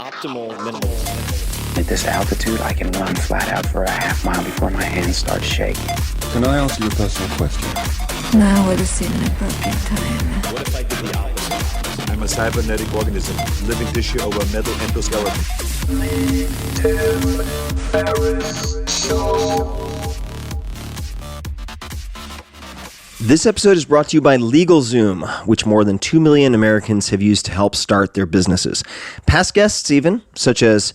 Optimal minimalism. At this altitude, I can run flat out for a half mile before my hands start shaking. Can I ask you a personal question? Now would seem an appropriate time. What if I did the opposite? I'm a cybernetic organism, living tissue over a metal endoskeleton. This episode is brought to you by LegalZoom, which more than 2 million Americans have used to help start their businesses. Past guests even, such as,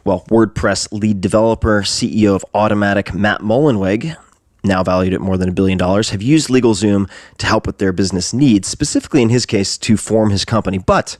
WordPress lead developer, CEO of Automatic, Matt Mullenweg, now valued at more than $1 billion, have used LegalZoom to help with their business needs, specifically in his case to form his company. But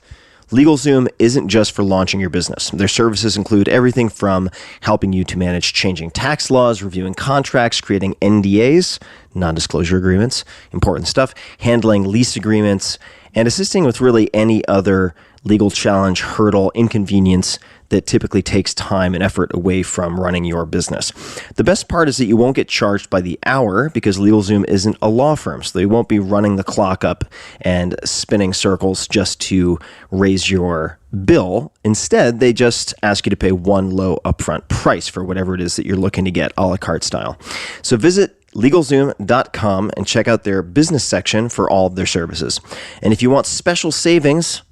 LegalZoom isn't just for launching your business. Their services include everything from helping you to manage changing tax laws, reviewing contracts, creating NDAs, non-disclosure agreements, important stuff, handling lease agreements, and assisting with really any other legal challenge, hurdle, inconvenience that typically takes time and effort away from running your business. The best part is that you won't get charged by the hour because LegalZoom isn't a law firm, so they won't be running the clock up and spinning circles just to raise your bill. Instead, they just ask you to pay one low upfront price for whatever it is that you're looking to get, a la carte style. So visit LegalZoom.com and check out their business section for all of their services. And if you want special savings,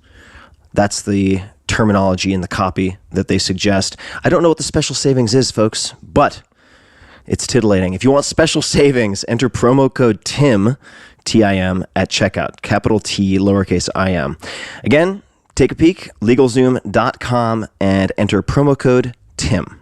that's the terminology in the copy that they suggest. I don't know what the special savings is, folks, but it's titillating. If you want special savings, enter promo code TIM, T-I-M, at checkout, capital T, lowercase I-M. Again, take a peek, LegalZoom.com, and enter promo code TIM.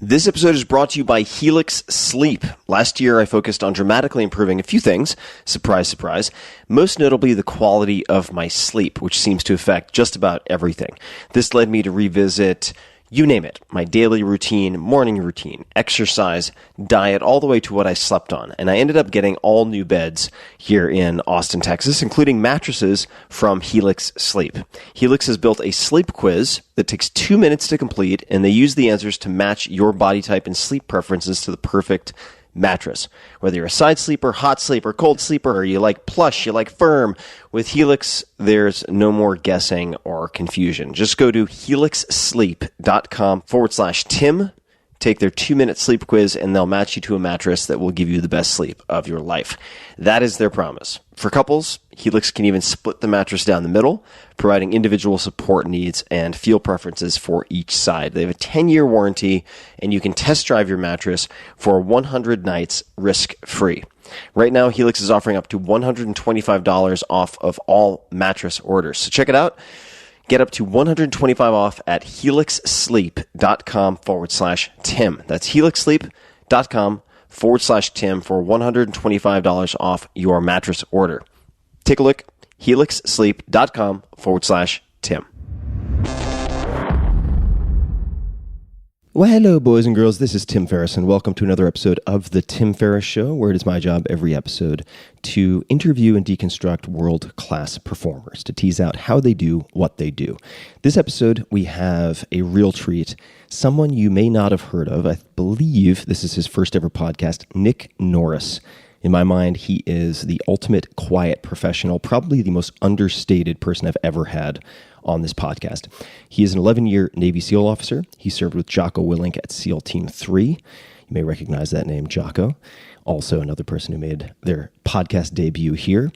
This episode is brought to you by Helix Sleep. Last year, I focused on dramatically improving a few things, surprise, surprise, most notably the quality of my sleep, which seems to affect just about everything. This led me to revisit, you name it, my daily routine, morning routine, exercise, diet, all the way to what I slept on. And I ended up getting all new beds here in Austin, Texas, including mattresses from Helix Sleep. Helix has built a sleep quiz that takes 2 minutes to complete, and they use the answers to match your body type and sleep preferences to the perfect mattress. Whether you're a side sleeper, hot sleeper, cold sleeper, or you like plush, you like firm, with Helix, there's no more guessing or confusion. Just go to helixsleep.com/Tim, take their 2-minute sleep quiz, and they'll match you to a mattress that will give you the best sleep of your life. That is their promise. For couples, Helix can even split the mattress down the middle, providing individual support needs and feel preferences for each side. They have a 10-year warranty, and you can test drive your mattress for 100 nights risk-free. Right now, Helix is offering up to $125 off of all mattress orders. So check it out. Get up to $125 off at helixsleep.com/Tim. That's helixsleep.com/Tim for $125 off your mattress order. Take a look, helixsleep.com/Tim. Well, hello, boys and girls. This is Tim Ferriss, and welcome to another episode of The Tim Ferriss Show, where it is my job every episode to interview and deconstruct world-class performers, to tease out how they do what they do. This episode, we have a real treat, someone you may not have heard of. I believe this is his first ever podcast, Nick Norris. In my mind, he is the ultimate quiet professional, probably the most understated person I've ever had on this podcast. He is an 11-year Navy SEAL officer. He served with Jocko Willink at SEAL Team 3. You may recognize that name, Jocko. Also another person who made their podcast debut here.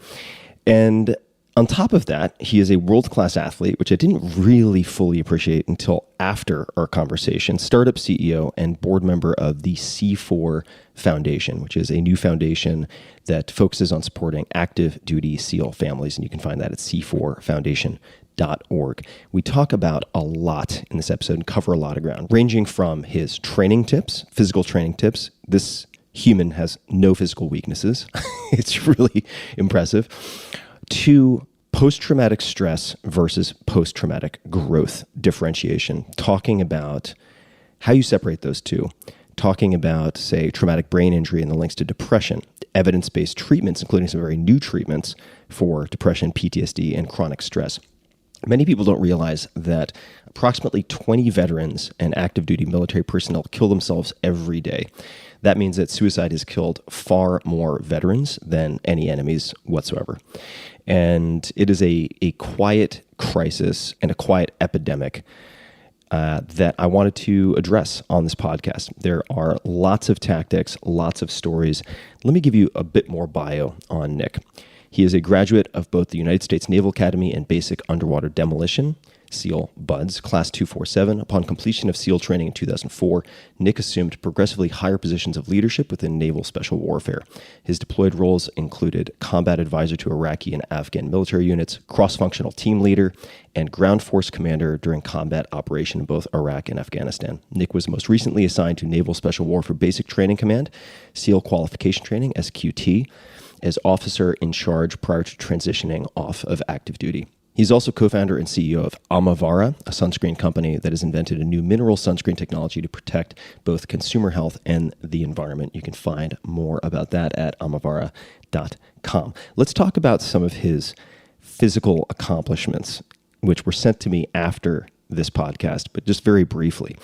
And on top of that, he is a world-class athlete, which I didn't really fully appreciate until after our conversation. Startup CEO and board member of the C4 Foundation, which is a new foundation that focuses on supporting active duty SEAL families. And you can find that at c4foundation.org. We talk about a lot in this episode and cover a lot of ground, ranging from his training tips, physical training tips. This human has no physical weaknesses. It's really impressive. To post-traumatic stress versus post-traumatic growth differentiation, talking about how you separate those two, talking about, say, traumatic brain injury and the links to depression, evidence-based treatments, including some very new treatments for depression, PTSD, and chronic stress. Many people don't realize that approximately 20 veterans and active duty military personnel kill themselves every day. That means that suicide has killed far more veterans than any enemies whatsoever. And it is a quiet crisis and a quiet epidemic that I wanted to address on this podcast. There are lots of tactics, lots of stories. Let me give you a bit more bio on Nick. He is a graduate of both the United States Naval Academy and Basic Underwater Demolition, SEAL BUDS, Class 247. Upon completion of SEAL training in 2004, Nick assumed progressively higher positions of leadership within naval special warfare. His deployed roles included combat advisor to Iraqi and Afghan military units, cross-functional team leader, and ground force commander during combat operation in both Iraq and Afghanistan. Nick was most recently assigned to Naval Special Warfare Basic Training Command, SEAL Qualification Training, SQT, as officer in charge prior to transitioning off of active duty. He's also co-founder and CEO of Amavara, a sunscreen company that has invented a new mineral sunscreen technology to protect both consumer health and the environment. You can find more about that at amavara.com. Let's talk about some of his physical accomplishments, which were sent to me after this podcast, but just very briefly.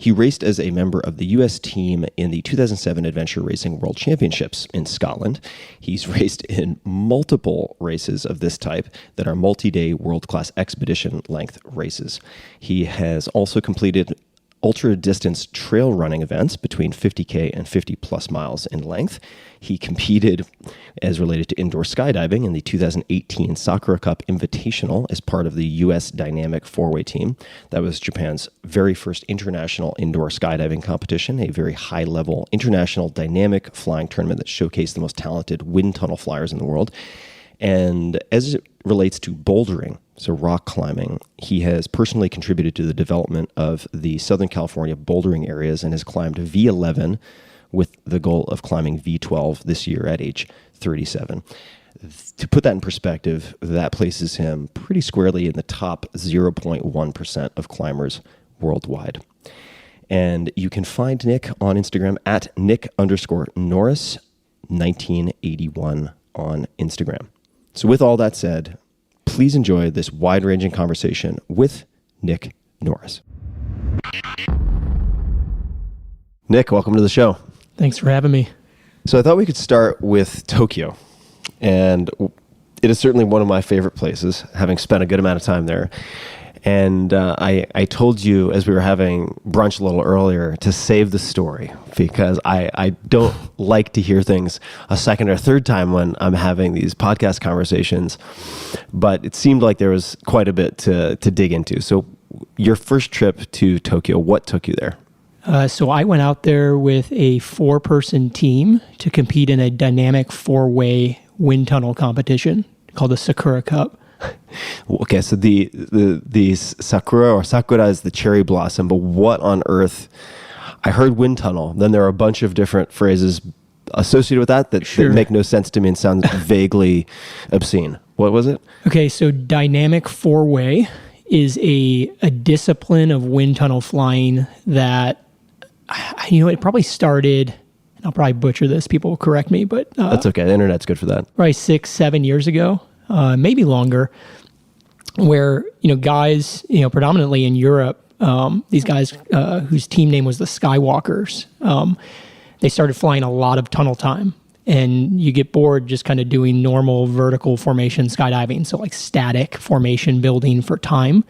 He raced as a member of the U.S. team in the 2007 Adventure Racing World Championships in Scotland. He's raced in multiple races of this type that are multi-day world-class expedition length races. He has also completed ultra-distance trail running events between 50K and 50-plus miles in length. He competed as related to indoor skydiving in the 2018 Sakura Cup Invitational as part of the U.S. Dynamic Four-Way Team. That was Japan's very first international indoor skydiving competition, a very high-level international dynamic flying tournament that showcased the most talented wind tunnel flyers in the world. And as it relates to bouldering, so rock climbing, he has personally contributed to the development of the Southern California bouldering areas and has climbed V11 with the goal of climbing V12 this year at age 37. To put that in perspective, that places him pretty squarely in the top 0.1% of climbers worldwide. And you can find Nick on Instagram at Nick_Norris 1981 on Instagram. So with all that said, please enjoy this wide-ranging conversation with Nick Norris. Nick, welcome to the show. Thanks for having me. So I thought we could start with Tokyo. And it is certainly one of my favorite places, having spent a good amount of time there. And I told you as we were having brunch a little earlier to save the story because I don't like to hear things a second or third time when I'm having these podcast conversations. But it seemed like there was quite a bit to dig into. So your first trip to Tokyo, what took you there? So I went out there with a 4-person team to compete in a dynamic 4-way wind tunnel competition called the Sakura Cup. Okay, so the sakura is the cherry blossom, but what on earth? I heard wind tunnel. Then there are a bunch of different phrases associated with that Sure. make no sense to me and sound vaguely obscene. What was it? Okay, so dynamic 4-way is a discipline of wind tunnel flying that, it probably started, and I'll probably butcher this, people will correct me, but That's okay. The internet's good for that. probably 6-7 years ago. Maybe longer, where, guys, predominantly in Europe, these guys whose team name was the Skywalkers, they started flying a lot of tunnel time. And you get bored just kind of doing normal vertical formation skydiving, so like static formation building for time.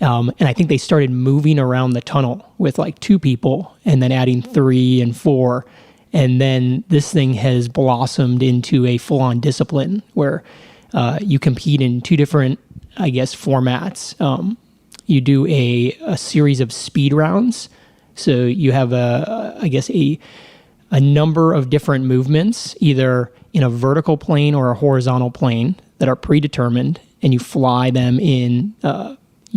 And I think they started moving around the tunnel with like 2 people and then adding 3 and 4. And then this thing has blossomed into a full-on discipline where you compete in 2 different, formats. You do a series of speed rounds. So you have a number of different movements, either in a vertical plane or a horizontal plane that are predetermined, and you fly them in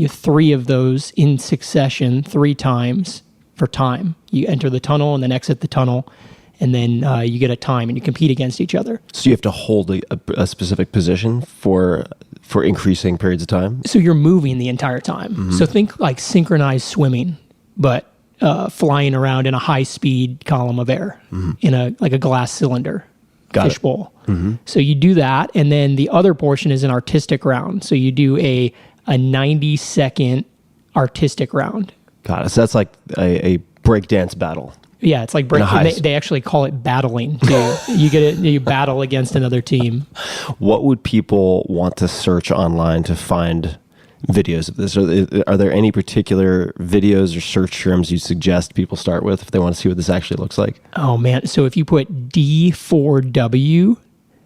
3 of those in succession 3 times for time. You enter the tunnel and then exit the tunnel, and then you get a time and you compete against each other. So you have to hold a specific position for increasing periods of time? So you're moving the entire time. Mm-hmm. So think like synchronized swimming, but flying around in a high-speed column of air in a glass cylinder, fishbowl. Mm-hmm. So you do that, and then the other portion is an artistic round. So you do a a 90-second artistic round. Got it. So that's like a breakdance battle. Yeah, it's like they actually call it battling too. You battle against another team. What would people want to search online to find videos of this? Are there any particular videos or search terms you suggest people start with if they want to see what this actually looks like? Oh man, so if you put D4W,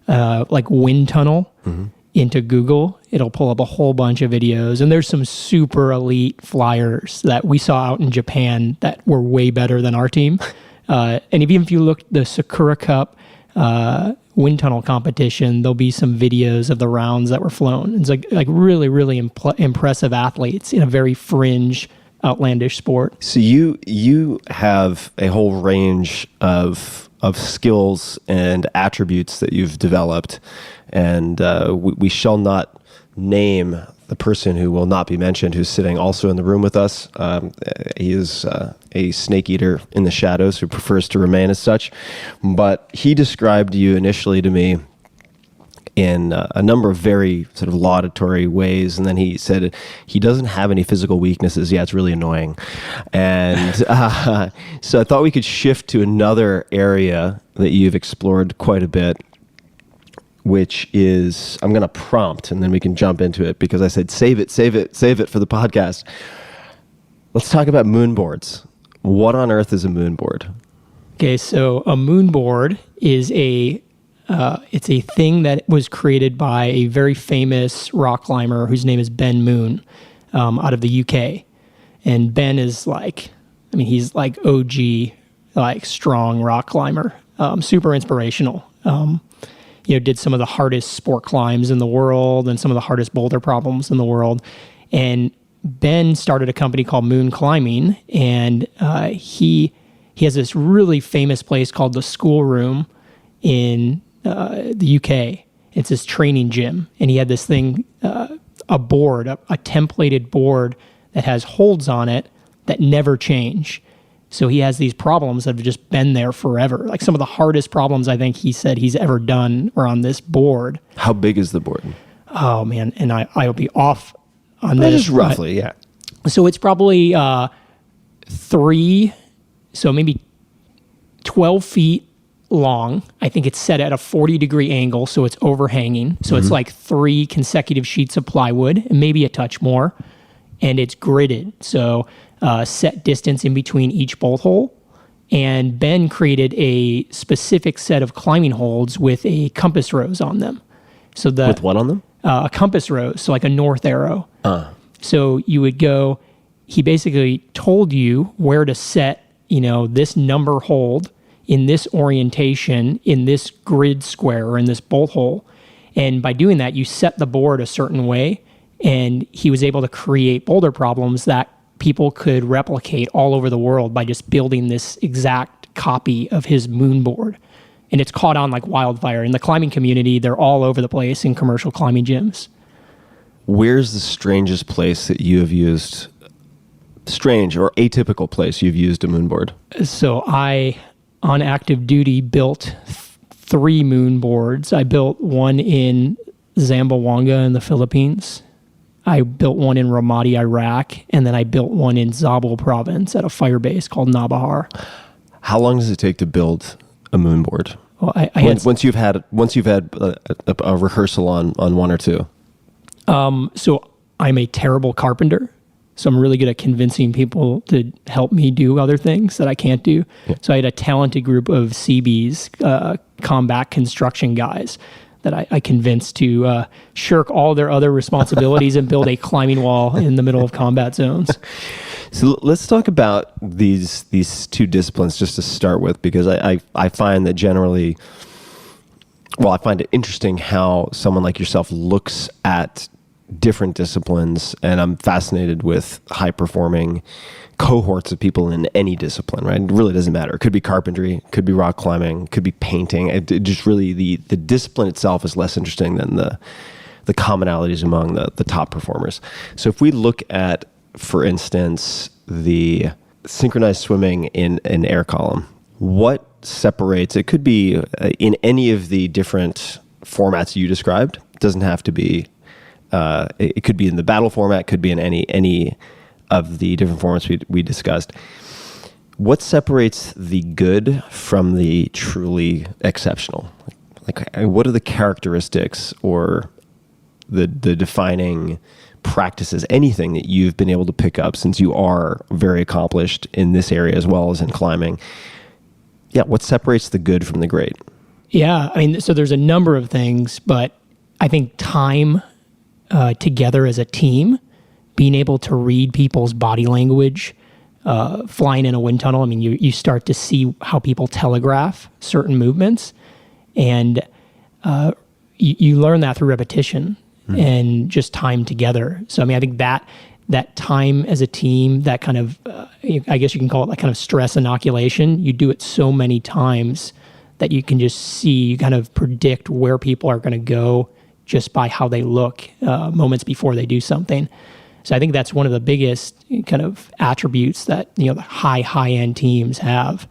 like wind tunnel, into Google, it'll pull up a whole bunch of videos. And there's some super elite flyers that we saw out in Japan that were way better than our team. And even if you look the Sakura Cup wind tunnel competition, there'll be some videos of the rounds that were flown. It's like really, really impressive athletes in a very fringe, outlandish sport. So you have a whole range of skills and attributes that you've developed, and we shall not name the person who will not be mentioned, who's sitting also in the room with us. He is a snake eater in the shadows who prefers to remain as such, but he described you initially to me in a number of very sort of laudatory ways. And then he said he doesn't have any physical weaknesses. Yeah, it's really annoying. And so I thought we could shift to another area that you've explored quite a bit, which is, I'm going to prompt and then we can jump into it because I said, save it for the podcast. Let's talk about moon boards. What on earth is a moon board? Okay, so a moon board is it's a thing that was created by a very famous rock climber whose name is Ben Moon, out of the UK. And Ben is he's like OG, like strong rock climber, super inspirational. Did some of the hardest sport climbs in the world and some of the hardest boulder problems in the world. And Ben started a company called Moon Climbing, and he has this really famous place called the Schoolroom in the UK. It's this training gym, and he had this thing, a board, a templated board that has holds on it that never change. So he has these problems that have just been there forever. Like some of the hardest problems I think he said he's ever done are on this board. How big is the board? Oh man, and I'll be off on this. Just roughly, yeah. So it's probably maybe 12 feet long. I think it's set at a 40-degree angle, so it's overhanging. So it's like 3 consecutive sheets of plywood, and maybe a touch more. And it's gridded, so set distance in between each bolt hole. And Ben created a specific set of climbing holds with a compass rose on them. So with what on them? A compass rose, so like a north arrow. So you would go, he basically told you where to set, this number hold in this orientation, in this grid square, or in this bolt hole. And by doing that, you set the board a certain way, and he was able to create boulder problems that people could replicate all over the world by just building this exact copy of his moon board. And it's caught on like wildfire. In the climbing community, they're all over the place in commercial climbing gyms. Where's the strangest place that you have used, strange or atypical place you've used a moon board? So I, on active duty, built 3 moon boards. I built one in Zamboanga in the Philippines. I built one in Ramadi, Iraq, and then I built one in Zabul province at a fire base called Nabahar. How long does it take to build a moon board? Well, once you've had a rehearsal on one or two. So I'm a terrible carpenter. So I'm really good at convincing people to help me do other things that I can't do. Yeah. So I had a talented group of CBs, combat construction guys, that I convinced to shirk all their other responsibilities and build a climbing wall in the middle of combat zones. So let's talk about these 2 disciplines just to start with, because I find that generally, I find it interesting how someone like yourself looks at different disciplines, and I'm fascinated with high-performing cohorts of people in any discipline, right? It really doesn't matter. It could be carpentry, could be rock climbing, could be painting. It just really, the discipline itself is less interesting than the commonalities among the top performers. So if we look at, for instance, the synchronized swimming in an air column, what separates, it could be in any of the different formats you described. It doesn't have to be it could be in the battle format, could be in any of the different formats we discussed. What separates the good from the truly exceptional? Like, what are the characteristics or the defining practices, anything that you've been able to pick up since you are very accomplished in this area as well as in climbing? Yeah, what separates the good from the great? Yeah, I mean, so there's a number of things, but I think time together as a team, being able to read people's body language, flying in a wind tunnel. I mean, you start to see how people telegraph certain movements, and you learn that through repetition and just time together. So, I mean, I think that time as a team, that kind of, I guess you can call it like kind of stress inoculation. You do it so many times that you can just see, you kind of predict where people are going to go just by how they look moments before they do something. So I think that's one of the biggest kind of attributes that, the high-end teams have.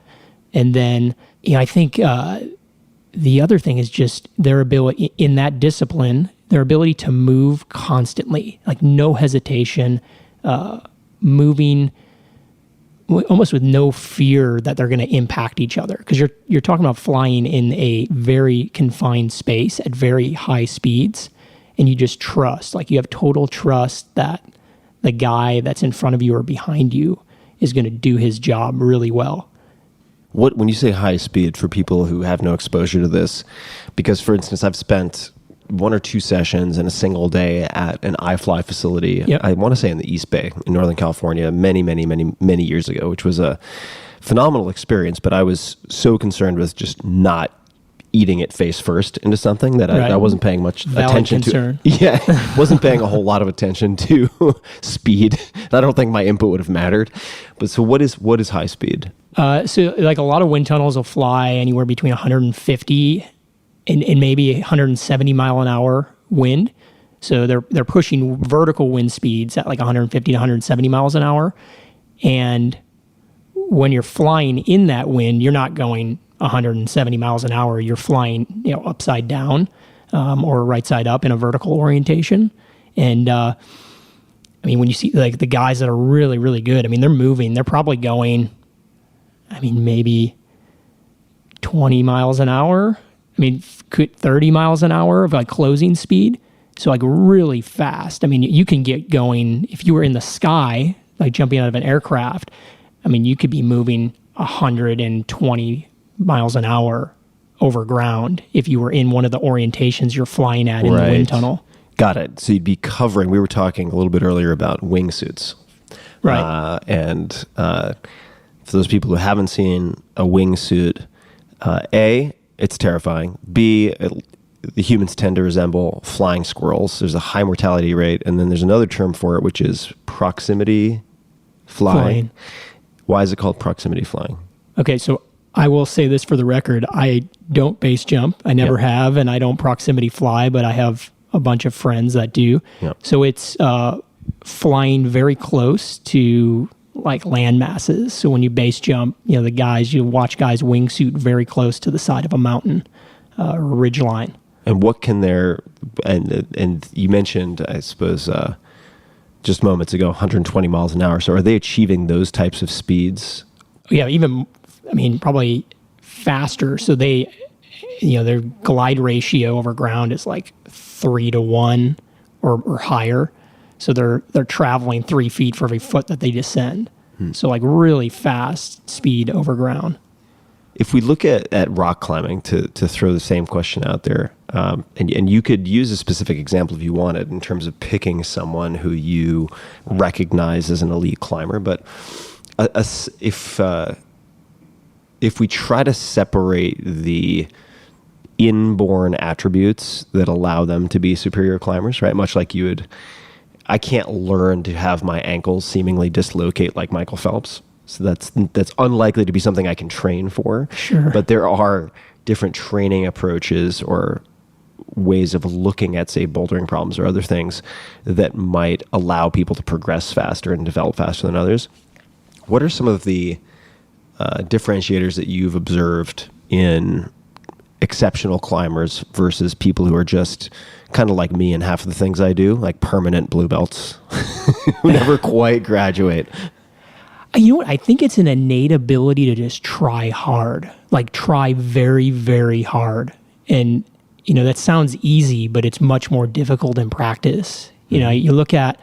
And then, I think the other thing is just their ability in that discipline, their ability to move constantly, like no hesitation, moving almost with no fear that they're going to impact each other. Because you're talking about flying in a very confined space at very high speeds, and you just trust, like you have total trust that the guy that's in front of you or behind you is going to do his job really well. When you say high speed, for people who have no exposure to this, because for instance, I've spent 1 or 2 sessions in a single day at an iFly facility. Yep. I want to say in the East Bay in Northern California many years ago, which was a phenomenal experience, but I was so concerned with just not eating it face first into something that I wasn't paying much attention concern. to. Yeah, wasn't paying a whole lot of attention to speed. I don't think my input would have mattered. But so what is high speed? So like a lot of wind tunnels will fly anywhere between 150 and maybe 170 mile an hour wind. So they're pushing vertical wind speeds at like 150 to 170 miles an hour. And when you're flying in that wind, you're not going 170 miles an hour. You're flying, upside down or right side up in a vertical orientation. And I mean, when you see like the guys that are really, really good, I mean, they're moving. They're probably going, maybe 20 miles an hour. 30 miles an hour of like closing speed. So like really fast. You can get going if you were in the sky, like jumping out of an aircraft. You could be moving 120 miles an hour over ground if you were in one of the orientations you're flying at in the wind tunnel. Got it. So you'd be covering, we were talking a little bit earlier about wingsuits. Right. And for those people who haven't seen a wingsuit, A, it's terrifying. B, the humans tend to resemble flying squirrels. There's a high mortality rate. And then there's another term for it, which is proximity flying. Why is it called proximity flying? Okay, so I will say this for the record. I don't base jump. I never have, and I don't proximity fly, but I have a bunch of friends that do. Yep. So it's flying very close to like land masses. So when you base jump, you watch guys wingsuit very close to the side of a mountain or ridge line. And what can and you mentioned, I suppose, just moments ago, 120 miles an hour. So are they achieving those types of speeds? Yeah, even, probably faster. So their glide ratio over ground is like 3-to-1 or higher. So they're traveling 3 feet for every foot that they descend. So like really fast speed over ground. If we look at rock climbing, to throw the same question out there, and you could use a specific example if you wanted in terms of picking someone who you recognize as an elite climber, but if we try to separate the inborn attributes that allow them to be superior climbers, right? Much like I can't learn to have my ankles seemingly dislocate like Michael Phelps. So that's unlikely to be something I can train for. Sure. But there are different training approaches or ways of looking at, say, bouldering problems or other things that might allow people to progress faster and develop faster than others. What are some of the differentiators that you've observed in exceptional climbers versus people who are just kind of like me and half of the things I do, like permanent blue belts who never quite graduate? You know what? I think it's an innate ability to just try hard, like try very, very hard. And, that sounds easy, but it's much more difficult in practice. You look at,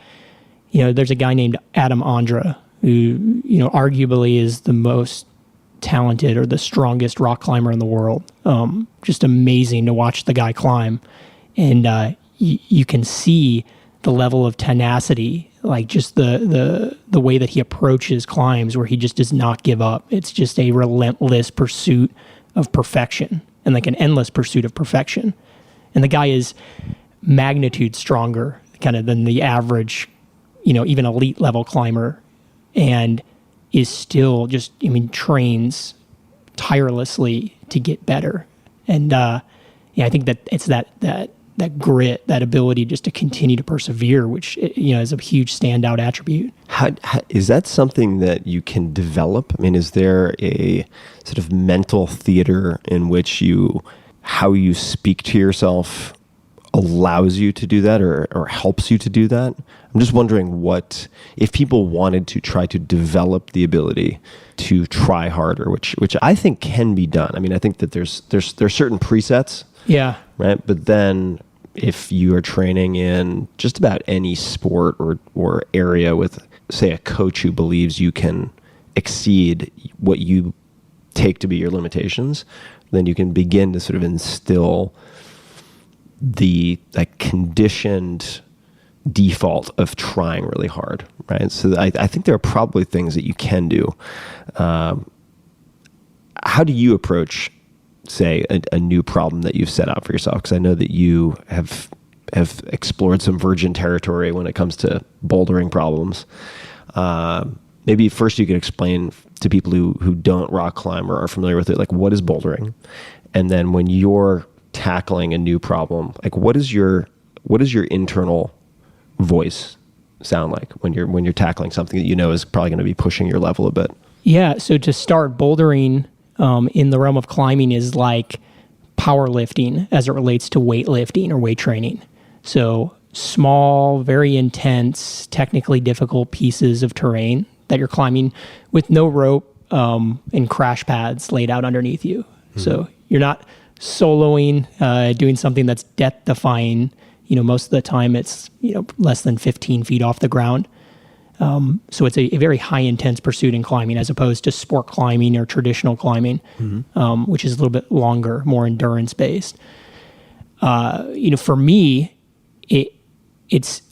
there's a guy named Adam Ondra who, arguably is the most talented or the strongest rock climber in the world. Just amazing to watch the guy climb. And you can see the level of tenacity, like just the way that he approaches climbs where he just does not give up. It's just a relentless pursuit of perfection and like an endless pursuit of perfection. And the guy is magnitude stronger kind of than the average, even elite level climber, and is still just, trains tirelessly to get better. And I think that it's that grit, that ability just to continue to persevere, which, is a huge standout attribute. How, is that something that you can develop? I mean, is there a sort of mental theater in which how you speak to yourself allows you to do that or helps you to do that? I'm just wondering if people wanted to try to develop the ability to try harder, which I think can be done. I mean, I think that there's certain presets. Yeah. Right. But then if you are training in just about any sport or area with, say, a coach who believes you can exceed what you take to be your limitations, then you can begin to sort of instill the conditioned default of trying really hard, right? So I think there are probably things that you can do. How do you approach, say, a new problem that you've set out for yourself? Because I know that you have explored some virgin territory when it comes to bouldering problems. Maybe first you could explain to people who don't rock climb or are familiar with it, like, what is bouldering? And then when you're tackling a new problem, like, what does your internal voice sound like when you're tackling something that is probably going to be pushing your level a bit? Yeah. So to start, bouldering in the realm of climbing is like powerlifting as it relates to weightlifting or weight training. So small, very intense, technically difficult pieces of terrain that you're climbing with no rope and crash pads laid out underneath you. Mm-hmm. So you're not soloing, doing something that's death defying. Most of the time it's, less than 15 feet off the ground. So it's a very high intense pursuit in climbing as opposed to sport climbing or traditional climbing, mm-hmm. Which is a little bit longer, more endurance based. For me,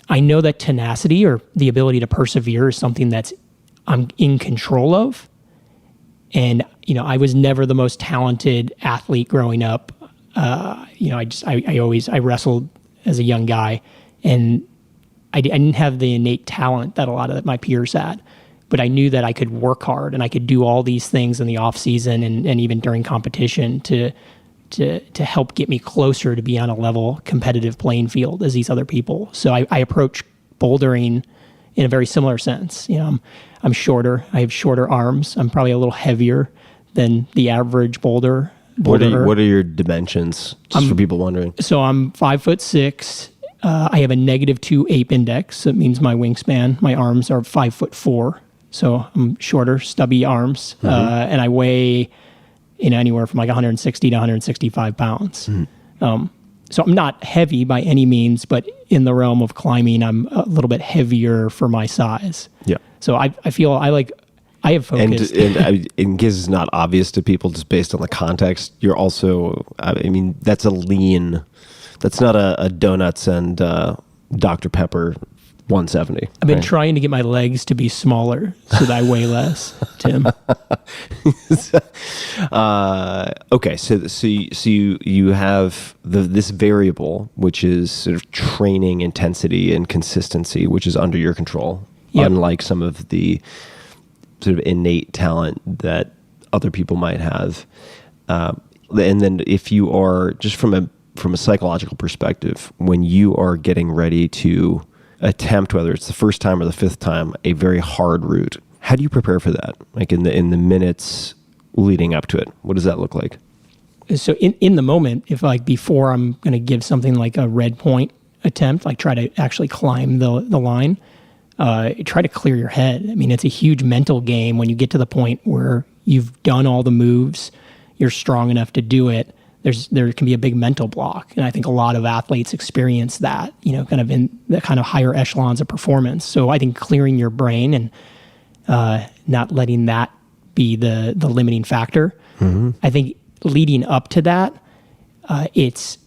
I know that tenacity or the ability to persevere is something that's I'm in control of. And, I was never the most talented athlete growing up. I wrestled as a young guy, and I didn't have the innate talent that a lot of my peers had, but I knew that I could work hard and I could do all these things in the off season and even during competition to help get me closer to be on a level competitive playing field as these other people. So I approach bouldering in a very similar sense. I'm shorter. I have shorter arms. I'm probably a little heavier than the average boulderer. What are your dimensions, just for people wondering? So I'm 5'6". I have a -2 ape index. So it means my wingspan, my arms are 5'4". So I'm shorter, stubby arms, mm-hmm. And I weigh anywhere from like 160 to 165 pounds. Mm-hmm. So I'm not heavy by any means, but in the realm of climbing, I'm a little bit heavier for my size. Yeah. So I feel I have focus. And in case it's not obvious to people just based on the context, you're also, that's that's not a donuts and Dr. Pepper 170. I've been trying to get my legs to be smaller so that I weigh less, Tim. Okay, so you have this variable, which is sort of training intensity and consistency, which is under your control, yep. Unlike some of the sort of innate talent that other people might have. And then if you are, just from a psychological perspective, when you are getting ready to attempt, whether it's the first time or the fifth time, a very hard route, how do you prepare for that? Like in the minutes leading up to it, what does that look like? So in the moment, if like before I'm going to give something like a red point attempt, like try to actually climb the line, try to clear your head. I mean, it's a huge mental game when you get to the point where you've done all the moves, you're strong enough to do it. There can be a big mental block. And I think a lot of athletes experience that, kind of in the kind of higher echelons of performance. So I think clearing your brain and not letting that be the limiting factor. Mm-hmm. I think leading up to that, it's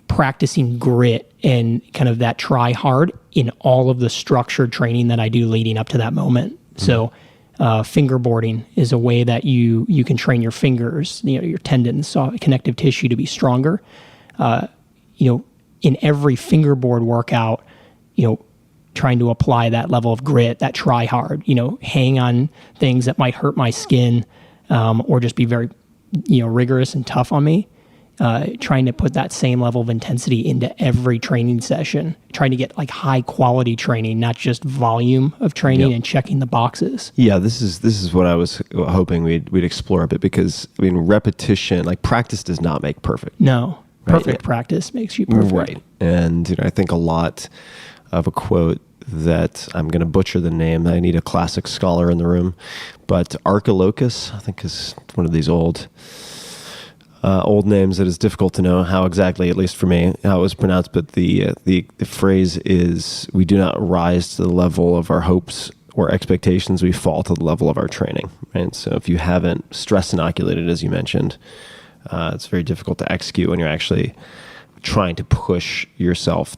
practicing grit and kind of that try hard in all of the structured training that I do leading up to that moment. Mm-hmm. So fingerboarding is a way that you can train your fingers, your tendons, connective tissue to be stronger. In every fingerboard workout, trying to apply that level of grit, that try hard, hang on things that might hurt my skin, or just be very, rigorous and tough on me. Trying to put that same level of intensity into every training session, trying to get like high quality training, not just volume of training and checking the boxes. Yeah, this is what I was hoping we'd explore a bit, because I mean, repetition, like practice does not make perfect. No, perfect practice makes you perfect. Right. And I think a lot of a quote that I'm going to butcher the name. I need a classic scholar in the room, but Archilochus, I think, is one of these old names that is difficult to know how exactly, at least for me, how it was pronounced. But the phrase is, "We do not rise to the level of our hopes or expectations; we fall to the level of our training." Right. So if you haven't stress inoculated, as you mentioned, it's very difficult to execute when you're actually trying to push yourself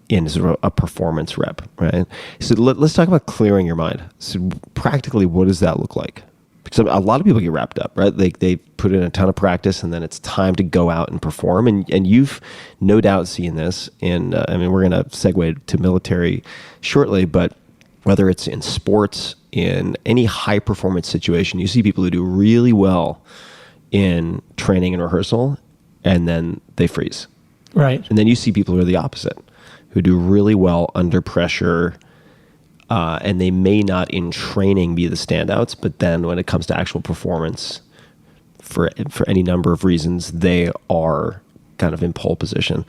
in sort of a performance rep. Right. So let's talk about clearing your mind. So practically, what does that look like? Because a lot of people get wrapped up, right? They put in a ton of practice, and then it's time to go out and perform. And you've no doubt seen this in, we're going to segue to military shortly, but whether it's in sports, in any high performance situation, you see people who do really well in training and rehearsal, and then they freeze. Right. And then you see people who are the opposite, who do really well under pressure, and they may not in training be the standouts, but then when it comes to actual performance, for any number of reasons, they are kind of in pole position.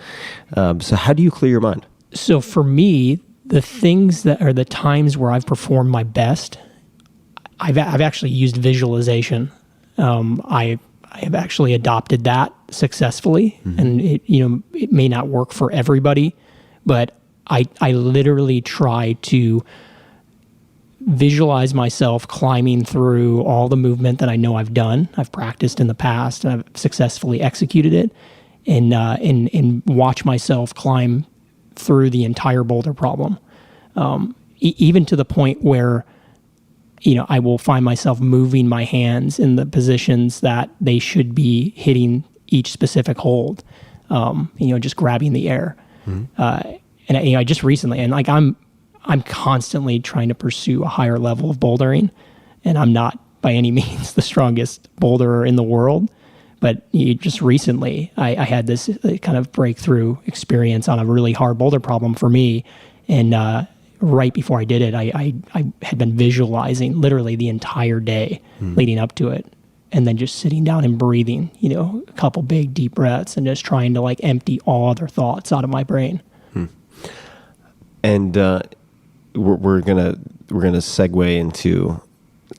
So how do you clear your mind? So for me, the things that are the times where I've performed my best, I've actually used visualization. I have actually adopted that successfully, and it may not work for everybody, but I literally try to visualize myself climbing through all the movement that I know I've done. I've practiced in the past, and I've successfully executed it, and watch myself climb through the entire boulder problem, even to the point where I will find myself moving my hands in the positions that they should be hitting each specific hold. Just grabbing the air. And I just recently, and like I'm constantly trying to pursue a higher level of bouldering, and I'm not by any means the strongest boulderer in the world, but just recently I had this kind of breakthrough experience on a really hard boulder problem for me, and right before I did it, I had been visualizing literally the entire day leading up to it, and then just sitting down and breathing, a couple big deep breaths, and just trying to like empty all other thoughts out of my brain. And we're gonna segue into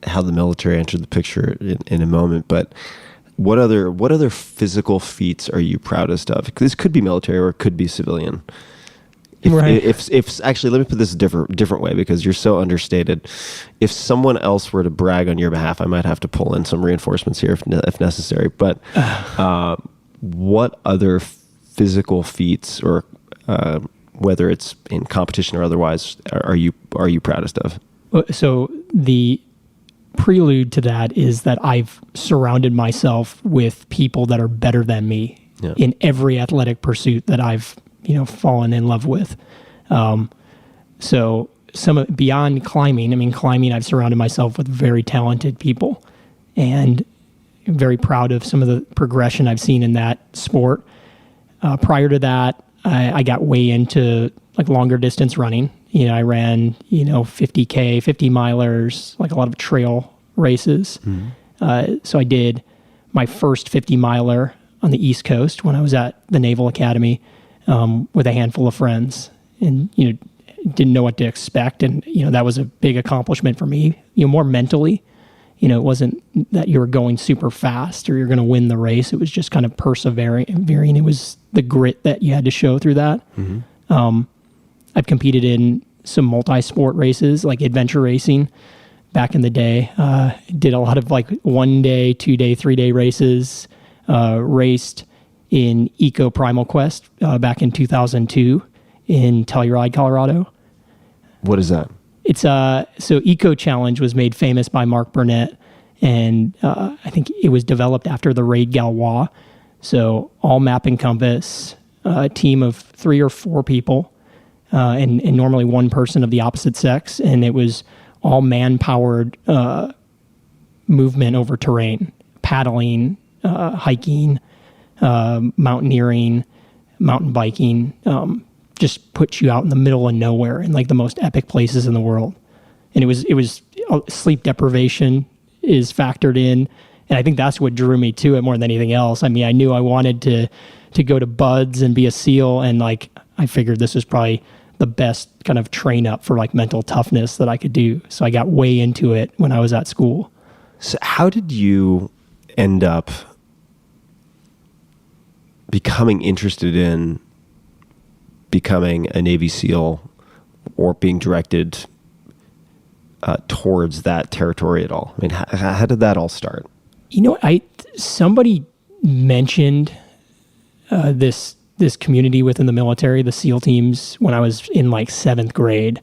how the military entered the picture in a moment. But what other physical feats are you proudest of? This could be military or it could be civilian. If actually, let me put this a different way, because you're so understated. If someone else were to brag on your behalf, I might have to pull in some reinforcements here if necessary. But what other physical feats, or whether it's in competition or otherwise, are you proudest of? So the prelude to that is that I've surrounded myself with people that are better than me in every athletic pursuit that I've fallen in love with. So beyond climbing, I've surrounded myself with very talented people, and I'm very proud of some of the progression I've seen in that sport. Prior to that, I got way into like longer distance running. I ran, 50K, 50 milers, like a lot of trail races. So I did my first 50 miler on the East Coast when I was at the Naval Academy with a handful of friends, and didn't know what to expect, and that was a big accomplishment for me. More mentally, it wasn't that you were going super fast or you're going to win the race. It was just kind of persevering. It was the grit that you had to show through that. I've competed in some multi-sport races, like adventure racing back in the day. Did a lot of like 1 day, 2 day, 3 day races. Raced in Eco Primal Quest back in 2002 in Telluride, Colorado. What is that? It's so Eco Challenge was made famous by Mark Burnett, and I think it was developed after the Raid Galois. So all map and compass, a team of 3 or 4 people, and normally one person of the opposite sex, and it was all man-powered movement over terrain, paddling, hiking, mountaineering, mountain biking. Just put you out in the middle of nowhere in like the most epic places in the world. And it was sleep deprivation is factored in. And I think that's what drew me to it more than anything else. I mean, I knew I wanted to go to BUD/S and be a SEAL. And like, I figured this was probably the best kind of train up for like mental toughness that I could do. So I got way into it when I was at school. So how did you end up becoming interested in becoming a Navy SEAL or being directed towards that territory at all? I mean, how did that all start? Somebody mentioned this community within the military, the SEAL teams, when I was in like 7th grade,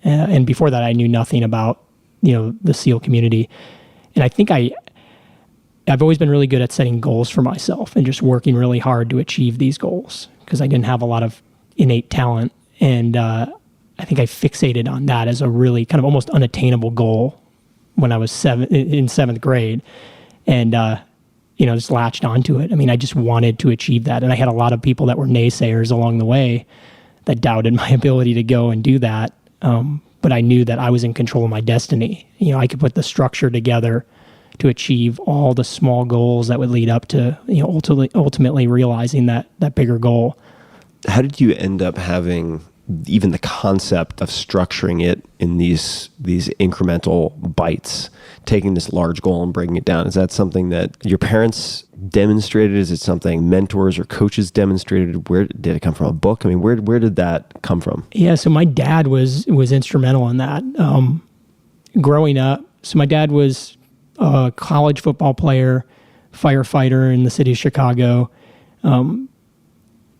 and before that, I knew nothing about the SEAL community. And I think I've always been really good at setting goals for myself and just working really hard to achieve these goals because I didn't have a lot of innate talent. And I think I fixated on that as a really kind of almost unattainable goal when I was in 7th grade. And, just latched onto it. I mean, I just wanted to achieve that. And I had a lot of people that were naysayers along the way that doubted my ability to go and do that. But I knew that I was in control of my destiny. I could put the structure together to achieve all the small goals that would lead up to, ultimately realizing that bigger goal. How did you end up having even the concept of structuring it in these incremental bites, taking this large goal and breaking it down? Is that something that your parents demonstrated? Is it something mentors or coaches demonstrated? Where did it come from? A book? I mean, where did that come from? Yeah, so my dad was instrumental in that. Growing up, so my dad was a college football player, firefighter in the city of Chicago.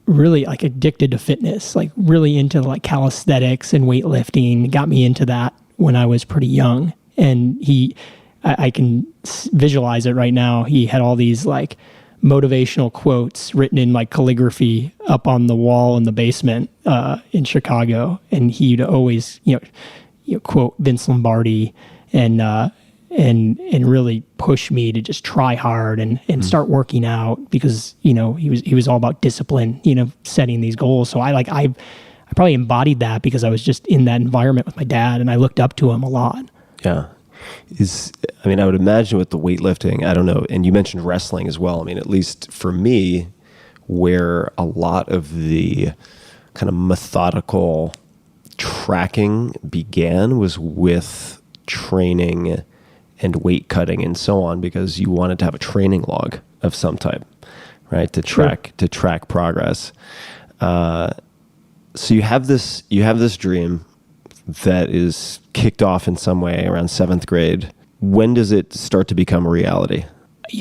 Really like addicted to fitness, like really into like calisthenics and weightlifting. Got me into that when I was pretty young. And I can visualize it right now. He had all these like motivational quotes written in like calligraphy up on the wall in the basement in Chicago. And he'd always, quote Vince Lombardi and really push me to just try hard and start working out because, he was all about discipline, setting these goals. So I probably embodied that because I was just in that environment with my dad and I looked up to him a lot. Yeah. I would imagine with the weightlifting, I don't know, and you mentioned wrestling as well. I mean, at least for me, where a lot of the kind of methodical tracking began was with training and weight cutting and so on, because you wanted to have a training log of some type, right? To track progress. So you have this dream that is kicked off in some way around 7th grade. When does it start to become a reality?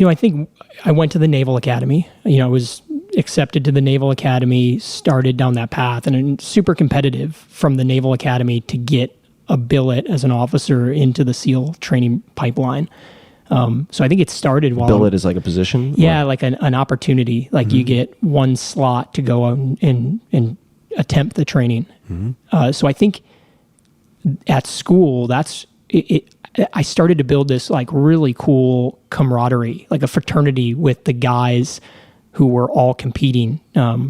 I think I went to the Naval Academy. I was accepted to the Naval Academy, started down that path, and super competitive from the Naval Academy to get a billet as an officer into the SEAL training pipeline. So I think it started while... Billet is like a position? Yeah, like an opportunity. Like you get one slot to go and attempt the training. So I think at school, I started to build this like really cool camaraderie, like a fraternity with the guys who were all competing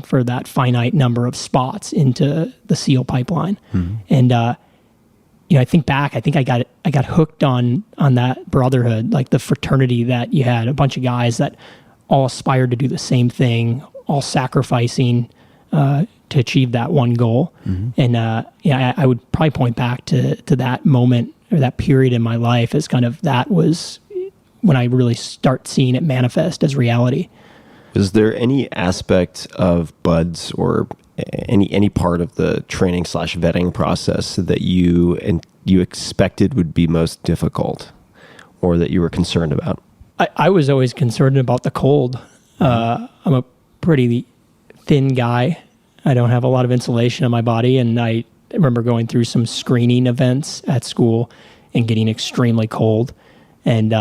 for that finite number of spots into the SEAL pipeline. And I think back, I think I got hooked on that brotherhood, like the fraternity that you had, a bunch of guys that all aspired to do the same thing, all sacrificing to achieve that one goal. And I would probably point back to that moment or that period in my life as kind of that was when I really start seeing it manifest as reality. Is there any aspect of BUDS or any part of the training / vetting process that you expected would be most difficult or that you were concerned about? I was always concerned about the cold. I'm a pretty thin guy. I don't have a lot of insulation on my body, and I remember going through some screening events at school and getting extremely cold. And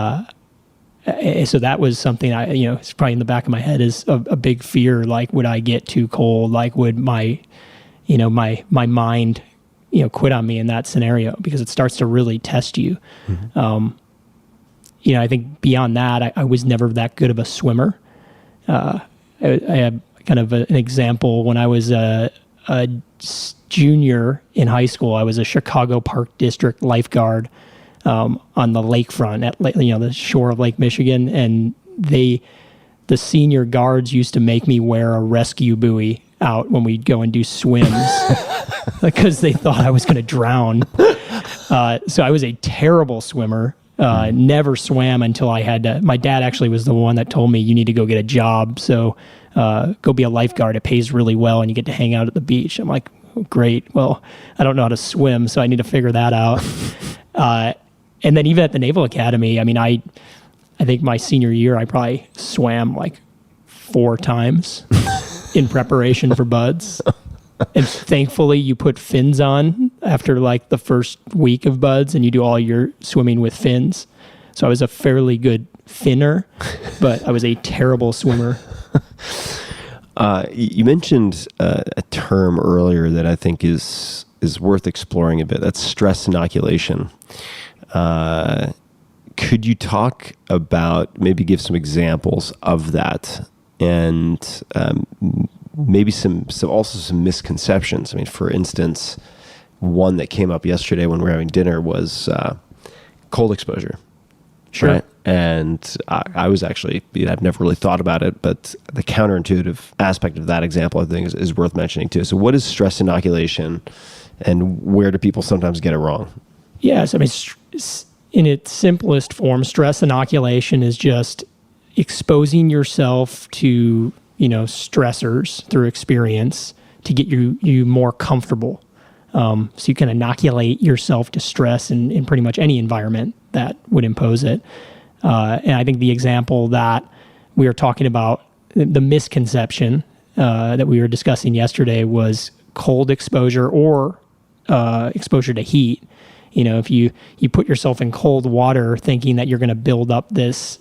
so that was something it's probably in the back of my head is a big fear. Like, would I get too cold? Like, would my mind, quit on me in that scenario? Because it starts to really test you. I think beyond that, I was never that good of a swimmer. I have kind of an example. When I was a junior in high school, I was a Chicago Park District lifeguard on the lakefront at the shore of Lake Michigan, and the senior guards used to make me wear a rescue buoy out when we'd go and do swims because they thought I was going to drown. So I was a terrible swimmer. Never swam until I had to. My dad actually was the one that told me, you need to go get a job. So go be a lifeguard. It pays really well and you get to hang out at the beach. I'm like, oh, great. Well, I don't know how to swim, so I need to figure that out. And then even at the Naval Academy, I think my senior year, I probably swam like 4 times in preparation for BUDS. And thankfully, you put fins on after like the first week of BUDS, and you do all your swimming with fins. So I was a fairly good finner, but I was a terrible swimmer. You mentioned a term earlier that I think is worth exploring a bit. That's stress inoculation. Could you talk about, maybe give some examples of that, and maybe some misconceptions? For instance, one that came up yesterday when we were having dinner was cold exposure. Sure. Right? And I was actually, I've never really thought about it, but the counterintuitive aspect of that example, I think, is worth mentioning too. So what is stress inoculation, and where do people sometimes get it wrong? Yes, in its simplest form, stress inoculation is just exposing yourself to stressors through experience to get you more comfortable. So you can inoculate yourself to stress in pretty much any environment that would impose it. And I think the example that we were talking about, the misconception that we were discussing yesterday, was cold exposure or exposure to heat. If you put yourself in cold water thinking that you're going to build up this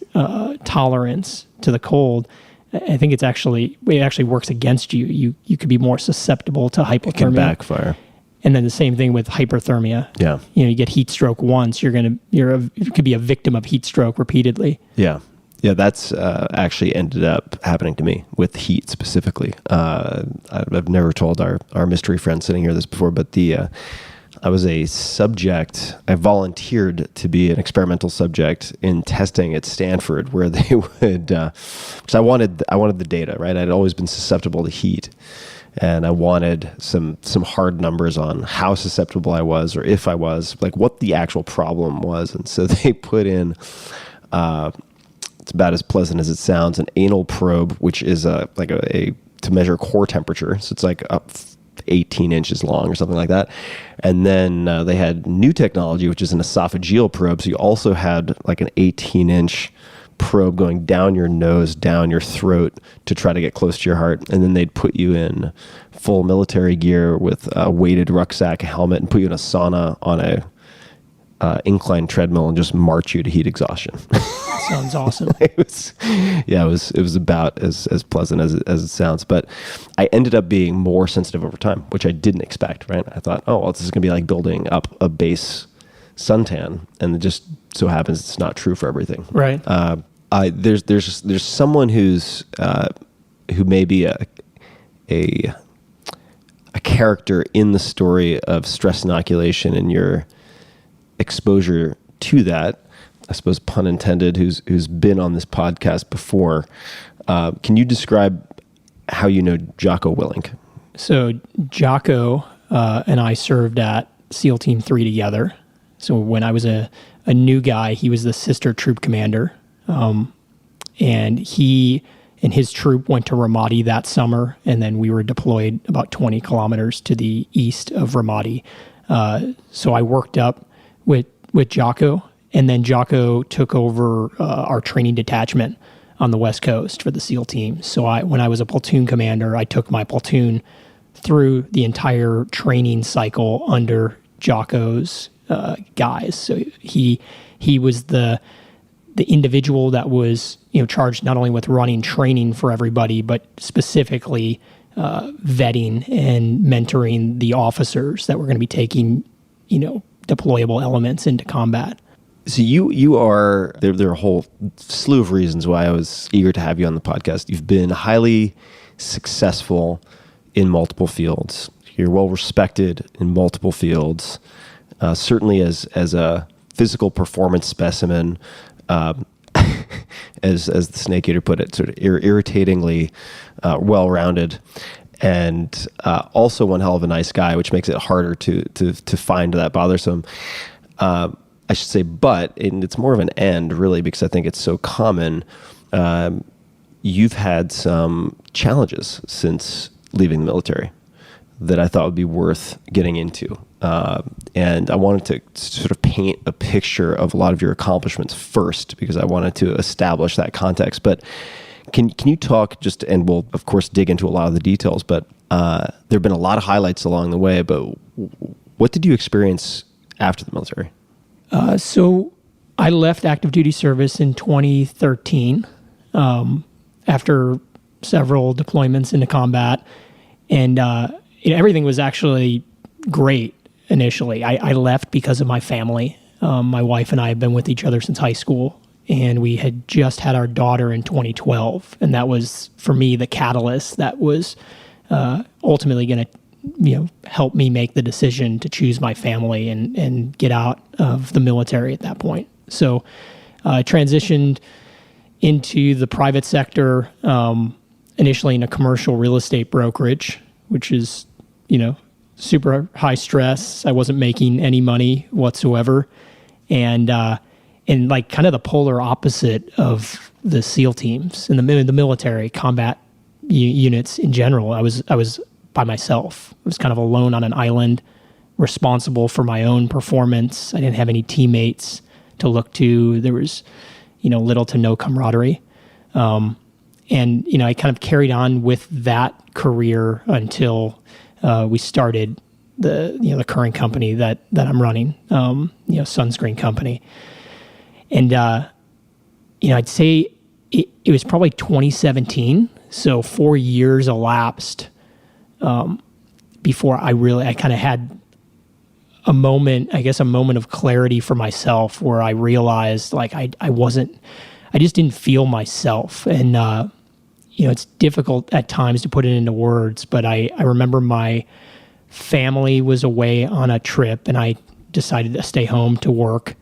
tolerance to the cold, I think it actually works against you. You could be more susceptible to hypothermia. It can backfire. And then the same thing with hyperthermia. Yeah. You get heat stroke once, you could be a victim of heat stroke repeatedly. Yeah. Yeah, that's actually ended up happening to me with heat specifically. I've never told our mystery friend sitting here this before, but I was a subject. I volunteered to be an experimental subject in testing at Stanford, where they would, because I wanted the data, right? I'd always been susceptible to heat, and I wanted some hard numbers on how susceptible I was, or if I was, like what the actual problem was. And so they put in, it's about as pleasant as it sounds, an anal probe, which is a to measure core temperature. So it's like up 18 inches long or something like that. And then they had new technology, which is an esophageal probe. So you also had like an 18-inch probe going down your nose, down your throat to try to get close to your heart. And then they'd put you in full military gear with a weighted rucksack, a helmet, and put you in a sauna on a incline treadmill and just march you to heat exhaustion. Sounds awesome. It was about as pleasant as it sounds. But I ended up being more sensitive over time, which I didn't expect, right? I thought, oh, well, this is going to be like building up a base suntan, and it just so happens it's not true for everything. Right. There's someone who may be a character in the story of stress inoculation and your exposure to that I suppose pun intended, who's been on this podcast before. Can you describe how you know Jocko Willink? So Jocko and I served at SEAL Team 3 together. So when I was a new guy, he was the sister troop commander. And he and his troop went to Ramadi that summer, and then we were deployed about 20 kilometers to the east of Ramadi. So I worked up with Jocko, and then Jocko took over our training detachment on the West Coast for the SEAL team. So when I was a platoon commander, I took my platoon through the entire training cycle under Jocko's guys. So he was the individual that was charged not only with running training for everybody, but specifically vetting and mentoring the officers that were going to be taking deployable elements into combat. So you are there are a whole slew of reasons why I was eager to have you on the podcast. You've been highly successful in multiple fields. You're well respected in multiple fields. Certainly as a physical performance specimen, as the Snake Eater put it, sort of irritatingly well-rounded, and also one hell of a nice guy, which makes it harder to find that bothersome. I should say, and it's more of an end, really, because I think it's so common. You've had some challenges since leaving the military that I thought would be worth getting into. And I wanted to sort of paint a picture of a lot of your accomplishments first, because I wanted to establish that context. But can you talk and we'll, of course, dig into a lot of the details, but there have been a lot of highlights along the way, but what did you experience after the military? So I left active duty service in 2013 after several deployments into combat, and everything was actually great initially. I left because of my family. My wife and I have been with each other since high school, and we had just had our daughter in 2012, and that was, for me, the catalyst that was ultimately going to help me make the decision to choose my family and get out of the military at that point. So I transitioned into the private sector, initially in a commercial real estate brokerage, which is, super high stress. I wasn't making any money whatsoever. And like kind of the polar opposite of the SEAL teams in the military combat units in general. I was by myself. I was kind of alone on an island, responsible for my own performance. I didn't have any teammates to look to. There was, little to no camaraderie. And, I kind of carried on with that career until we started the current company that I'm running, sunscreen company. And, I'd say it was probably 2017. So 4 years elapsed before I kind of had a moment of clarity for myself, where I realized I just didn't feel myself. And, it's difficult at times to put it into words, but I remember my family was away on a trip, and I decided to stay home to work,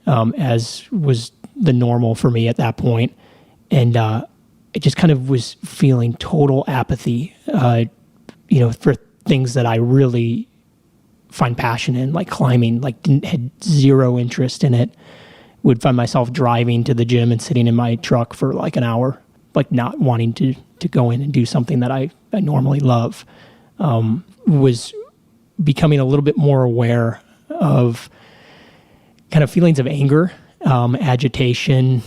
as was the normal for me at that point. And, it just kind of was feeling total apathy, for things that I really find passion in, like climbing, had zero interest in it. Would find myself driving to the gym and sitting in my truck for an hour, not wanting to go in and do something that I normally love. Was becoming a little bit more aware of kind of feelings of anger, agitation,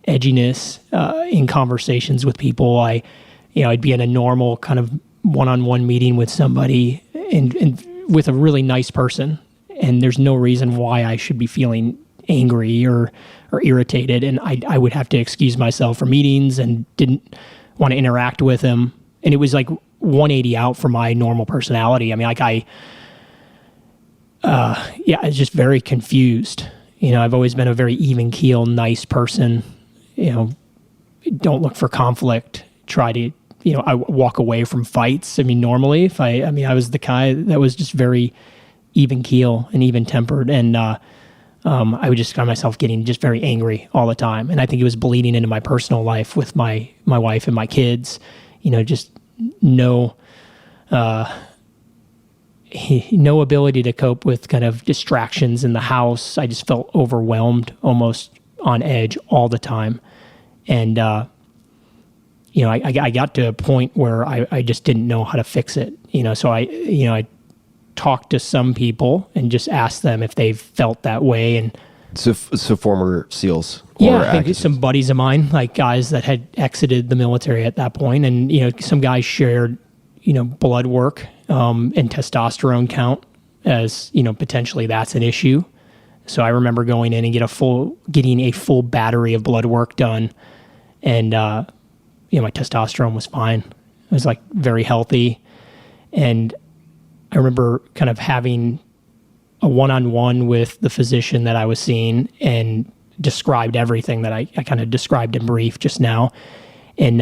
edginess, in conversations with people. I'd be in a normal kind of one-on-one meeting with somebody and with a really nice person, and there's no reason why I should be feeling angry or irritated, and I would have to excuse myself from meetings and didn't want to interact with him. And it was 180 out from my normal personality. I mean, I was just very confused. I've always been a very even keel, nice person. Don't look for conflict. Try to, I walk away from fights. I mean, normally I was the guy that was just very even keel and even tempered. And I would just find myself getting just very angry all the time. And I think it was bleeding into my personal life with my wife and my kids, just no ability to cope with kind of distractions in the house. I just felt overwhelmed, almost on edge all the time. And, I got to a point where I just didn't know how to fix it, so I talked to some people and just asked them if they felt that way. And So former SEALs. Or yeah, I think active some buddies of mine, like guys that had exited the military at that point, and some guys shared, blood work and testosterone count as potentially that's an issue. So I remember going in and getting a full battery of blood work done, and my testosterone was fine. It was like very healthy, and I remember kind of having a one-on-one with the physician that I was seeing and described everything that I kind of described in brief just now. And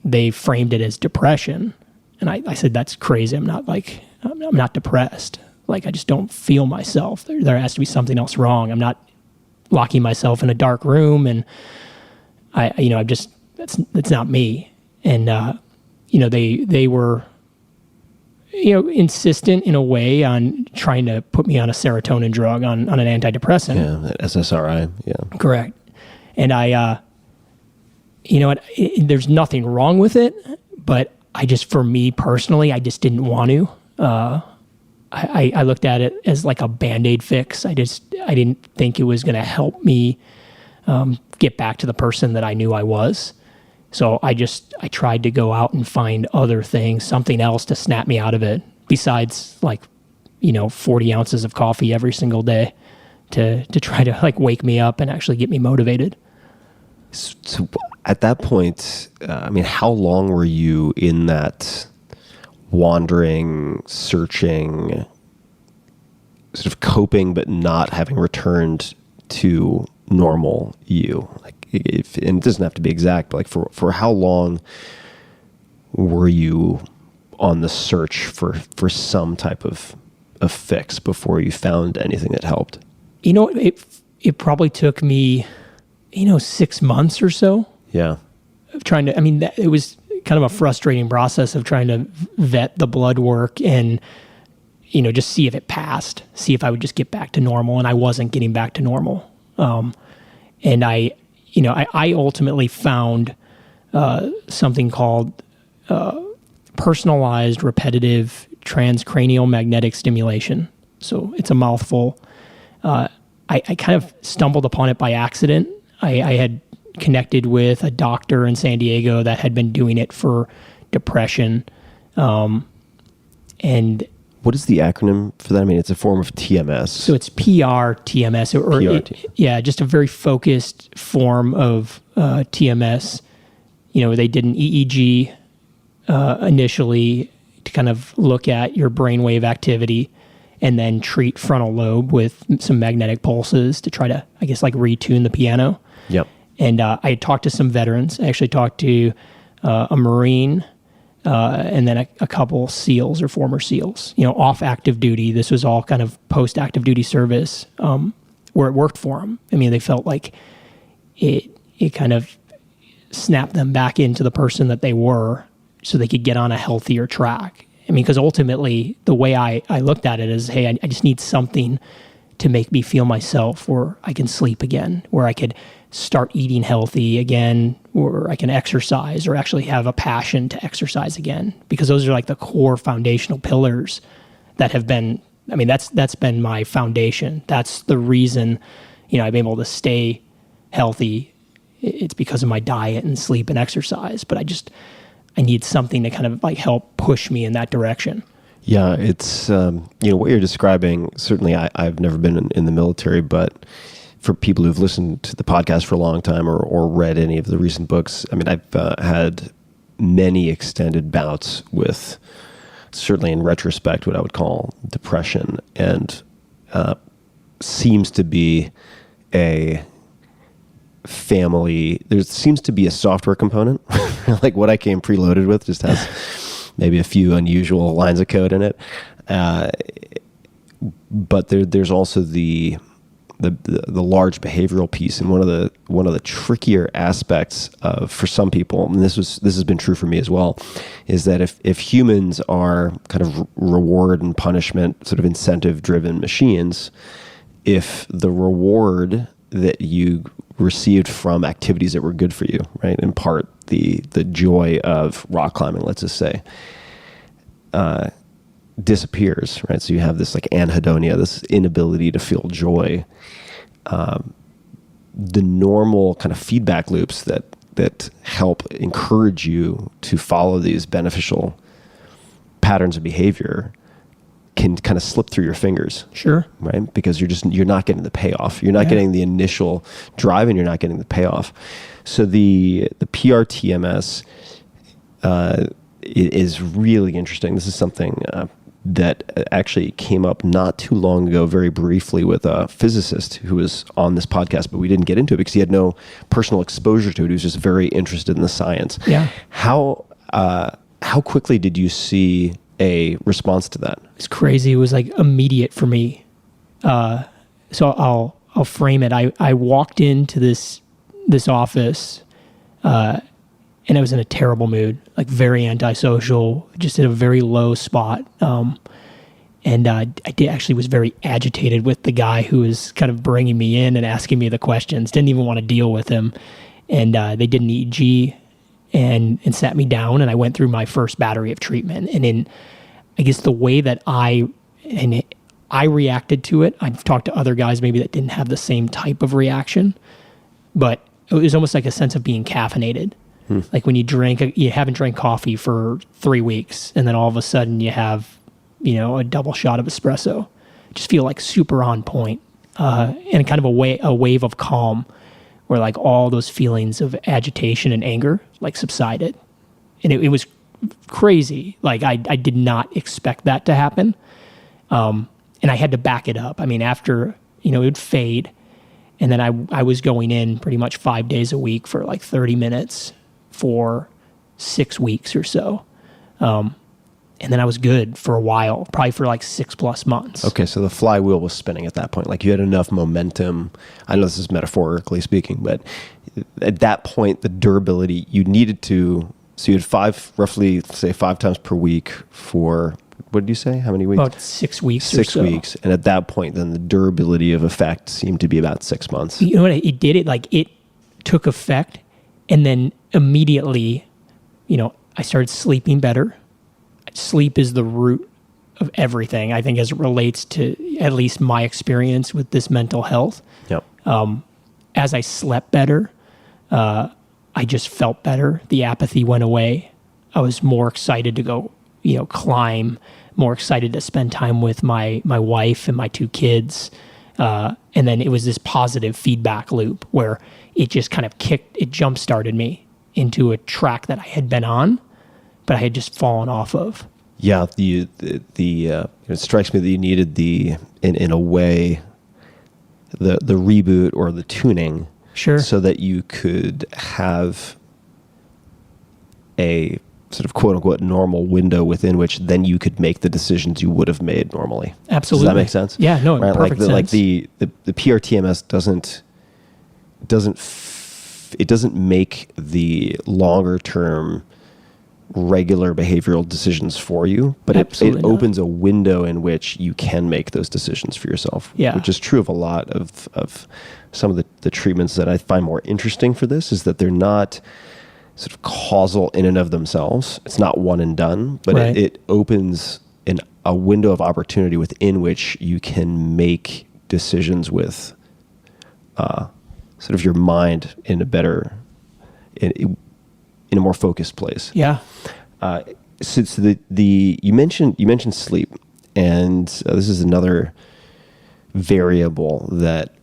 they framed it as depression. And I said, that's crazy. I'm not depressed. Like, I just don't feel myself. There has to be something else wrong. I'm not locking myself in a dark room. And that's not me. And, they were, insistent in a way on trying to put me on a serotonin drug, on an antidepressant. Yeah, SSRI. Yeah. Correct. And I, there's nothing wrong with it, but for me personally, I just didn't want to. I looked at it as like a Band-Aid fix. I didn't think it was going to help me get back to the person that I knew I was. So I tried to go out and find other things, something else to snap me out of it, besides 40 ounces of coffee every single day to try to wake me up and actually get me motivated. So at that point, how long were you in that wandering, searching, sort of coping, but not having returned to normal you? And it doesn't have to be exact, but for how long were you on the search for some type of fix before you found anything that helped? It probably took me, 6 months or so. Yeah. Of trying to, it was kind of a frustrating process of trying to vet the blood work and, just see if it passed, see if I would just get back to normal. And I wasn't getting back to normal. And I ultimately found something called personalized repetitive transcranial magnetic stimulation. So it's a mouthful. I kind of stumbled upon it by accident. I had connected with a doctor in San Diego that had been doing it for depression. And what is the acronym for that? It's a form of TMS. So it's PRTMS, just a very focused form of TMS. They did an EEG initially to kind of look at your brainwave activity, and then treat frontal lobe with some magnetic pulses to try to, retune the piano. Yep. And I had talked to some veterans. I actually talked to a Marine, and then a couple SEALs or former SEALs, off active duty. This was all kind of post active duty service, where it worked for them. They felt like it kind of snapped them back into the person that they were, so they could get on a healthier track. Because ultimately the way I looked at it is, hey, I just need something to make me feel myself, where I can sleep again, where I could start eating healthy again, or I can exercise, or actually have a passion to exercise again. Because those are the core foundational pillars that have been, that's been my foundation. That's the reason, I've been able to stay healthy. It's because of my diet and sleep and exercise. But I need something to kind of help push me in that direction. Yeah, it's, what you're describing, certainly I've never been in the military, but for people who've listened to the podcast for a long time or read any of the recent books, I've had many extended bouts with, certainly in retrospect, what I would call depression, and seems to be a family, there seems to be a software component. Like what I came preloaded with just has maybe a few unusual lines of code in it. but there's also the large behavioral piece, and one of the trickier aspects of, for some people, and this has been true for me as well, is that if humans are kind of reward and punishment sort of incentive driven machines, if the reward that you received from activities that were good for you, right, in part the joy of rock climbing, let's just say, disappears, right? So you have this like anhedonia, this inability to feel joy. The normal kind of feedback loops that help encourage you to follow these beneficial patterns of behavior can kind of slip through your fingers. Sure. Right? Because you're not getting the payoff. You're not getting the initial drive, and you're not getting the payoff. So the PRTMS is really interesting. This is something that actually came up not too long ago, very briefly, with a physicist who was on this podcast, but we didn't get into it because he had no personal exposure to it. He was just very interested in the science. Yeah. How quickly did you see a response to that? It's crazy. It was like immediate for me. So I'll frame it. I walked into this office, and I was in a terrible mood, like very antisocial, just at a very low spot. And I actually was very agitated with the guy who was kind of bringing me in and asking me the questions. Didn't even want to deal with him. And they did an EEG and sat me down, and I went through my first battery of treatment. And in, I guess, the way that I reacted to it, I've talked to other guys maybe that didn't have the same type of reaction, but it was almost like a sense of being caffeinated. Like when you haven't drank coffee for 3 weeks, and then all of a sudden you have, a double shot of espresso. Just feel like super on point, and kind of a wave of calm, where like all those feelings of agitation and anger like subsided, and it was crazy. Like I did not expect that to happen, and I had to back it up. I mean, after it would fade, and then I was going in pretty much 5 days a week for like 30 minutes for 6 weeks or so. And then I was good for a while, probably for like 6+ months. Okay, so the flywheel was spinning at that point. Like you had enough momentum. I know this is metaphorically speaking, but at that point, the durability you needed to. So you had roughly 5 times per week for, what did you say? How many weeks? About 6 weeks. 6 weeks, and at that point, then the durability of effect seemed to be about 6 months. You know what? It did it. Like it took effect, and then immediately, I started sleeping better. Sleep is the root of everything, I think, as it relates to at least my experience with this mental health. Yep. As I slept better, I just felt better. The apathy went away. I was more excited to go, climb, more excited to spend time with my wife and my 2 kids. And then it was this positive feedback loop where it just kind of jump-started me into a track that I had been on, but I had just fallen off of. Yeah, it strikes me that you needed in a way, the reboot or the tuning, sure, so that you could have a sort of quote unquote normal window within which then you could make the decisions you would have made normally. Absolutely. Does that make sense? Yeah, no, right? Perfect sense. Like the PRTMS doesn't make the longer term regular behavioral decisions for you, but it opens a window in which you can make those decisions for yourself. Yeah. Which is true of a lot of some of the treatments that I find more interesting for this, is that they're not sort of causal in and of themselves. It's not one and done, but right. it opens a window of opportunity within which you can make decisions with sort of your mind in a better, in a more focused place. Yeah. So you mentioned sleep, and this is another variable that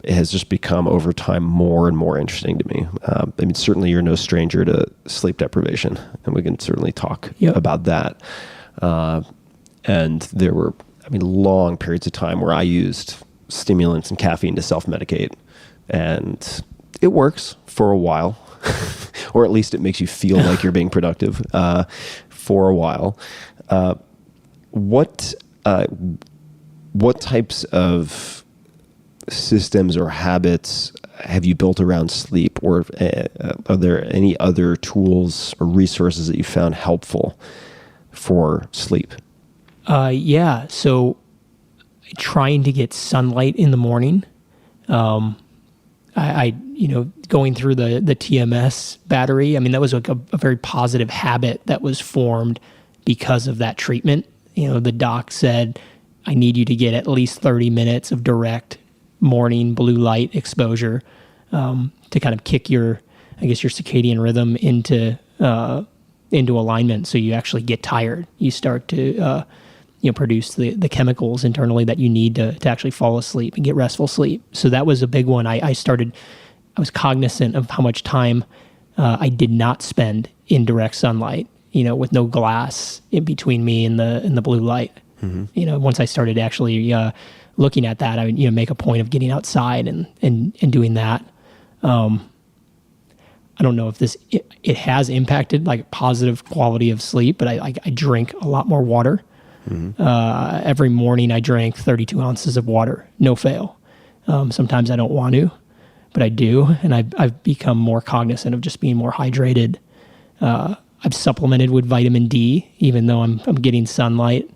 has just become over time more and more interesting to me. I mean, certainly you're no stranger to sleep deprivation, and we can certainly talk about that. And there were, long periods of time where I used stimulants and caffeine to self-medicate, and it works for a while. Or at least it makes you feel like you're being productive what types of systems or habits have you built around sleep, or are there any other tools or resources that you found helpful for sleep? Yeah. So trying to get sunlight in the morning. I going through the TMS battery, I mean, that was like a very positive habit that was formed because of that treatment. The doc said, I need you to get at least 30 minutes of direct morning blue light exposure to kind of kick your circadian rhythm into alignment, so you actually get tired. You start to produce the chemicals internally that you need to actually fall asleep and get restful sleep. So that was a big one. I was cognizant of how much time I did not spend in direct sunlight, with no glass in between me and the blue light. Mm-hmm. Once I started actually looking at that, I would make a point of getting outside and doing that. I don't know if it has impacted like positive quality of sleep, but I drink a lot more water. Mm-hmm. Every morning I drank 32 ounces of water, no fail. Sometimes I don't want to, but I do. And I've become more cognizant of just being more hydrated. I've supplemented with vitamin D, even though I'm getting sunlight.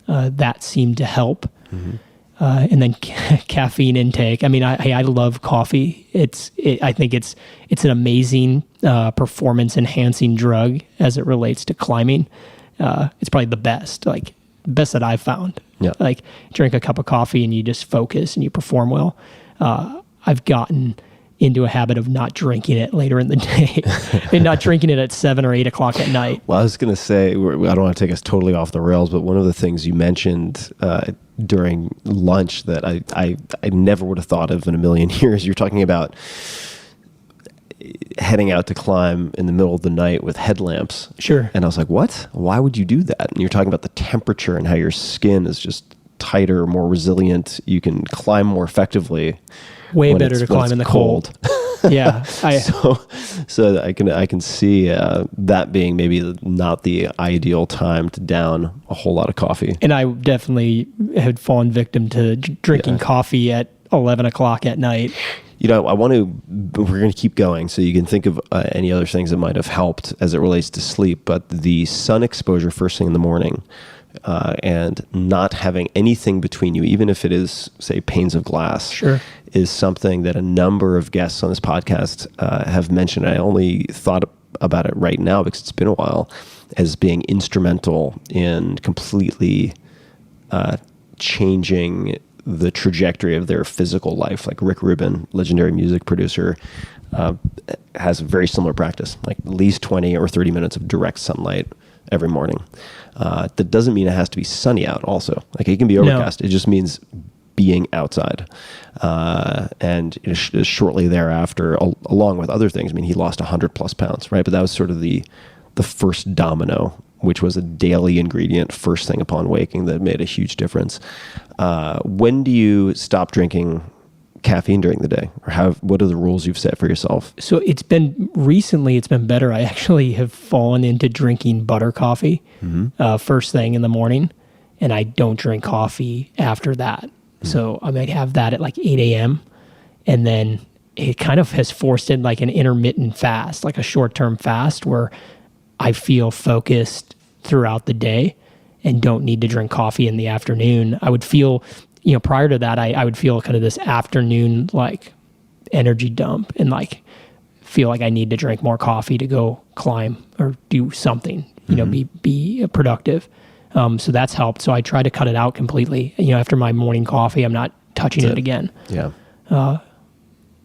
That seemed to help. Mm-hmm. And then caffeine intake. I mean, I love coffee. I think it's an amazing performance enhancing drug as it relates to climbing. It's probably the best that I've found. Yeah. Like, drink a cup of coffee and you just focus and you perform well. I've gotten into a habit of not drinking it later in the day and not drinking it at 7 or 8 o'clock at night. Well, I was going to say, I don't want to take us totally off the rails, but one of the things you mentioned during lunch that I never would have thought of in a million years, you're talking about heading out to climb in the middle of the night with headlamps. Sure. And I was like, what? Why would you do that? And you're talking about the temperature and how your skin is just tighter, more resilient. You can climb more effectively. Way better to climb in the cold. Yeah. So I can see that being maybe not the ideal time to down a whole lot of coffee. And I definitely had fallen victim to drinking coffee at 11 o'clock at night. We're going to keep going, so you can think of any other things that might have helped as it relates to sleep, but the sun exposure first thing in the morning, and not having anything between you, even if it is, say, panes of glass, sure, is something that a number of guests on this podcast have mentioned. I only thought about it right now because it's been a while, as being instrumental in completely changing the trajectory of their physical life. Like Rick Rubin, legendary music producer, has a very similar practice, like at least 20 or 30 minutes of direct sunlight every morning. That doesn't mean it has to be sunny out also. Like, it can be overcast. No. It just means being outside. And shortly thereafter, along with other things, I mean, he lost 100 plus pounds, right? But that was sort of the first domino, which was a daily ingredient first thing upon waking that made a huge difference. When do you stop drinking caffeine during the day, or what are the rules you've set for yourself? So it's been better. I actually have fallen into drinking butter coffee first thing in the morning, and I don't drink coffee after that. Mm-hmm. So I might have that at like 8 a.m. and then it kind of has forced in like an intermittent fast, like a short-term fast where I feel focused throughout the day and don't need to drink coffee in the afternoon. I would feel, prior to that, I would feel kind of this afternoon like energy dump and like feel like I need to drink more coffee to go climb or do something, be productive. So that's helped. So I try to cut it out completely. After my morning coffee, I'm not touching it again. Yeah.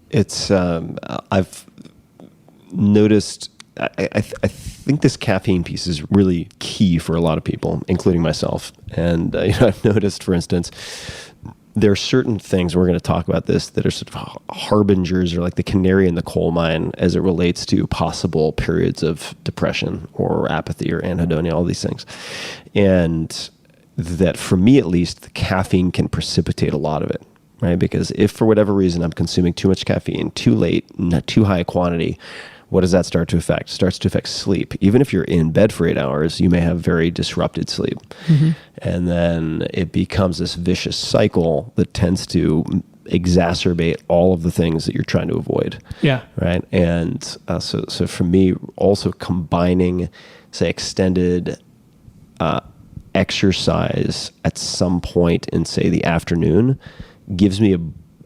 It's, I've noticed, I think this caffeine piece is really key for a lot of people, including myself. And I've noticed, for instance, there are certain things, we're going to talk about this, that are sort of harbingers, or like the canary in the coal mine as it relates to possible periods of depression or apathy or anhedonia, all these things. And that, for me at least, the caffeine can precipitate a lot of it, right? Because if for whatever reason I'm consuming too much caffeine, too late, not too high a quantity, what does that start to affect? It starts to affect sleep. Even if you're in bed for 8 hours, you may have very disrupted sleep. And then it becomes this vicious cycle that tends to exacerbate all of the things that you're trying to avoid. Yeah. Right. And so for me, also combining, say, extended exercise at some point in, say, the afternoon gives me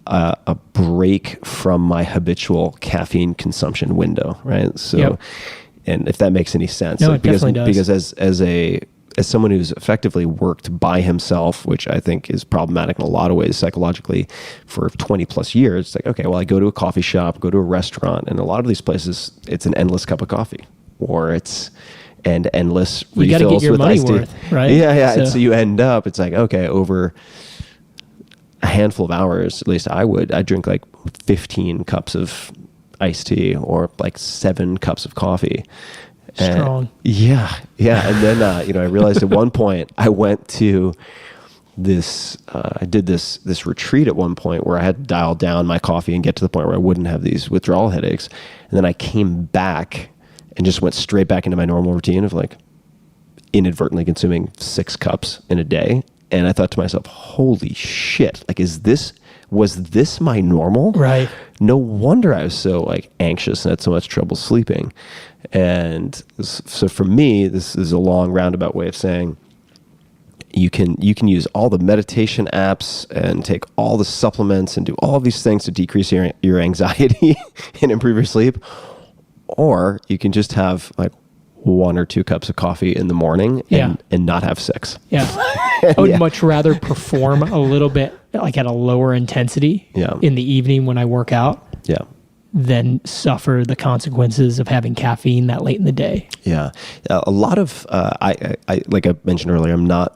a break from my habitual caffeine consumption window, right? So, and if that makes any sense, No, it definitely does. Because as someone who's effectively worked by himself, which I think is problematic in a lot of ways psychologically, for 20 plus years, it's like, okay, well, I go to a coffee shop, go to a restaurant, and a lot of these places, it's an endless cup of coffee, or it's endless you got to refills get your with money iced tea. worth, right? Yeah. And so you end up, it's like, okay, over a handful of hours, at least I'd drink like 15 cups of iced tea or like 7 cups of coffee. Strong. Yeah. And then, I realized at one point I went to I did this retreat at one point where I had to dial down my coffee and get to the point where I wouldn't have these withdrawal headaches. And then I came back and just went straight back into my normal routine of like inadvertently consuming 6 cups in a day. And I thought to myself, holy shit, like, was this my normal? Right. No wonder I was so like anxious and had so much trouble sleeping. And so for me, this is a long roundabout way of saying you can use all the meditation apps and take all the supplements and do all of these things to decrease your anxiety and improve your sleep. Or you can just have like 1 or 2 cups of coffee in the morning and not have 6. Yeah. I would much rather perform a little bit like at a lower intensity in the evening when I work out than suffer the consequences of having caffeine that late in the day. Yeah. A lot of, I like I mentioned earlier, I'm not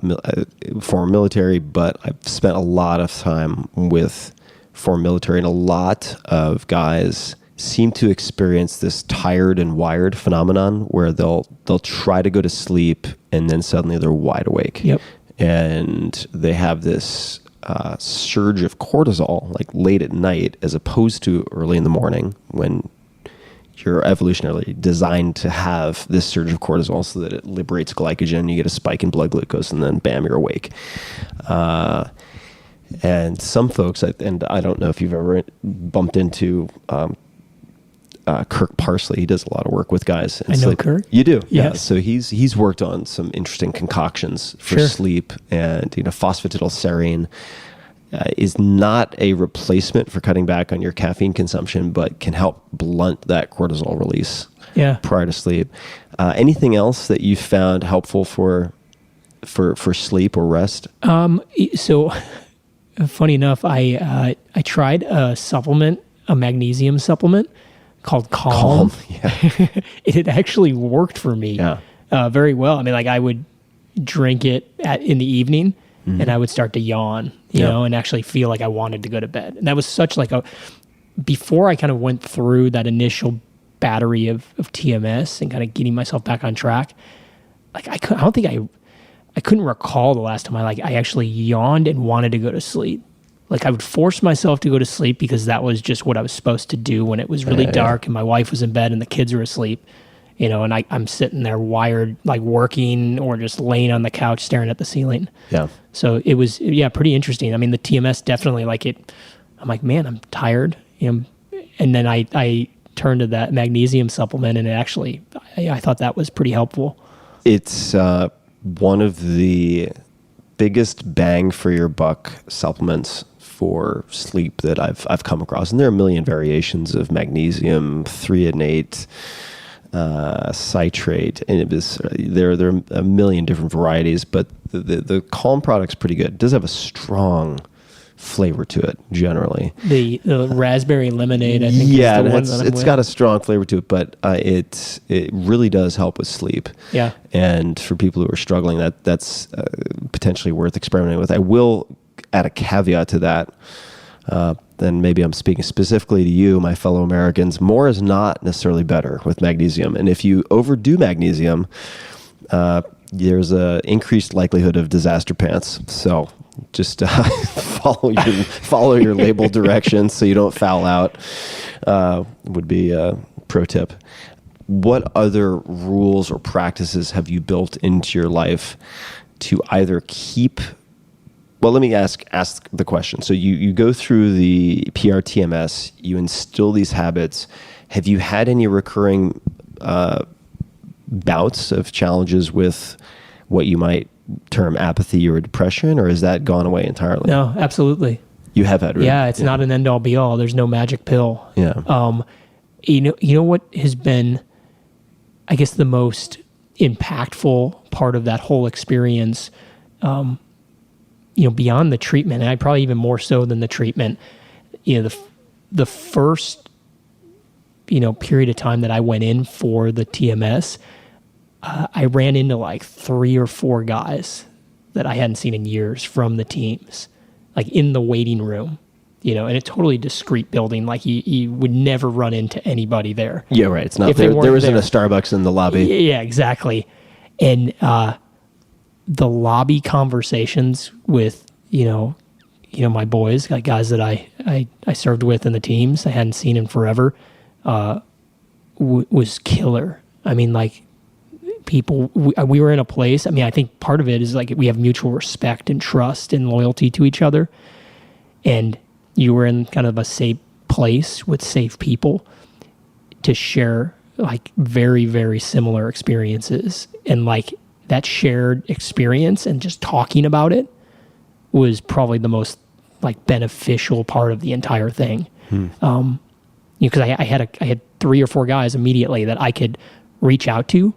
former military, but I've spent a lot of time with former military, and a lot of guys seem to experience this tired and wired phenomenon where they'll try to go to sleep and then suddenly they're wide awake. Yep. And they have this surge of cortisol like late at night as opposed to early in the morning when you're evolutionarily designed to have this surge of cortisol so that it liberates glycogen, you get a spike in blood glucose, and then bam, you're awake. And some folks, and I don't know if you've ever bumped into Kirk Parsley. He does a lot of work with guys. I know Kirk. You do? Yes. Yeah. So he's worked on some interesting concoctions for sleep, and phosphatidylserine is not a replacement for cutting back on your caffeine consumption, but can help blunt that cortisol release prior to sleep. Anything else that you found helpful for sleep or rest? So funny enough, I tried a magnesium supplement called Calm. Yeah. It actually worked for me very well. I mean, like I would drink it in the evening and I would start to yawn, you know, and actually feel like I wanted to go to bed. And that was such like before I kind of went through that initial battery of TMS and kind of getting myself back on track, like I couldn't recall the last time I actually yawned and wanted to go to sleep. Like I would force myself to go to sleep because that was just what I was supposed to do when it was really dark and my wife was in bed and the kids were asleep, and I'm sitting there wired, like working or just laying on the couch staring at the ceiling. Yeah. So it was, pretty interesting. I mean, the TMS definitely I'm like, man, I'm tired. And then I turned to that magnesium supplement, and it actually, I thought that was pretty helpful. It's one of the biggest bang for your buck supplements for sleep that I've come across, and there are a million variations of magnesium, threonate, citrate, and there are a million different varieties. But the Calm product's pretty good. It does have a strong flavor to it generally. The raspberry lemonade, I think. Is the one that it's got a strong flavor to it, but it really does help with sleep. Yeah, and for people who are struggling, that's potentially worth experimenting with. I will add a caveat to that. Then maybe I'm speaking specifically to you, my fellow Americans. More is not necessarily better with magnesium, and if you overdo magnesium, there's a increased likelihood of disaster pants. So just follow your label directions so you don't foul out. Would be pro tip. What other rules or practices have you built into your life to either keep? Well, let me ask the question. So you go through the PRTMS, you instill these habits. Have you had any recurring bouts of challenges with what you might term apathy or depression, or has that gone away entirely? No, absolutely. You have had, really? Yeah, it's not an end all be all. There's no magic pill. Yeah. You know what has been, I guess, the most impactful part of that whole experience, beyond the treatment, and I probably even more so than the treatment, the first, period of time that I went in for the TMS, I ran into like 3 or 4 guys that I hadn't seen in years from the teams, like in the waiting room, in a totally discreet building. Like you would never run into anybody there. Yeah, right. It's not there. There isn't a Starbucks in the lobby. Yeah, exactly. And the lobby conversations with, my boys, like guys that I served with in the teams I hadn't seen in forever, was killer. I mean, like, people, we were in a place, I think part of it is like we have mutual respect and trust and loyalty to each other. And you were in kind of a safe place with safe people to share like very, very similar experiences. And like that shared experience and just talking about it was probably the most like beneficial part of the entire thing. Because I had 3 or 4 guys immediately that I could reach out to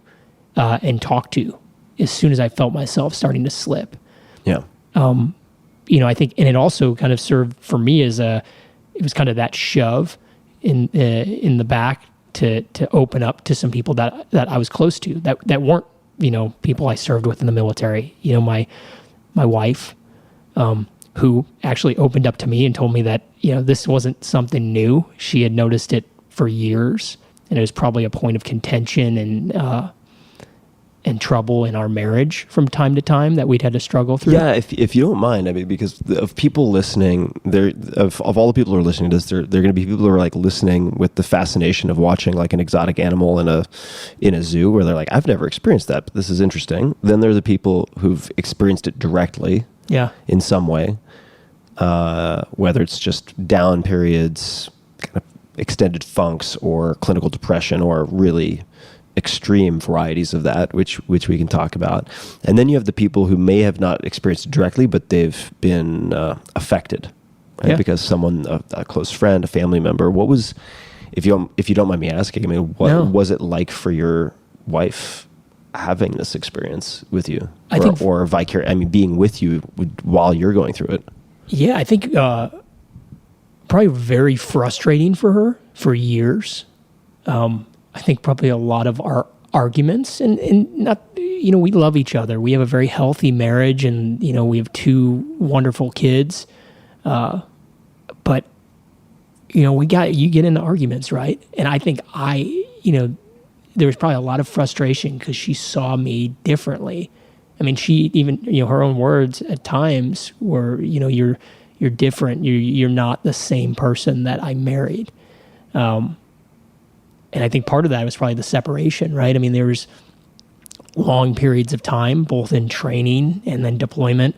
and talk to as soon as I felt myself starting to slip. Yeah. I think, and it also kind of served for me as it was kind of that shove in the back to open up to some people that I was close to that weren't, people I served with in the military. My wife, who actually opened up to me and told me that, this wasn't something new. She had noticed it for years, and it was probably a point of contention and trouble in our marriage from time to time that we'd had to struggle through. Yeah, if you don't mind, because of people listening, of all the people who are listening to this, there are going to be people who are like listening with the fascination of watching like an exotic animal in a zoo, where they're like, I've never experienced that, but this is interesting. Then there are the people who've experienced it directly, in some way, whether it's just down periods, kind of extended funks, or clinical depression, or really extreme varieties of that, which we can talk about. And then you have the people who may have not experienced it directly, but they've been affected, right? Because someone, a close friend, a family member. What was, if you don't mind me asking, what was it like for your wife having this experience with you, or being with you while you're going through it? Yeah, I think probably very frustrating for her for years. I think probably a lot of our arguments and not, we love each other. We have a very healthy marriage, and, we have 2 wonderful kids. But, you get into arguments, right? And I think there was probably a lot of frustration because she saw me differently. She even, her own words at times were, you're different. You're not the same person that I married. And I think part of that was probably the separation, right? There was long periods of time, both in training and then deployment,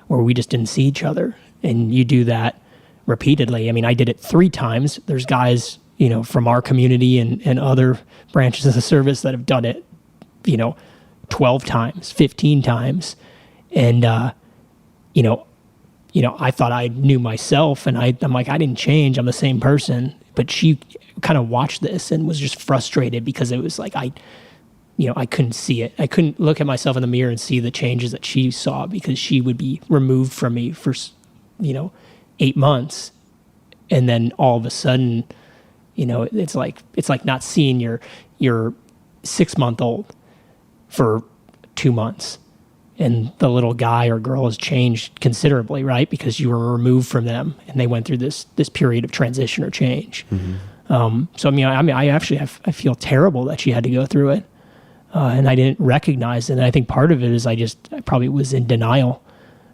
where we just didn't see each other. And you do that repeatedly. I did it 3 times. There's guys, from our community and other branches of the service that have done it, 12 times, 15 times. And, I thought I knew myself, and I'm like, I didn't change. I'm the same person. But she kind of watched this and was just frustrated because it was like, I couldn't see it. I couldn't look at myself in the mirror and see the changes that she saw, because she would be removed from me for, 8 months. And then all of a sudden, it's like not seeing your 6-month-old for 2 months. And the little guy or girl has changed considerably, right? Because you were removed from them, and they went through this period of transition or change. Mm-hmm. I feel terrible that she had to go through it, and I didn't recognize it. And I think part of it is I probably was in denial.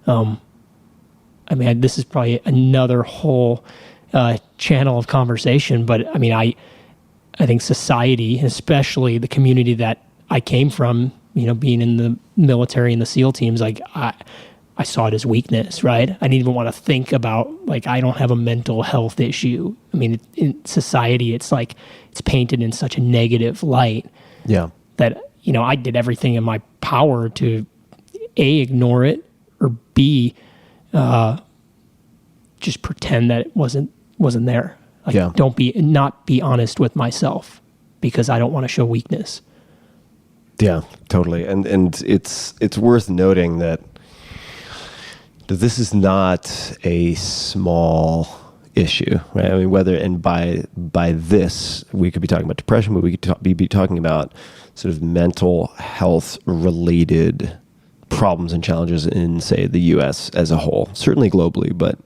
This is probably another whole channel of conversation, but I think society, especially the community that I came from, being in the military and the SEAL teams, like I saw it as weakness, right? I didn't even want to think about, like, I don't have a mental health issue. I mean, in society, it's like, it's painted in such a negative light Yeah. that, I did everything in my power to A, ignore it, or B, just pretend that it wasn't there. Like, Yeah. not be honest with myself because I don't want to show weakness. Yeah, totally. And it's worth noting that this is not a small issue, right? I mean, by this, we could be talking about depression, but we could be talking about sort of mental health related problems and challenges in, say, the U.S. as a whole, certainly globally, but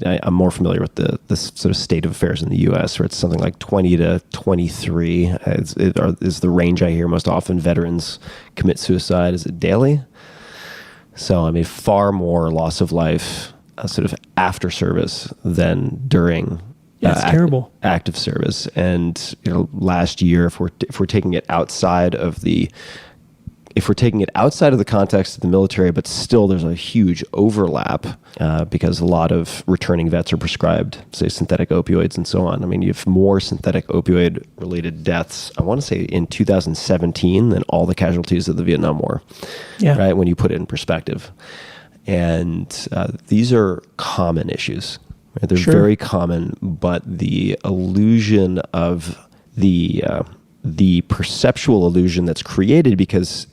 I'm more familiar with the sort of state of affairs in the U.S., where it's something like 20 to 23 is the range I hear most often. Veterans commit suicide. Is it daily? So, I mean, far more loss of life sort of after service than during It's terrible. active service. And last year, if we're taking it outside of the context of the military, but still there's a huge overlap because a lot of returning vets are prescribed, say, synthetic opioids and so on. I mean, you have more synthetic opioid related deaths, I want to say, in 2017 than all the casualties of the Vietnam War, right? When you put it in perspective. And these are common issues. Right? They're very common, but the illusion of the perceptual illusion that's created because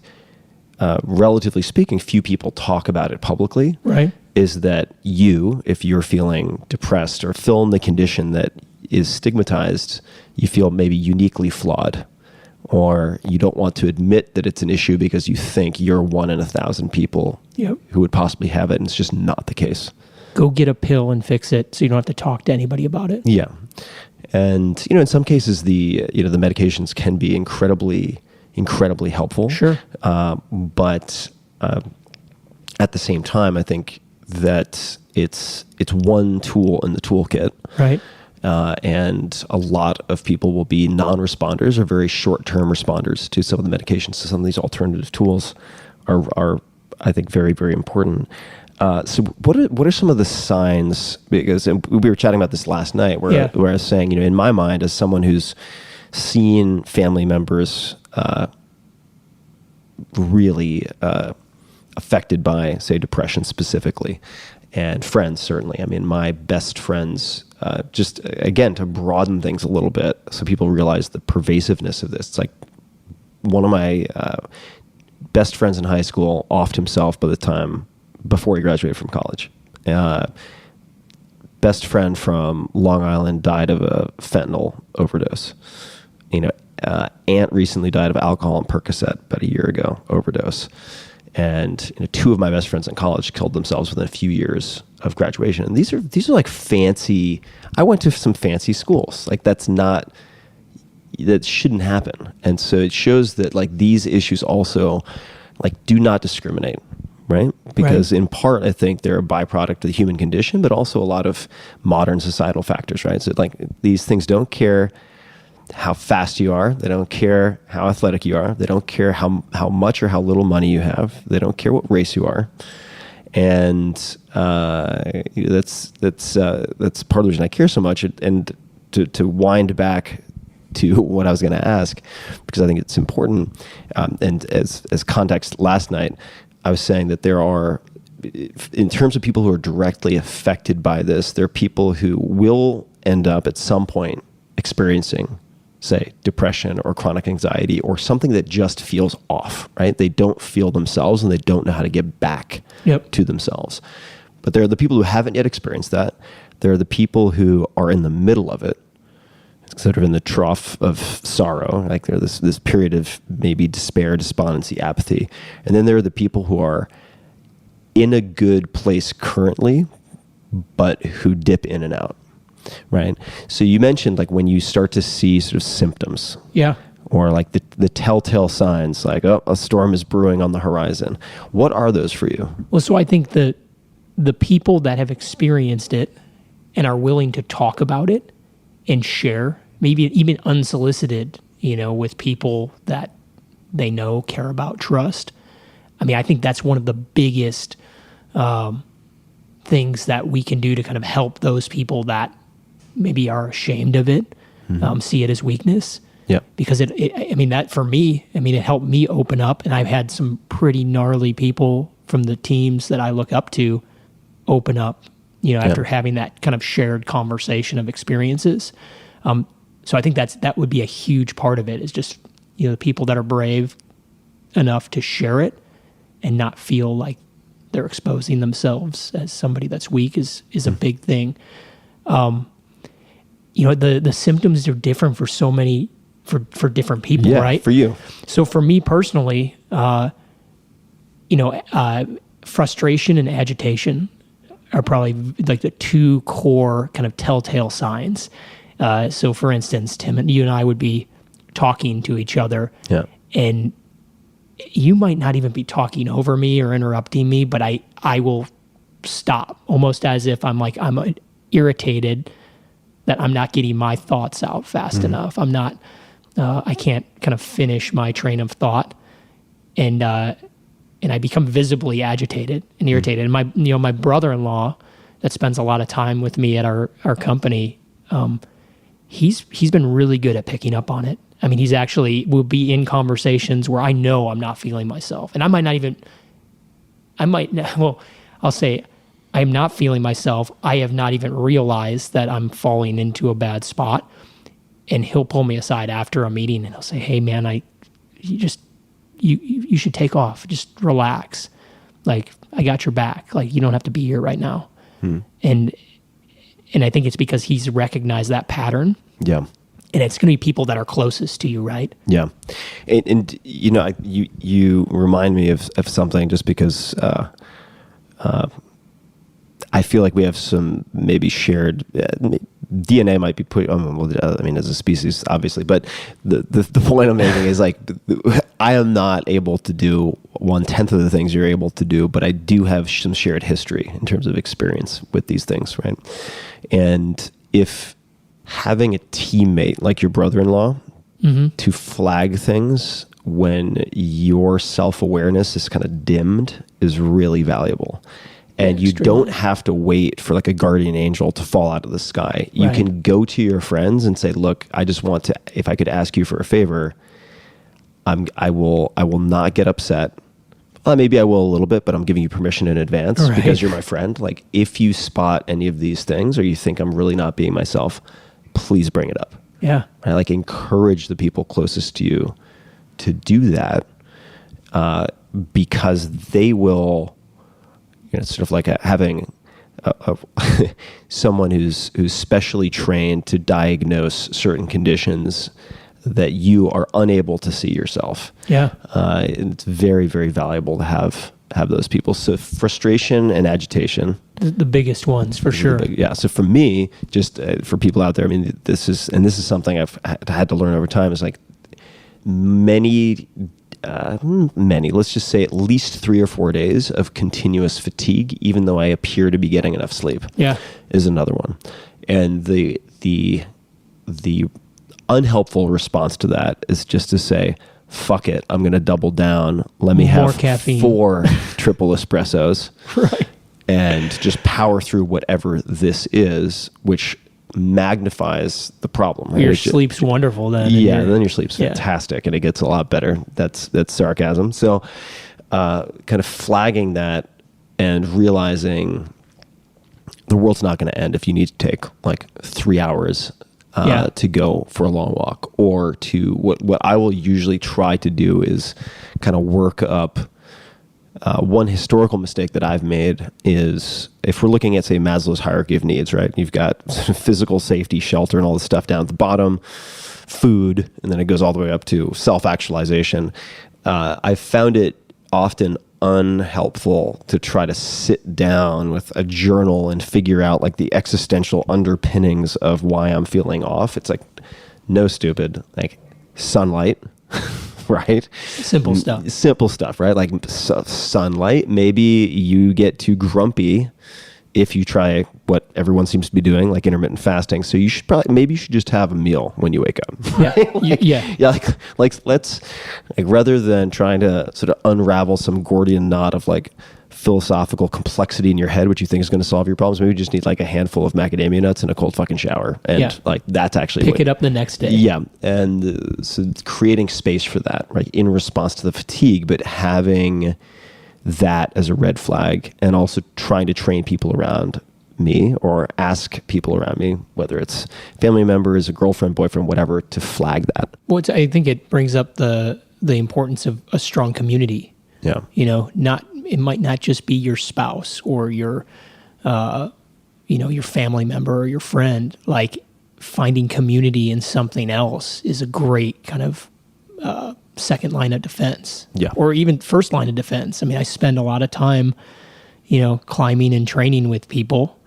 relatively speaking, few people talk about it publicly, right? Is that if you're feeling depressed or fill in the condition that is stigmatized, you feel maybe uniquely flawed, or you don't want to admit that it's an issue because you think you're one in 1,000 people who would possibly have it, and it's just not the case. Go get a pill and fix it so you don't have to talk to anybody about it. Yeah. And, in some cases, the medications can be incredibly helpful. Sure. But at the same time, I think that it's one tool in the toolkit. Right. And a lot of people will be non-responders or very short-term responders to some of the medications. So some of these alternative tools are I think, very, very important. So what are some of the signs? Because we were chatting about this last night where I was saying, in my mind, as someone who's seen family members really affected by, say, depression specifically, and friends certainly. I mean, my best friends, just again, to broaden things a little bit so people realize the pervasiveness of this. It's like one of my best friends in high school offed himself before he graduated from college. Best friend from Long Island died of a fentanyl overdose. Aunt recently died of alcohol and Percocet about a year ago, overdose. And two of my best friends in college killed themselves within a few years of graduation. And these are like fancy. I went to some fancy schools. Like that shouldn't happen. And so it shows that like these issues also like do not discriminate, right? Because in part, I think they're a byproduct of the human condition, but also a lot of modern societal factors, right? So like these things don't care how fast you are. They don't care how athletic you are. They don't care how much or how little money you have. They don't care what race you are. And that's part of the reason I care so much. And to wind back to what I was going to ask, because I think it's important. And as context, last night I was saying that there are, in terms of people who are directly affected by this, there are people who will end up at some point experiencing, say, depression or chronic anxiety or something that just feels off, right? They don't feel themselves and they don't know how to get back to themselves. But there are the people who haven't yet experienced that. There are the people who are in the middle of it, sort of in the trough of sorrow, like there's this period of maybe despair, despondency, apathy. And then there are the people who are in a good place currently, but who dip in and out. Right. So you mentioned like when you start to see sort of symptoms. Yeah. Or like the telltale signs, like, oh, a storm is brewing on the horizon. What are those for you? Well, so I think that the people that have experienced it and are willing to talk about it and share maybe even unsolicited, with people that they know, care about, trust. I mean, I think that's one of the biggest things that we can do to kind of help those people that maybe are ashamed of it, see it as weakness. Yeah. Because that for me, it helped me open up, and I've had some pretty gnarly people from the teams that I look up to open up, after having that kind of shared conversation of experiences. So I think that would be a huge part of it, is just, the people that are brave enough to share it and not feel like they're exposing themselves as somebody that's weak is a big thing. The symptoms are different for so many, for different people, right? For you. So for me personally, frustration and agitation are probably like the two core kind of telltale signs. So for instance, Tim, and you and I would be talking to each other, and you might not even be talking over me or interrupting me, but I will stop, almost as if I'm irritated that I'm not getting my thoughts out fast enough. I'm not, I can't kind of finish my train of thought, and I become visibly agitated and irritated. And my brother-in-law that spends a lot of time with me at our company, he's been really good at picking up on it. I mean, will be in conversations where I know I'm not feeling myself, and I'll say I'm not feeling myself. I have not even realized that I'm falling into a bad spot, and he'll pull me aside after a meeting and he'll say, "Hey man, you should take off. Just relax. Like, I got your back. Like, you don't have to be here right now." And I think it's because he's recognized that pattern. Yeah. And it's going to be people that are closest to you, right? Yeah. And you remind me of something, just because I feel like we have some maybe shared DNA might be put. As a species, obviously, but the point I'm making is, like, I am not able to do 1/10 of the things you're able to do, but I do have some shared history in terms of experience with these things, right? And if having a teammate like your brother-in-law to flag things when your self-awareness is kind of dimmed is really valuable. And you don't have to wait for like a guardian angel to fall out of the sky. You can go to your friends and say, "Look, I just want to, if I could ask you for a favor, I will not get upset. Maybe I will a little bit, but I'm giving you permission in advance because you're my friend. Like, if you spot any of these things or you think I'm really not being myself, please bring it up." Yeah. I like encourage the people closest to you to do that, because they will, it's sort of like having someone who's specially trained to diagnose certain conditions that you are unable to see yourself. Yeah. It's very, very valuable to have those people. So frustration and agitation, the biggest ones for sure. So for me, just for people out there, I mean, this is something I've had to learn over time, is like many, let's just say at least 3 or 4 days of continuous fatigue, even though I appear to be getting enough sleep, is another one. And the unhelpful response to that is just to say, "Fuck it, I'm going to double down. Let me have caffeine. 4 triple espressos." Right. And just power through whatever this is, which magnifies the problem. Right? Your sleep's wonderful then. Yeah, then your sleep's fantastic, and it gets a lot better. That's sarcasm. So kind of flagging that and realizing the world's not going to end if you need to take like 3 hours to go for a long walk, or to what I will usually try to do is kind of work up. One historical mistake that I've made is, if we're looking at, say, Maslow's hierarchy of needs, right? You've got physical safety, shelter, and all this stuff down at the bottom, food, and then it goes all the way up to self-actualization. I've found it often unhelpful to try to sit down with a journal and figure out like the existential underpinnings of why I'm feeling off. It's like, no, stupid, like sunlight. Right? Simple stuff, right? Like sunlight. Maybe you get too grumpy if you try what everyone seems to be doing, like intermittent fasting. So you should maybe you should just have a meal when you wake up. Yeah. Yeah. Like let's, like, rather than trying to sort of unravel some Gordian knot of like philosophical complexity in your head, which you think is going to solve your problems, maybe you just need like a handful of macadamia nuts and a cold fucking shower. And like, that's actually pick it up the next day. Yeah. And so creating space for that, right, in response to the fatigue, but having that as a red flag, and also trying to train people around me or ask people around me, whether it's family members, a girlfriend, boyfriend, whatever, to flag that. Well, I think it brings up the importance of a strong community. Yeah. You know, it might not just be your spouse or your family member or your friend. Like, finding community in something else is a great kind of second line of defense. Yeah. Or even first line of defense. I mean, I spend a lot of time, climbing and training with people.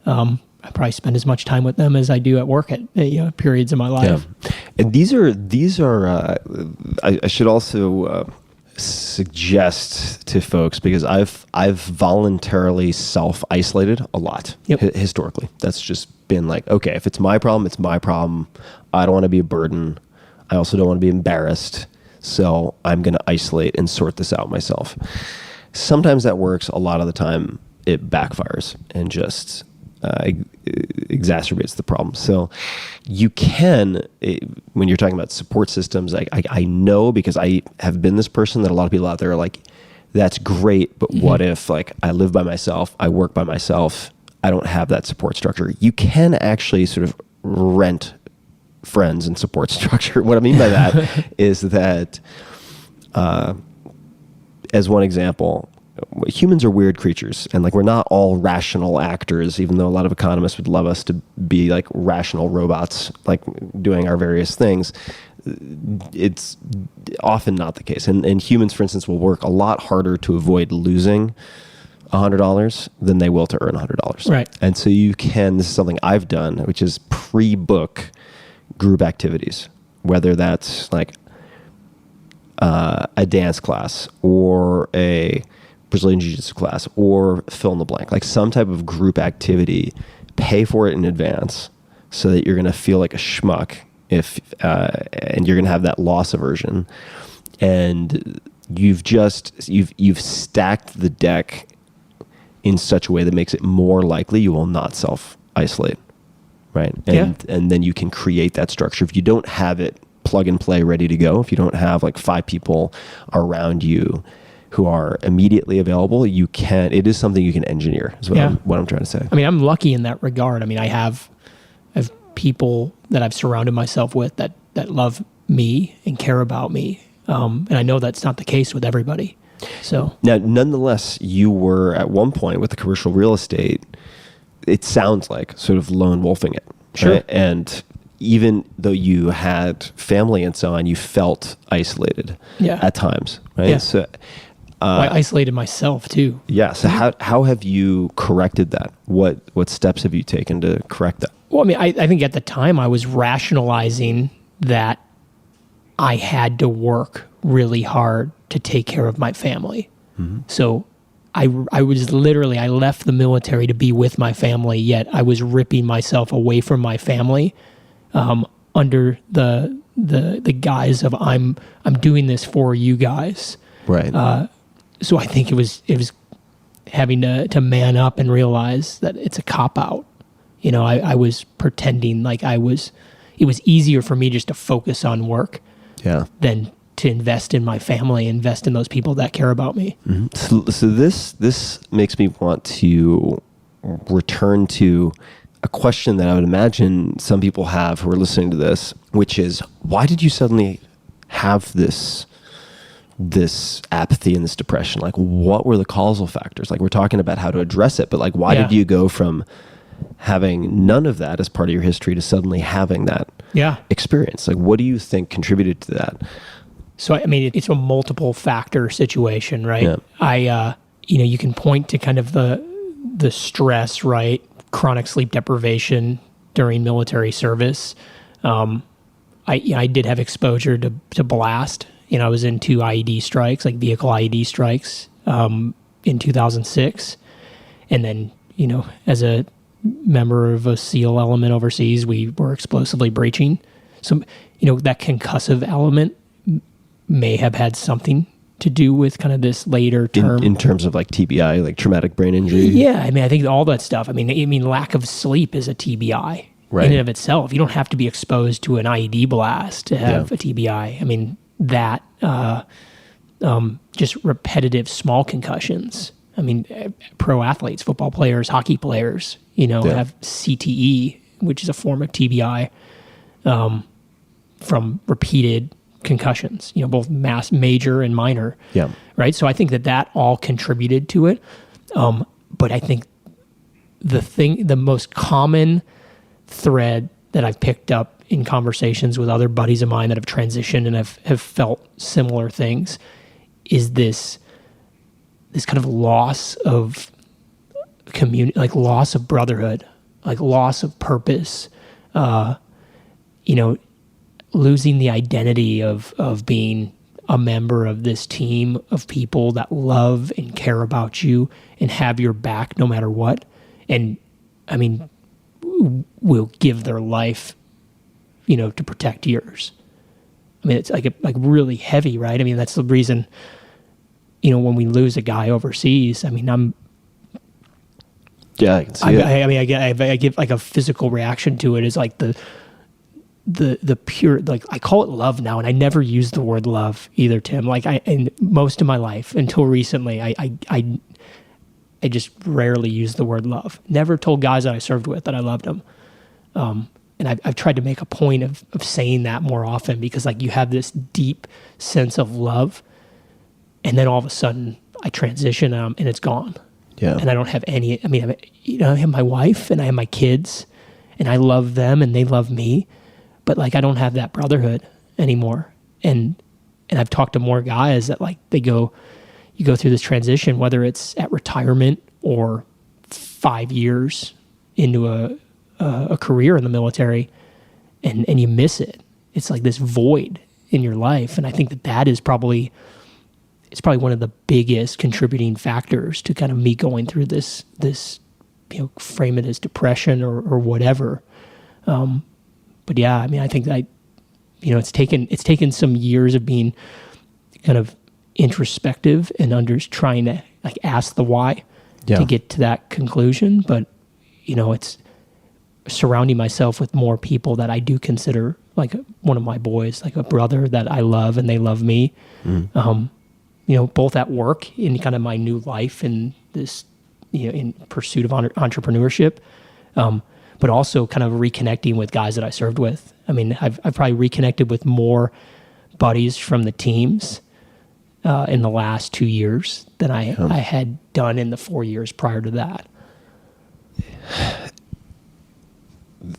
I probably spend as much time with them as I do at work at periods of my life. Yeah. And these are I should also suggest to folks, because I've voluntarily self-isolated a lot. Yep. Historically. That's just been like, okay, if it's my problem, it's my problem. I don't want to be a burden. I also don't want to be embarrassed. So I'm going to isolate and sort this out myself. Sometimes that works. A lot of the time it backfires and just exacerbates the problem. So you can, when you're talking about support systems, I know, because I have been this person, that a lot of people out there are like, that's great, but what if, like, I live by myself, I work by myself, I don't have that support structure? You can actually sort of rent friends and support structure. What I mean by that is that, as one example, humans are weird creatures, and like, we're not all rational actors, even though a lot of economists would love us to be like rational robots, like doing our various things. It's often not the case. And humans, for instance, will work a lot harder to avoid losing $100 than they will to earn $100. Right. And so you can, this is something I've done, which is pre-book group activities, whether that's like a dance class or a Brazilian Jiu-Jitsu class or fill in the blank, like some type of group activity. Pay for it in advance so that you're going to feel like a schmuck and you're going to have that loss aversion, and you've stacked the deck in such a way that makes it more likely you will not self-isolate. Right. And then you can create that structure. If you don't have it plug and play ready to go, if you don't have like 5 people around you who are immediately available, it is something you can engineer, is what I'm trying to say. I mean, I'm lucky in that regard. I mean, I have people that I've surrounded myself with that love me and care about me. And I know that's not the case with everybody. So now, nonetheless, you were at one point with the commercial real estate, it sounds like sort of lone wolfing it. Sure. Right? And even though you had family and so on, you felt isolated at times, right? Yeah. So I isolated myself too. Yeah. So how have you corrected that? What steps have you taken to correct that? Well, I mean, I think at the time I was rationalizing that I had to work really hard to take care of my family. Mm-hmm. So I was literally, I left the military to be with my family, yet I was ripping myself away from my family under the guise of I'm doing this for you guys. Right. So I think it was having to man up and realize that it's a cop-out. You know, I was pretending like it was easier for me just to focus on work than to invest in my family, invest in those people that care about me. Mm-hmm. So this makes me want to return to a question that I would imagine some people have who are listening to this, which is, why did you suddenly have this apathy and this depression? Like, what were the causal factors? Like, we're talking about how to address it, but like, why did you go from having none of that as part of your history to suddenly having that experience? Like, what do you think contributed to that? So, I mean, it's a multiple factor situation, right? Yeah. You can point to kind of the stress, right? Chronic sleep deprivation during military service. I did have exposure to blast. I was in 2 IED strikes, like vehicle IED strikes, in 2006. And then, as a member of a SEAL element overseas, we were explosively breaching. So, that concussive element may have had something to do with kind of this later term. In terms of like TBI, like traumatic brain injury? Yeah, I think all that stuff. I mean, lack of sleep is a TBI Right. in and of itself. You don't have to be exposed to an IED blast to have a TBI. I mean, that just repetitive small concussions. I mean, pro athletes, football players, hockey players, have CTE, which is a form of TBI, from repeated concussions, both major and minor. Yeah. Right. So I think that all contributed to it. But I think the most common thread that I've picked up in conversations with other buddies of mine that have transitioned and have felt similar things is this kind of loss of community, like loss of brotherhood, like loss of purpose, losing the identity of being a member of this team of people that love and care about you and have your back no matter what. And I mean, will give their life, to protect yours. I mean, it's like really heavy, right? I mean, that's the reason, when we lose a guy overseas, I mean, I can see it. I give like a physical reaction to it is like the pure, like I call it love now, and I never used the word love either, Tim. Like in most of my life until recently, I just rarely used the word love. Never told guys that I served with that I loved them. And I've tried to make a point of saying that more often because like you have this deep sense of love, and then all of a sudden I transition and it's gone. Yeah. And I don't have any. I mean, I have my wife and I have my kids, and I love them and they love me, but like I don't have that brotherhood anymore. And I've talked to more guys that like you go through this transition, whether it's at retirement or 5 years into a career in the military, and you miss it. It's like this void in your life, and I think that is probably one of the biggest contributing factors to kind of me going through this frame it as depression or whatever. But yeah, I mean, I think that it's taken some years of being kind of introspective and trying to like ask the why to get to that conclusion. But it's surrounding myself with more people that I do consider like one of my boys, like a brother that I love and they love me. Both at work in kind of my new life and this, in pursuit of entrepreneurship, but also kind of reconnecting with guys that I served with. I mean, I've probably reconnected with more buddies from the teams in the last 2 years than I had done in the 4 years prior to that.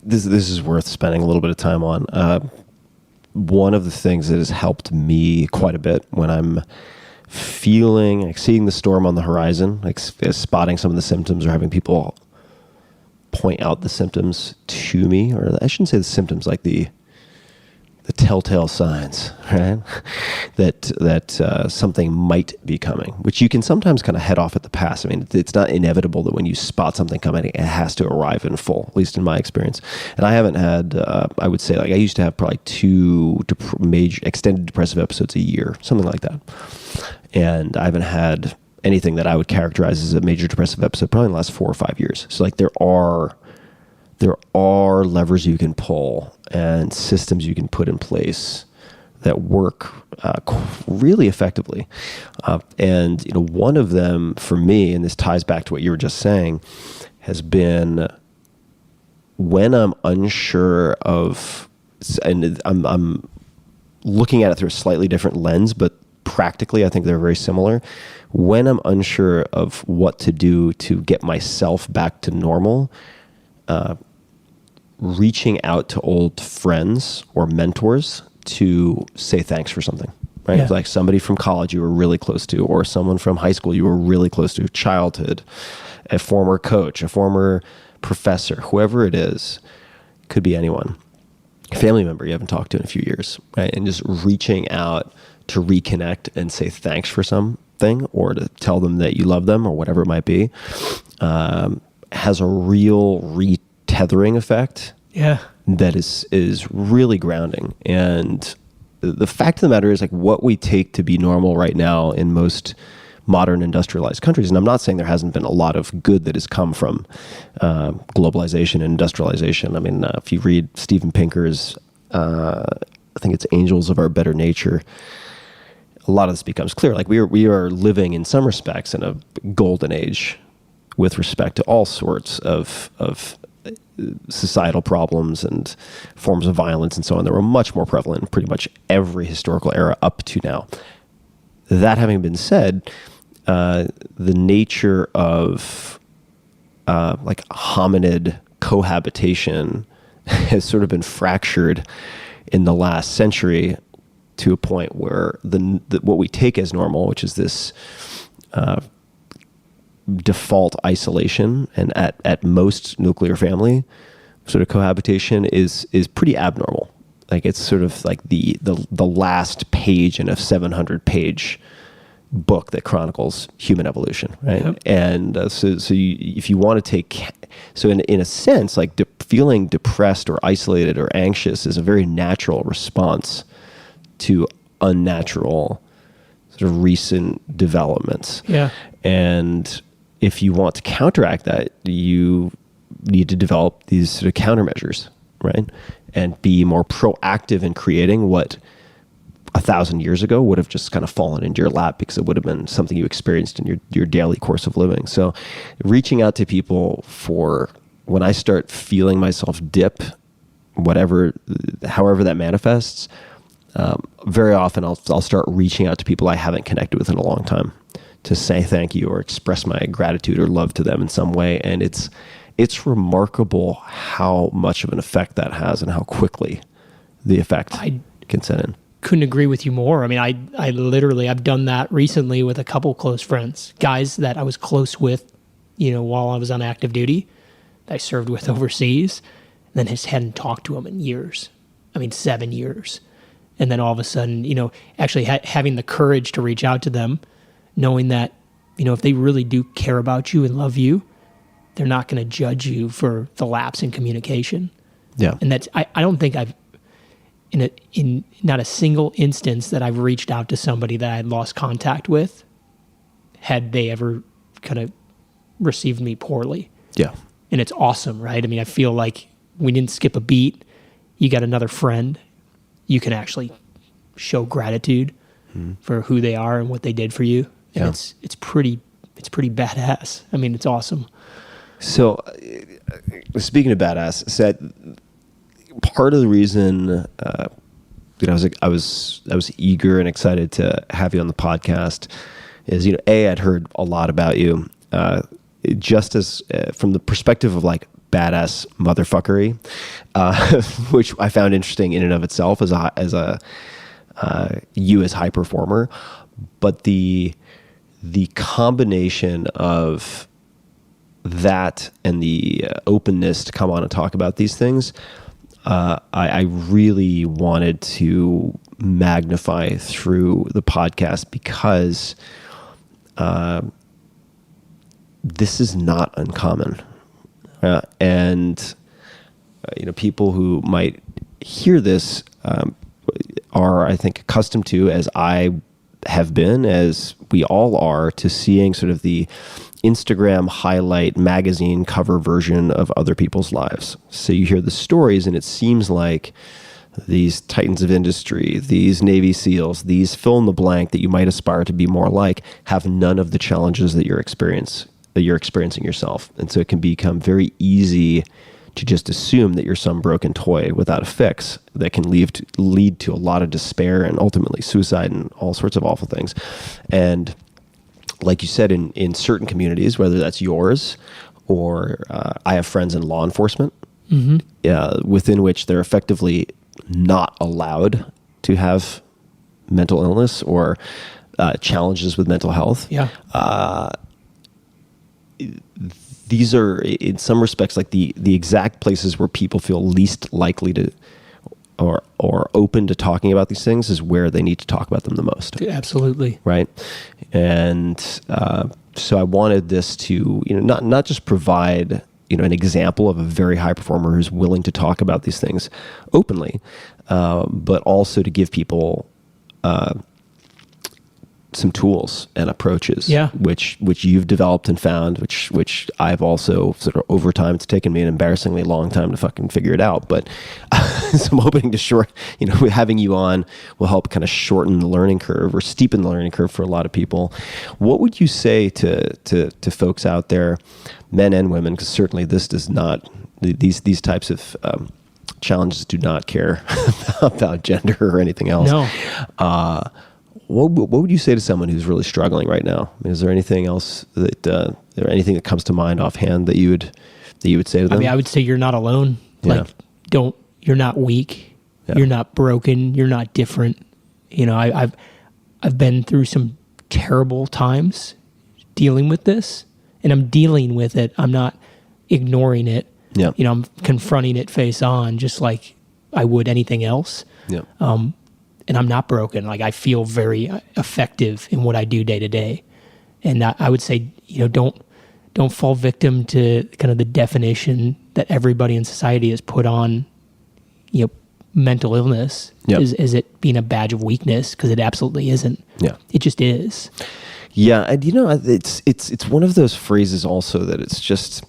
This is worth spending a little bit of time on. One of the things that has helped me quite a bit when I'm feeling like seeing the storm on the horizon, like spotting some of the symptoms or having people point out the symptoms to me, or I shouldn't say the symptoms, like the telltale signs, right? that something might be coming, which you can sometimes kind of head off at the pass. I mean, it's not inevitable that when you spot something coming, it has to arrive in full, at least in my experience. And I haven't had, I would say, like I used to have probably 2 major extended depressive episodes a year, something like that. And I haven't had anything that I would characterize as a major depressive episode probably in the last 4 or 5 years. So like there are levers you can pull and systems you can put in place that work really effectively. And one of them for me, and this ties back to what you were just saying, has been when I'm unsure of, and I'm looking at it through a slightly different lens, but practically I think they're very similar. When I'm unsure of what to do to get myself back to normal, reaching out to old friends or mentors to say thanks for something, right? Yeah. Like somebody from college you were really close to, or someone from high school you were really close to, childhood, a former coach, a former professor, whoever it is, could be anyone, a family member you haven't talked to in a few years, right? And just reaching out to reconnect and say thanks for something, or to tell them that you love them or whatever it might be. has a real retethering effect. Yeah. That is really grounding. And the fact of the matter is, like, what we take to be normal right now in most modern industrialized countries, and I'm not saying there hasn't been a lot of good that has come from globalization and industrialization. I mean, if you read Steven Pinker's, I think it's Angels of Our Better Nature, a lot of this becomes clear. Like, we are living in some respects in a golden age with respect to all sorts of societal problems and forms of violence and so on that were much more prevalent in pretty much every historical era up to now. That having been said, the nature of like hominid cohabitation has sort of been fractured in the last century to a point where what we take as normal, which is this default isolation and at most nuclear family sort of cohabitation is pretty abnormal. Like, it's sort of like the last page in a 700-page book that chronicles human evolution, right? Yep. And if you want to take, so in a sense, like feeling depressed or isolated or anxious is a very natural response to unnatural sort of recent developments. Yeah. And if you want to counteract that, you need to develop these sort of countermeasures, right? And be more proactive in creating what 1,000 years ago would have just kind of fallen into your lap because it would have been something you experienced in your daily course of living. So reaching out to people for when I start feeling myself dip, however that manifests, very often I'll start reaching out to people I haven't connected with in a long time to say thank you or express my gratitude or love to them in some way. And it's remarkable how much of an effect that has and how quickly the effect can set in. Couldn't agree with you more. I mean, I literally, I've done that recently with a couple close friends, guys that I was close with, while I was on active duty, that I served with overseas, and then just hadn't talked to them in years. I mean, 7 years. And then all of a sudden, actually having the courage to reach out to them, knowing that, if they really do care about you and love you, they're not going to judge you for the lapse in communication. Yeah. And that's, I don't think I've, in not a single instance that I've reached out to somebody that I had lost contact with, had they ever kind of received me poorly. Yeah. And it's awesome, right? I mean, I feel like we didn't skip a beat. You got another friend. You can actually show gratitude for who they are and what they did for you. And Yeah. it's pretty badass. I mean, it's awesome. So, speaking of badass, part of the reason I was eager and excited to have you on the podcast is I'd heard a lot about you, just as from the perspective of like badass motherfuckery, which I found interesting in and of itself as a you as high performer, but the combination of that and the openness to come on and talk about these things, I really wanted to magnify through the podcast because this is not uncommon. And people who might hear this are, I think, accustomed to, as I have been, as we all are, to seeing sort of the Instagram highlight magazine cover version of other people's lives. So you hear the stories and it seems like these titans of industry, these Navy SEALs, these fill in the blank that you might aspire to be more like, have none of the challenges that you're experiencing yourself. And so it can become very easy to just assume that you're some broken toy without a fix that can lead to a lot of despair and ultimately suicide and all sorts of awful things. And like you said, in certain communities, whether that's yours or I have friends in law enforcement, within which they're effectively not allowed to have mental illness or challenges with mental health. Yeah. These are, in some respects, like the exact places where people feel least likely to or open to talking about these things is where they need to talk about them the most. Absolutely. Right. And so I wanted this to, not just provide, an example of a very high performer who's willing to talk about these things openly, but also to give people some tools and approaches, which you've developed and found, which I've also sort of over time, it's taken me an embarrassingly long time to fucking figure it out. But so I'm hoping to having you on will help kind of shorten the learning curve or steepen the learning curve for a lot of people. What would you say to folks out there, men and women? Because certainly this does not, these types of challenges do not care about gender or anything else. No. What would you say to someone who's really struggling right now? Is there anything else anything that comes to mind offhand that you would say to them? I would say you're not alone. Yeah. You're not weak. Yeah. You're not broken. You're not different. I've been through some terrible times dealing with this, and I'm dealing with it. I'm not ignoring it. Yeah. I'm confronting it face on, just like I would anything else. Yeah. And I'm not broken. Like, I feel very effective in what I do day to day. And I would say, don't fall victim to kind of the definition that everybody in society has put on, mental illness. Yep. Is it being a badge of weakness? Because it absolutely isn't. Yeah. It just is. Yeah. And it's one of those phrases also that it's just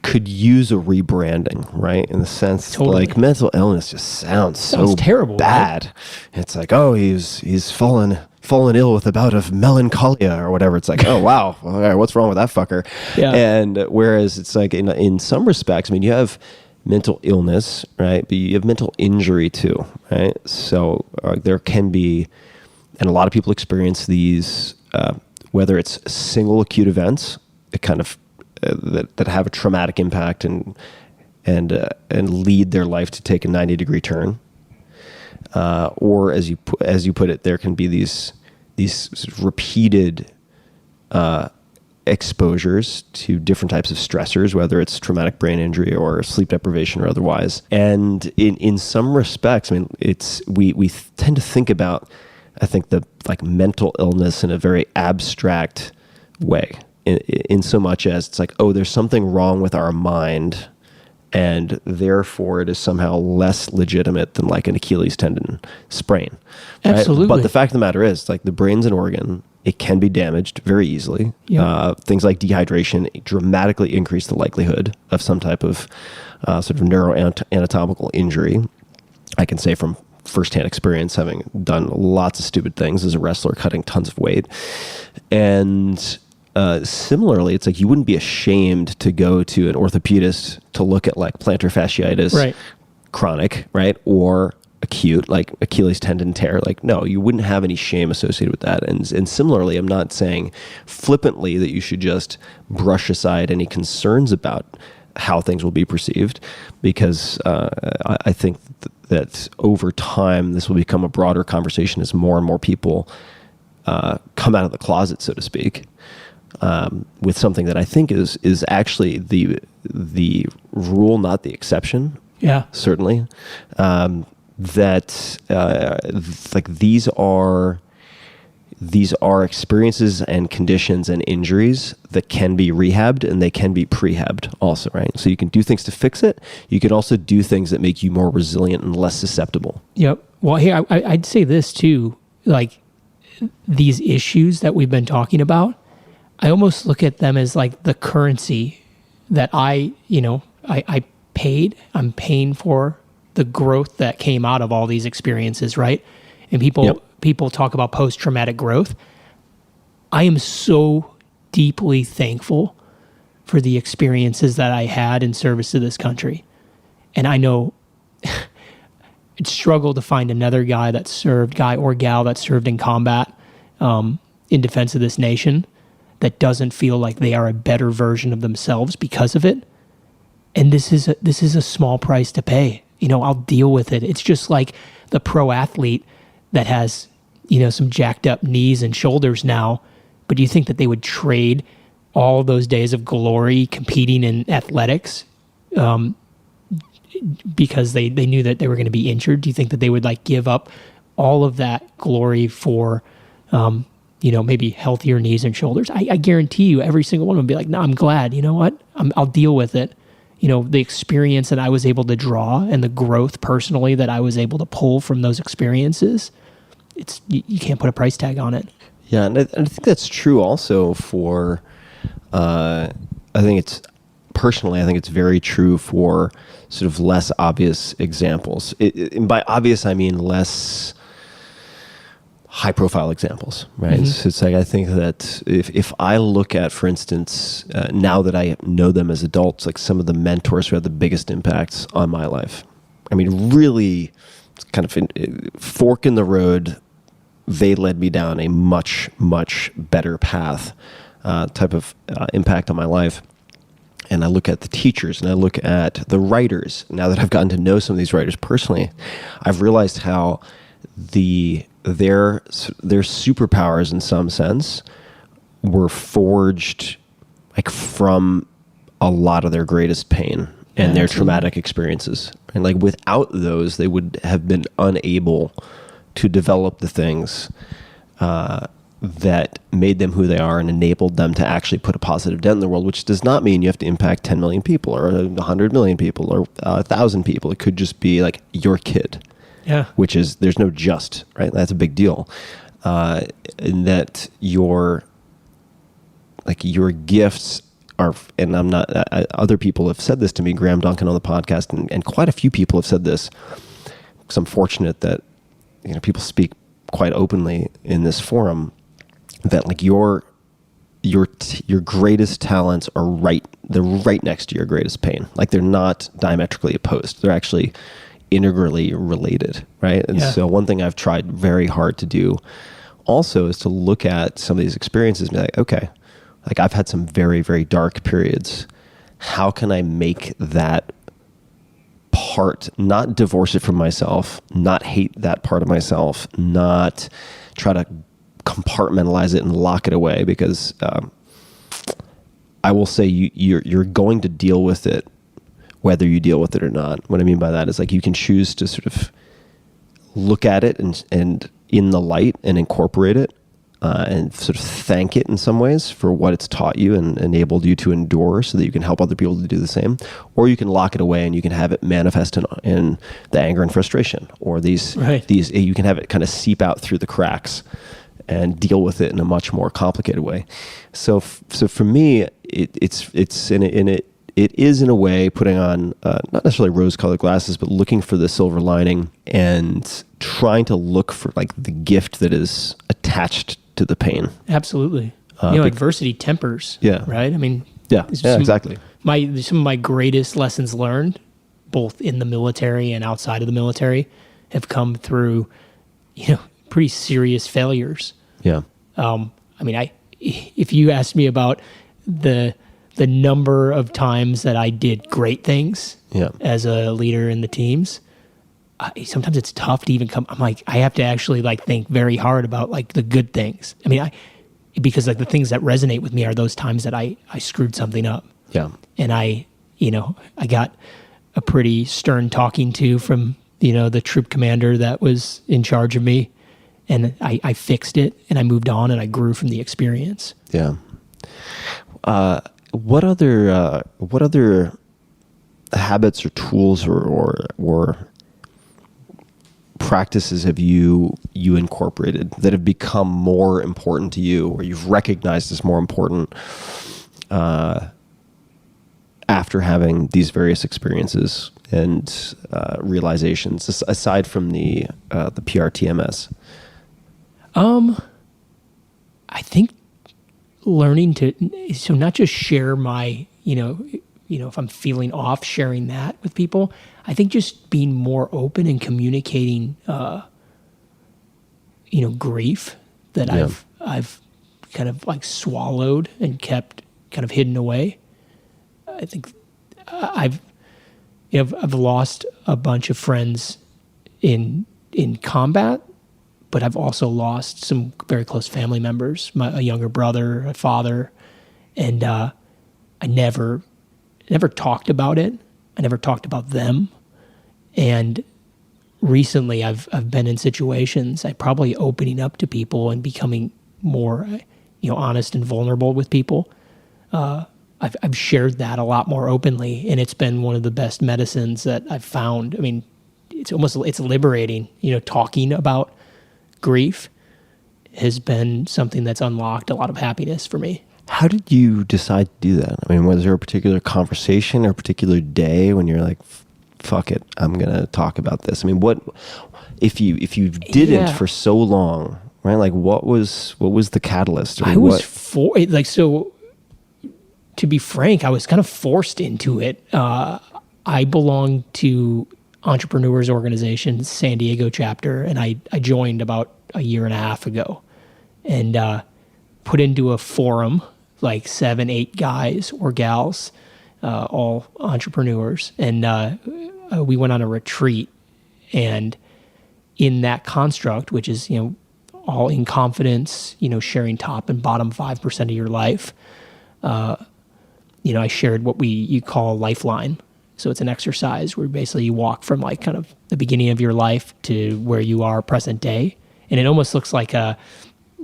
could use a rebranding, right? In the sense, totally. Like, mental illness just sounds so terrible, bad. Right? It's like, oh, he's fallen ill with a bout of melancholia or whatever. It's like, oh wow, all right, what's wrong with that fucker? Yeah. And whereas it's like in some respects, I mean, you have mental illness, right? But you have mental injury too, right? So there can be, and a lot of people experience these, whether it's single acute events, it kind of that have a traumatic impact and lead their life to take a 90-degree turn, or as you put it, there can be these sort of repeated exposures to different types of stressors, whether it's traumatic brain injury or sleep deprivation or otherwise. And in some respects, I mean, we tend to think about, I think, the like mental illness in a very abstract way. In so much as it's like, oh, there's something wrong with our mind, and therefore it is somehow less legitimate than like an Achilles tendon sprain. Right? Absolutely. But the fact of the matter is, like, the brain's an organ. It can be damaged very easily. Yep. Things like dehydration dramatically increase the likelihood of some type of sort of neuroanatomical injury. I can say from firsthand experience, having done lots of stupid things as a wrestler, cutting tons of weight. And similarly, it's like you wouldn't be ashamed to go to an orthopedist to look at like plantar fasciitis, right, chronic, right, or acute, like Achilles tendon tear. Like, no, you wouldn't have any shame associated with that. And similarly, I'm not saying flippantly that you should just brush aside any concerns about how things will be perceived, because I think that over time this will become a broader conversation as more and more people come out of the closet, so to speak. With something that I think is actually the rule, not the exception. Yeah, certainly. That like these are experiences and conditions and injuries that can be rehabbed, and they can be prehabbed also, right? So you can do things to fix it. You can also do things that make you more resilient and less susceptible. Yep. Well, here I'd say this too. Like, these issues that we've been talking about, I almost look at them as like the currency that I paid. I'm paying for the growth that came out of all these experiences, right? And people talk about post-traumatic growth. I am so deeply thankful for the experiences that I had in service to this country. And I know I'd struggle to find another guy or gal that served in combat in defense of this nation that doesn't feel like they are a better version of themselves because of it. And this is a small price to pay. I'll deal with it. It's just like the pro athlete that has, some jacked up knees and shoulders now. But do you think that they would trade all those days of glory competing in athletics because they knew that they were going to be injured? Do you think that they would like give up all of that glory for maybe healthier knees and shoulders, I guarantee you every single one would be like, no, I'm glad, you know what? I'll deal with it. The experience that I was able to draw and the growth personally that I was able to pull from those experiences, you can't put a price tag on it. Yeah, and I think that's true also for, I think it's very true for sort of less obvious examples. And by obvious, I mean less high-profile examples, right? Mm-hmm. So it's like, I think that if I look at, for instance, now that I know them as adults, like some of the mentors who had the biggest impacts on my life, I mean, really kind of fork in the road, they led me down a much, much better path, type of impact on my life. And I look at the teachers and I look at the writers. Now that I've gotten to know some of these writers personally, I've realized how their superpowers in some sense were forged like from a lot of their greatest pain and their traumatic experiences. And like without those, they would have been unable to develop the things that made them who they are and enabled them to actually put a positive dent in the world, which does not mean you have to impact 10 million people or 100 million people or 1,000 people. It could just be like your kid. Yeah. Which is, there's no just, right? That's a big deal. In that your gifts are, and I'm not, other people have said this to me, Graham Duncan on the podcast, and quite a few people have said this, because I'm fortunate that, people speak quite openly in this forum, that like your greatest talents are they're right next to your greatest pain. Like they're not diametrically opposed. They're actually integrally related, right? And so one thing I've tried very hard to do also is to look at some of these experiences and be like, okay, like I've had some very, very dark periods. How can I make that part, not divorce it from myself, not hate that part of myself, not try to compartmentalize it and lock it away? Because I will say you're going to deal with it whether you deal with it or not. What I mean by that is like you can choose to sort of look at it and in the light and incorporate it and sort of thank it in some ways for what it's taught you and enabled you to endure so that you can help other people to do the same. Or you can lock it away and you can have it manifest in the anger and frustration, or you can have it kind of seep out through the cracks and deal with it in a much more complicated way. So for me, it is in a way putting on not necessarily rose-colored glasses, but looking for the silver lining and trying to look for like the gift that is attached to the pain. Absolutely. Adversity tempers. Yeah. Right. I mean. Yeah. Exactly. Some of my greatest lessons learned, both in the military and outside of the military, have come through, pretty serious failures. Yeah. If you asked me about the number of times that I did great things as a leader in the teams, sometimes it's tough to even come. I'm like, I have to actually like think very hard about like the good things. I mean, because like the things that resonate with me are those times that I screwed something up. Yeah. And I got a pretty stern talking to from, the troop commander that was in charge of me, and I fixed it and I moved on and I grew from the experience. Yeah. What other habits or tools or practices have you incorporated that have become more important to you, or you've recognized as more important after having these various experiences and realizations, aside from the PRTMS? I think learning to not just share my, if I'm feeling off, sharing that with people. I think just being more open and communicating, grief that I've kind of like swallowed and kept kind of hidden away. I think I've lost a bunch of friends in combat, but I've also lost some very close family members, a younger brother, a father, and I never talked about it. I never talked about them. And recently I've been in situations, I probably opening up to people and becoming more, honest and vulnerable with people. I've shared that a lot more openly, and it's been one of the best medicines that I've found. I mean, it's liberating, talking about grief has been something that's unlocked a lot of happiness for me. How did you decide to do that? I mean, was there a particular conversation or a particular day when you're like, fuck it, I'm going to talk about this? I mean, what if you didn't for so long, right? Like what was the catalyst? Or so to be frank, I was kind of forced into it. I belong to Entrepreneurs Organization, San Diego chapter, and I joined about a year and a half ago, and put into a forum, like 7-8 guys or gals, all entrepreneurs. And we went on a retreat, and in that construct, which is, all in confidence, sharing top and bottom 5% of your life, I shared what you call a lifeline. So it's an exercise where basically you walk from like kind of the beginning of your life to where you are present day. And it almost looks like a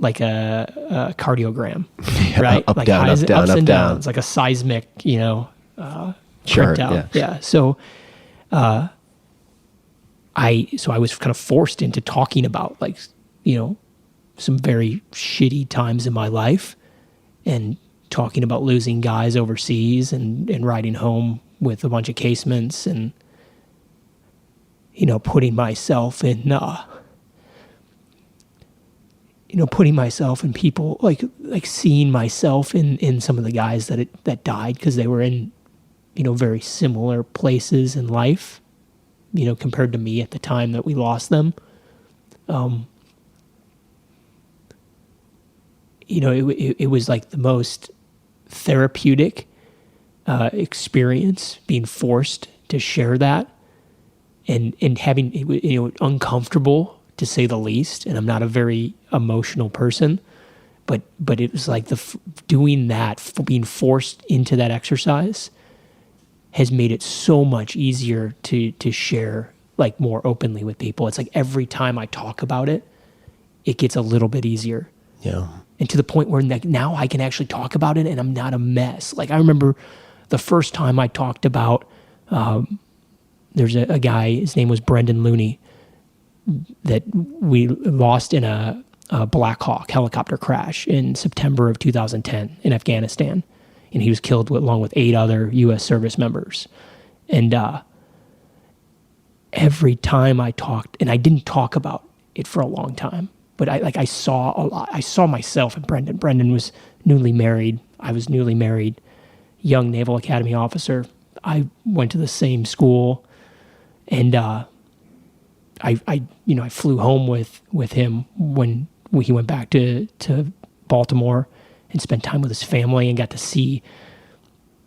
cardiogram, right? Up, like down, highs, up, down, ups up, and down. downs, like a seismic, Chart, printout. yeah. So, I was kind of forced into talking about like, some very shitty times in my life, and talking about losing guys overseas and riding home with a bunch of casements, and, putting myself in, putting myself in people, like seeing myself in some of the guys that died because they were in, very similar places in life, compared to me at the time that we lost them. It was like the most therapeutic experience, being forced to share that, and having uncomfortable to say the least. And I'm not a very emotional person, but it was like doing that, being forced into that exercise, has made it so much easier to share like more openly with people. It's like every time I talk about it, it gets a little bit easier. Yeah. And to the point where now I can actually talk about it and I'm not a mess. Like I remember the first time I talked about, there's a guy, his name was Brendan Looney, that we lost in a Black Hawk helicopter crash in September of 2010 in Afghanistan. And he was killed along with 8 other U.S. service members. And every time I talked, and I didn't talk about it for a long time, but I saw a lot. I saw myself in Brendan. Brendan was newly married. I was newly married, young Naval Academy officer. I went to the same school, and I flew home with him when he went back to Baltimore, and spent time with his family, and got to see,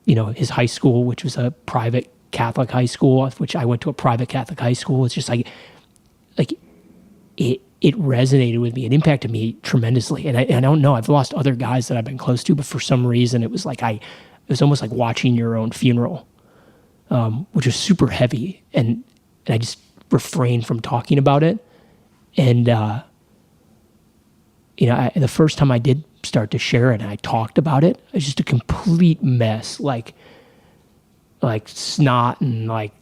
his high school, which was a private Catholic high school, which I went to a private Catholic high school. It's just like it resonated with me. It impacted me tremendously. And I don't know, I've lost other guys that I've been close to, but for some reason it was like it was almost like watching your own funeral, which was super heavy. And I just refrained from talking about it. And, the first time I did start to share it and I talked about it, it was just a complete mess, like snot, and like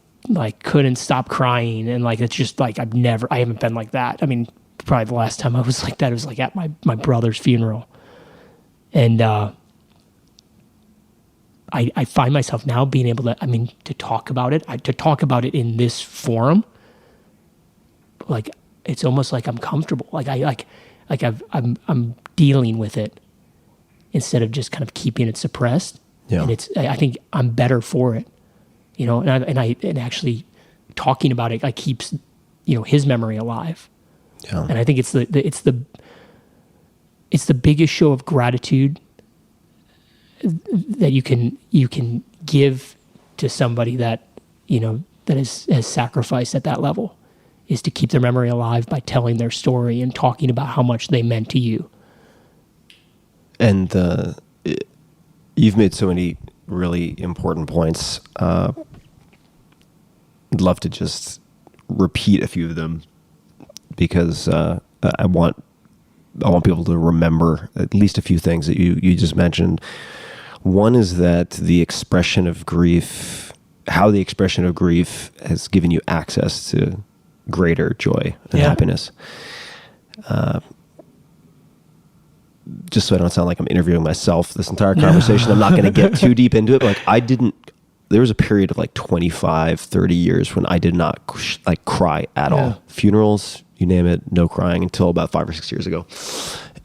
couldn't stop crying. And like, it's just like, I haven't been like that. I mean, probably the last time I was like that, it was like at my brother's funeral. And, I find myself now being able to talk about it, to talk about it in this forum. Like, it's almost like I'm comfortable. I'm dealing with it instead of just kind of keeping it suppressed. Yeah. And I think I'm better for it, and actually talking about it, keeps, his memory alive. Yeah. And I think it's the biggest show of gratitude that you can give to somebody that, that has sacrificed at that level, is to keep their memory alive by telling their story and talking about how much they meant to you. And you've made so many really important points. I'd love to just repeat a few of them, because I want I want people to remember at least a few things that you just mentioned. One is that the expression of grief, how the expression of grief has given you access to greater joy and happiness. Just so I don't sound like I'm interviewing myself this entire conversation, I'm not going to get too deep into it. But there was a period of like 25, 30 years when I did not like cry at all. Funerals, you name it, no crying until about 5 or 6 years ago.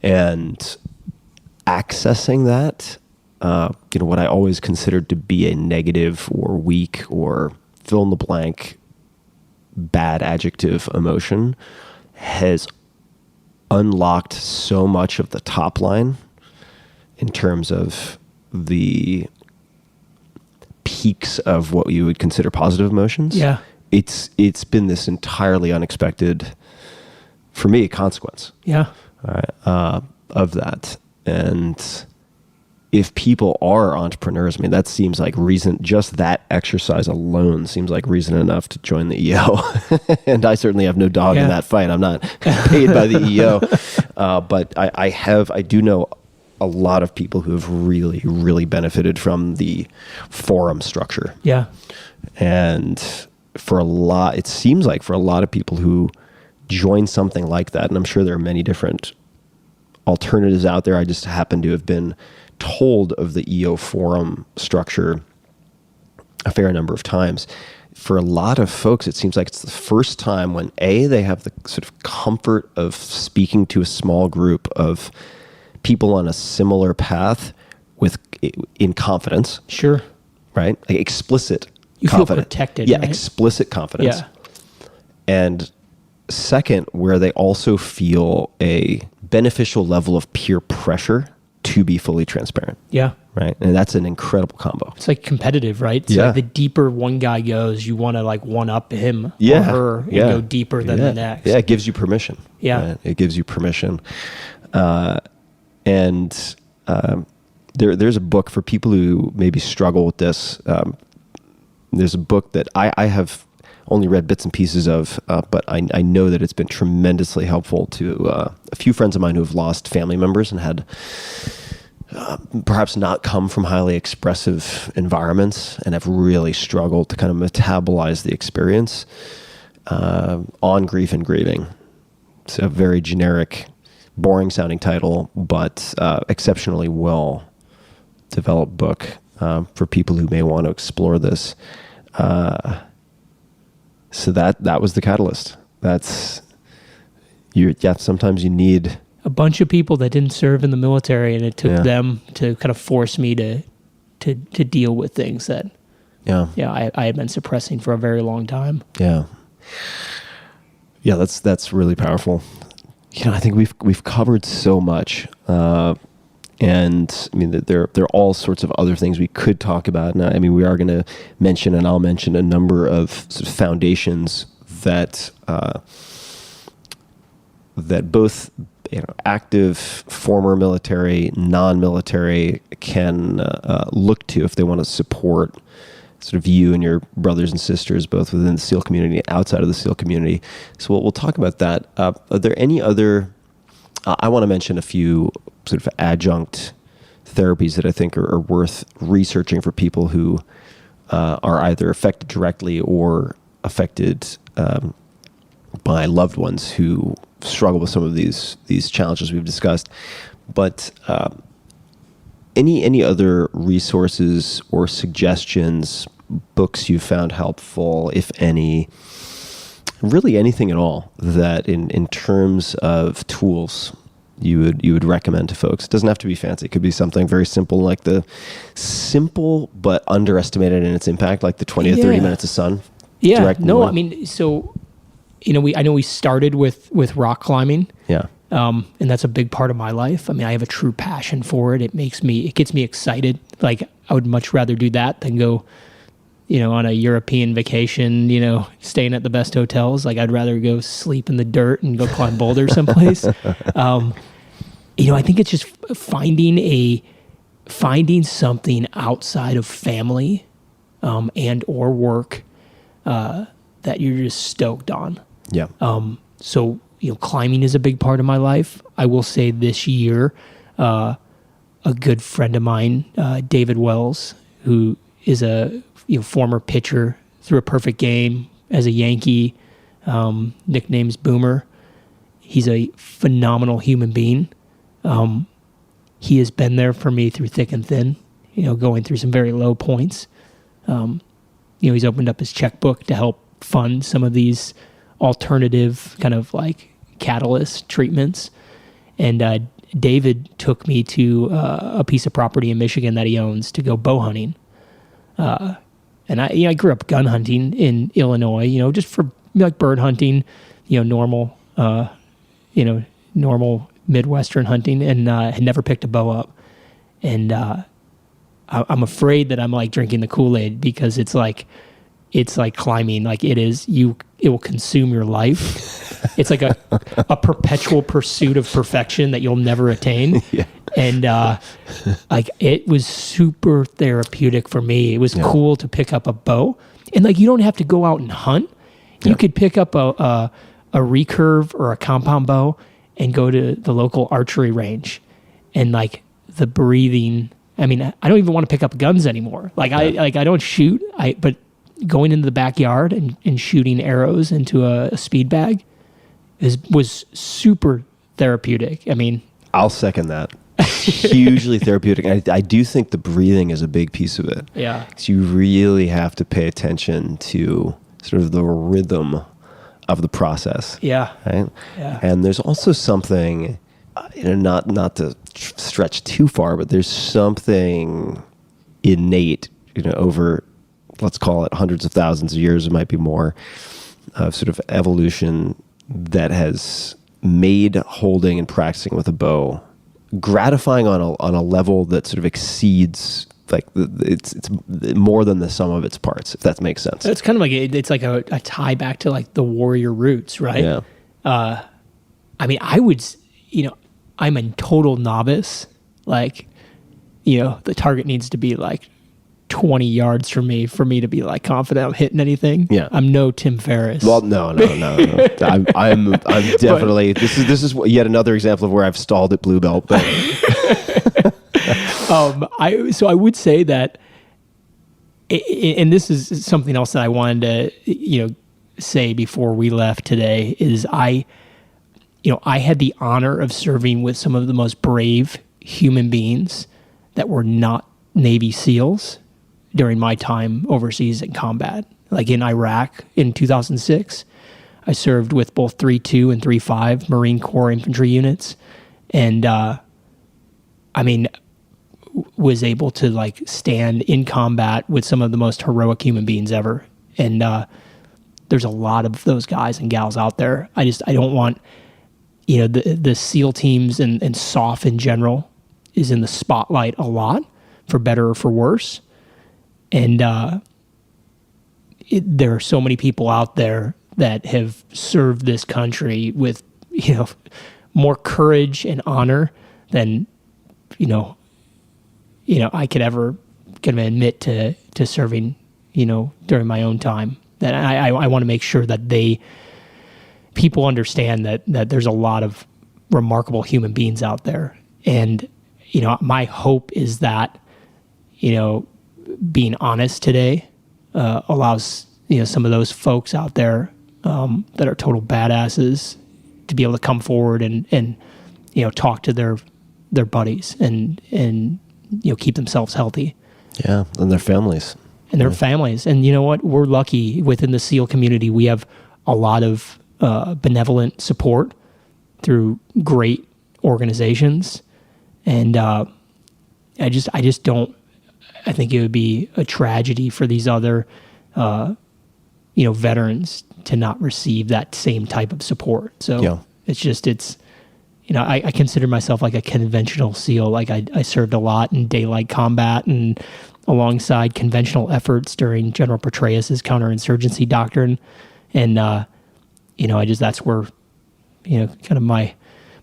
And accessing that, what I always considered to be a negative or weak or fill in the blank bad adjective emotion has unlocked so much of the top line in terms of the peaks of what you would consider positive emotions. Yeah. It's been this entirely unexpected, for me, consequence. Yeah. Of that. And if people are entrepreneurs, I mean, that seems like reason, just that exercise alone seems like reason enough to join the EO. And I certainly have no dog in that fight. I'm not paid by the EO. But I do know a lot of people who have really, really benefited from the forum structure. Yeah. And it seems like for a lot of people who join something like that, and I'm sure there are many different alternatives out there. I just happen to have been told of the EO forum structure a fair number of times. For a lot of folks, it seems like it's the first time when they have the sort of comfort of speaking to a small group of people on a similar path in confidence. Sure. Right? Like explicit You confidence. feel protected. Yeah, right? explicit confidence. Yeah. And second, where they also feel a beneficial level of peer pressure to be fully transparent. Yeah. Right. And that's an incredible combo. It's like competitive, right? It's like the deeper one guy goes, you want to like one up him or her and go deeper than the next. Yeah. It gives you permission. Yeah. Right? It gives you permission. There's a book for people who maybe struggle with this. There's a book that I have only read bits and pieces of, but I know that it's been tremendously helpful to a few friends of mine who have lost family members and had perhaps not come from highly expressive environments and have really struggled to kind of metabolize the experience on grief and grieving. It's a very generic, boring sounding title, but exceptionally well developed book for people who may want to explore this. So that was the catalyst. Sometimes you need a bunch of people that didn't serve in the military, and it took them to kind of force me to deal with things that I had been suppressing for a very long time. Yeah. That's really powerful. I think we've covered so much, and I mean there are all sorts of other things we could talk about. And I mean we are going to mention, and I'll mention a number of sort of foundations that that both active, former military, non-military can look to if they want to support sort of you and your brothers and sisters, both within the SEAL community and outside of the SEAL community. So we'll talk about that. Are there any other? I want to mention a few sort of adjunct therapies that I think are worth researching for people who are either affected directly or affected by loved ones who struggle with some of these challenges we've discussed. But any other resources or suggestions, books you found helpful, if any, really anything at all that in terms of tools you would recommend to folks? It doesn't have to be fancy. It could be something very simple, like the simple but underestimated in its impact, like the 20 to 30 minutes of sun. Yeah. Direct No, morning. I mean, so, I know we started with rock climbing. Yeah. And that's a big part of my life. I mean, I have a true passion for it. It gets me excited. Like I would much rather do that than go, on a European vacation, staying at the best hotels. Like I'd rather go sleep in the dirt and go climb boulders someplace. I think it's just finding something outside of family, and or work, that you're just stoked on. Yeah. So climbing is a big part of my life. I will say this year, a good friend of mine, David Wells, who is a former pitcher, threw a perfect game as a Yankee, nickname's Boomer. He's a phenomenal human being. He has been there for me through thick and thin, going through some very low points. He's opened up his checkbook to help fund some of these alternative kind of like catalyst treatments. And David took me to a piece of property in Michigan that he owns to go bow hunting. And I grew up gun hunting in Illinois, just for like bird hunting, normal, normal Midwestern hunting, and had never picked a bow up. And I'm afraid that I'm like drinking the Kool-Aid, because it's like climbing, like it will consume your life. It's like a perpetual pursuit of perfection that you'll never attain. Yeah. And like it was super therapeutic for me. It was cool to pick up a bow, and like you don't have to go out and hunt. You could pick up a recurve or a compound bow and go to the local archery range, and like the breathing. I mean, I don't even want to pick up guns anymore. Like I don't shoot. But going into the backyard and shooting arrows into a speed bag was super therapeutic. I mean, I'll second that. Hugely therapeutic. I do think the breathing is a big piece of it. Yeah. Because you really have to pay attention to sort of the rhythm of the process. Yeah. Right? Yeah. And there's also something, not to stretch too far, but there's something innate, over, let's call it hundreds of thousands of years, it might be more, of sort of evolution that has made holding and practicing with a bow gratifying on a level that sort of exceeds, like, it's more than the sum of its parts, if that makes sense. It's kind of like it's like a tie back to like the warrior roots, right? Yeah. I mean, I'm a total novice. Like, the target needs to be like 20 yards from me for me to be like confident I'm hitting anything. Yeah. I'm no Tim Ferriss. Well, no. I'm definitely, this is yet another example of where I've stalled at blue belt. But so I would say that, and this is something else that I wanted to, say before we left today, is I had the honor of serving with some of the most brave human beings that were not Navy SEALs during my time overseas in combat. Like in Iraq in 2006, I served with both 3.2 and 3.5 Marine Corps infantry units. And, was able to like stand in combat with some of the most heroic human beings ever. And there's a lot of those guys and gals out there. I don't want, the SEAL teams and SOF in general is in the spotlight a lot, for better or for worse. And there are so many people out there that have served this country with, more courage and honor than, I could ever kind of admit to serving, during my own time. That I want to make sure that people understand that there's a lot of remarkable human beings out there. And, my hope is that, being honest today allows, some of those folks out there that are total badasses to be able to come forward and talk to their buddies and keep themselves healthy. Yeah, and their families. And their families. And you know what? We're lucky within the SEAL community. We have a lot of benevolent support through great organizations. And I just don't, I think it would be a tragedy for these other, veterans to not receive that same type of support. So I consider myself like a conventional SEAL. Like I served a lot in daylight combat and alongside conventional efforts during General Petraeus's counterinsurgency doctrine. And, that's where, kind of my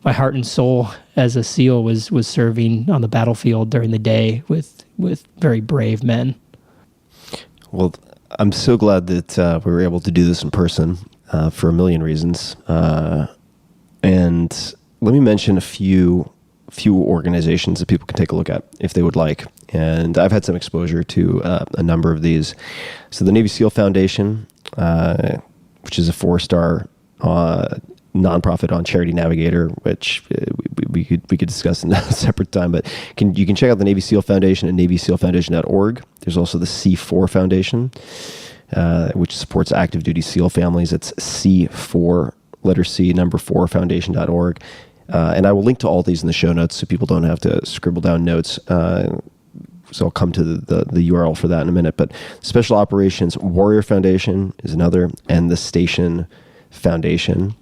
heart and soul as a SEAL was serving on the battlefield during the day with very brave men. Well, I'm so glad that we were able to do this in person for a million reasons. And let me mention a few organizations that people can take a look at if they would like. And I've had some exposure to a number of these. So the Navy SEAL Foundation, which is a 4-star nonprofit on Charity Navigator, which we could discuss in a separate time. But you can check out the Navy SEAL Foundation at NavySealFoundation.org. There's also the C4 Foundation, which supports active duty SEAL families. It's C4, letter C, number 4, foundation.org. And I will link to all these in the show notes so people don't have to scribble down notes. So I'll come to the URL for that in a minute. But Special Operations Warrior Foundation is another, and the Station Foundation.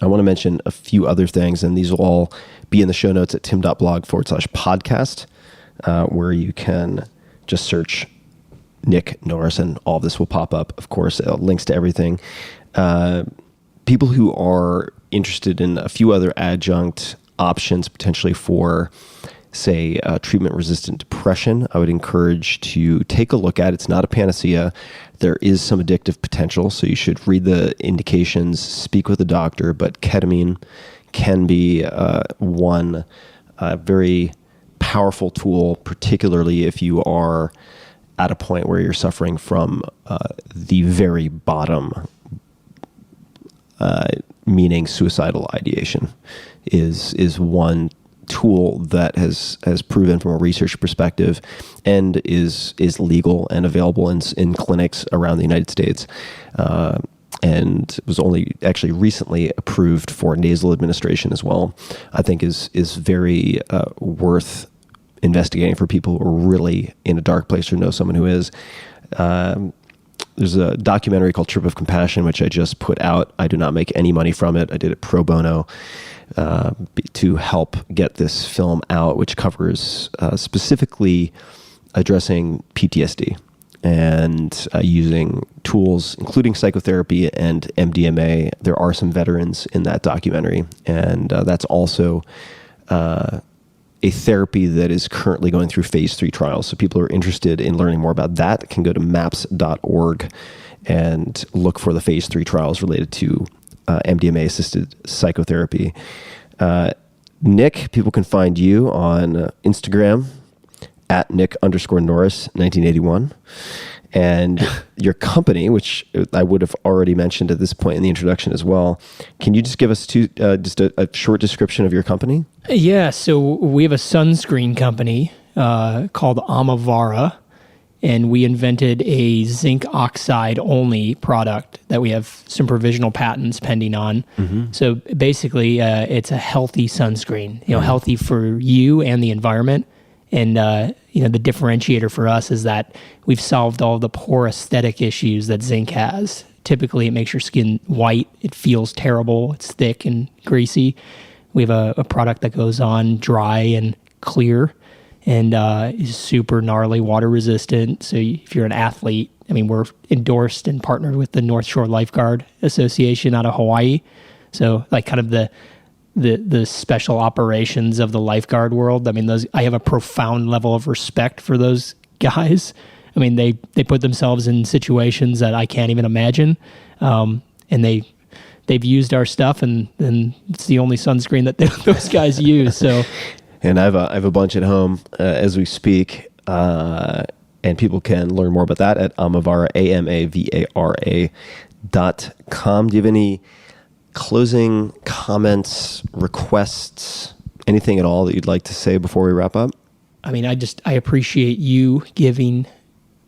I want to mention a few other things, and these will all be in the show notes at tim.blog/podcast, where you can just search Nick Norris, and all of this will pop up. Of course, links to everything. People who are interested in a few other adjunct options potentially for, say, treatment-resistant depression, I would encourage to take a look at. It's not a panacea. There is some addictive potential, so you should read the indications, speak with a doctor, but ketamine can be one very powerful tool, particularly if you are at a point where you're suffering from the very bottom, meaning suicidal ideation is one tool that has proven from a research perspective and is legal and available in clinics around the United States, and was only actually recently approved for nasal administration as well. I think is very worth investigating for people who are really in a dark place or know someone who is. There's a documentary called Trip of Compassion, which I just put out. I do not make any money from it. I did it pro bono to help get this film out, which covers specifically addressing PTSD and using tools, including psychotherapy and MDMA. There are some veterans in that documentary, and that's also a therapy that is currently going through phase 3 trials. So people who are interested in learning more about that can go to maps.org and look for the phase 3 trials related to MDMA-assisted psychotherapy. Nick, people can find you on Instagram at Nick_Norris 1981. And your company, which I would have already mentioned at this point in the introduction as well. Can you just give us just a short description of your company? Yeah, so we have a sunscreen company called Amavara, and we invented a zinc oxide only product that we have some provisional patents pending on. Mm-hmm. So basically, it's a healthy sunscreen, healthy for you and the environment. And, the differentiator for us is that we've solved all the poor aesthetic issues that zinc has. Typically, it makes your skin white. It feels terrible. It's thick and greasy. We have a product that goes on dry and clear and is super gnarly, water resistant. So if you're an athlete, we're endorsed and partnered with the North Shore Lifeguard Association out of Hawaii. So like kind of the special operations of the lifeguard world. I have a profound level of respect for those guys. They put themselves in situations that I can't even imagine. And they've used our stuff and it's the only sunscreen that those guys use. So, and I have a bunch at home as we speak. And people can learn more about that at Amavara, AMAVARA.com. Do you have any closing comments, requests, anything at all that you'd like to say before we wrap up? I appreciate you giving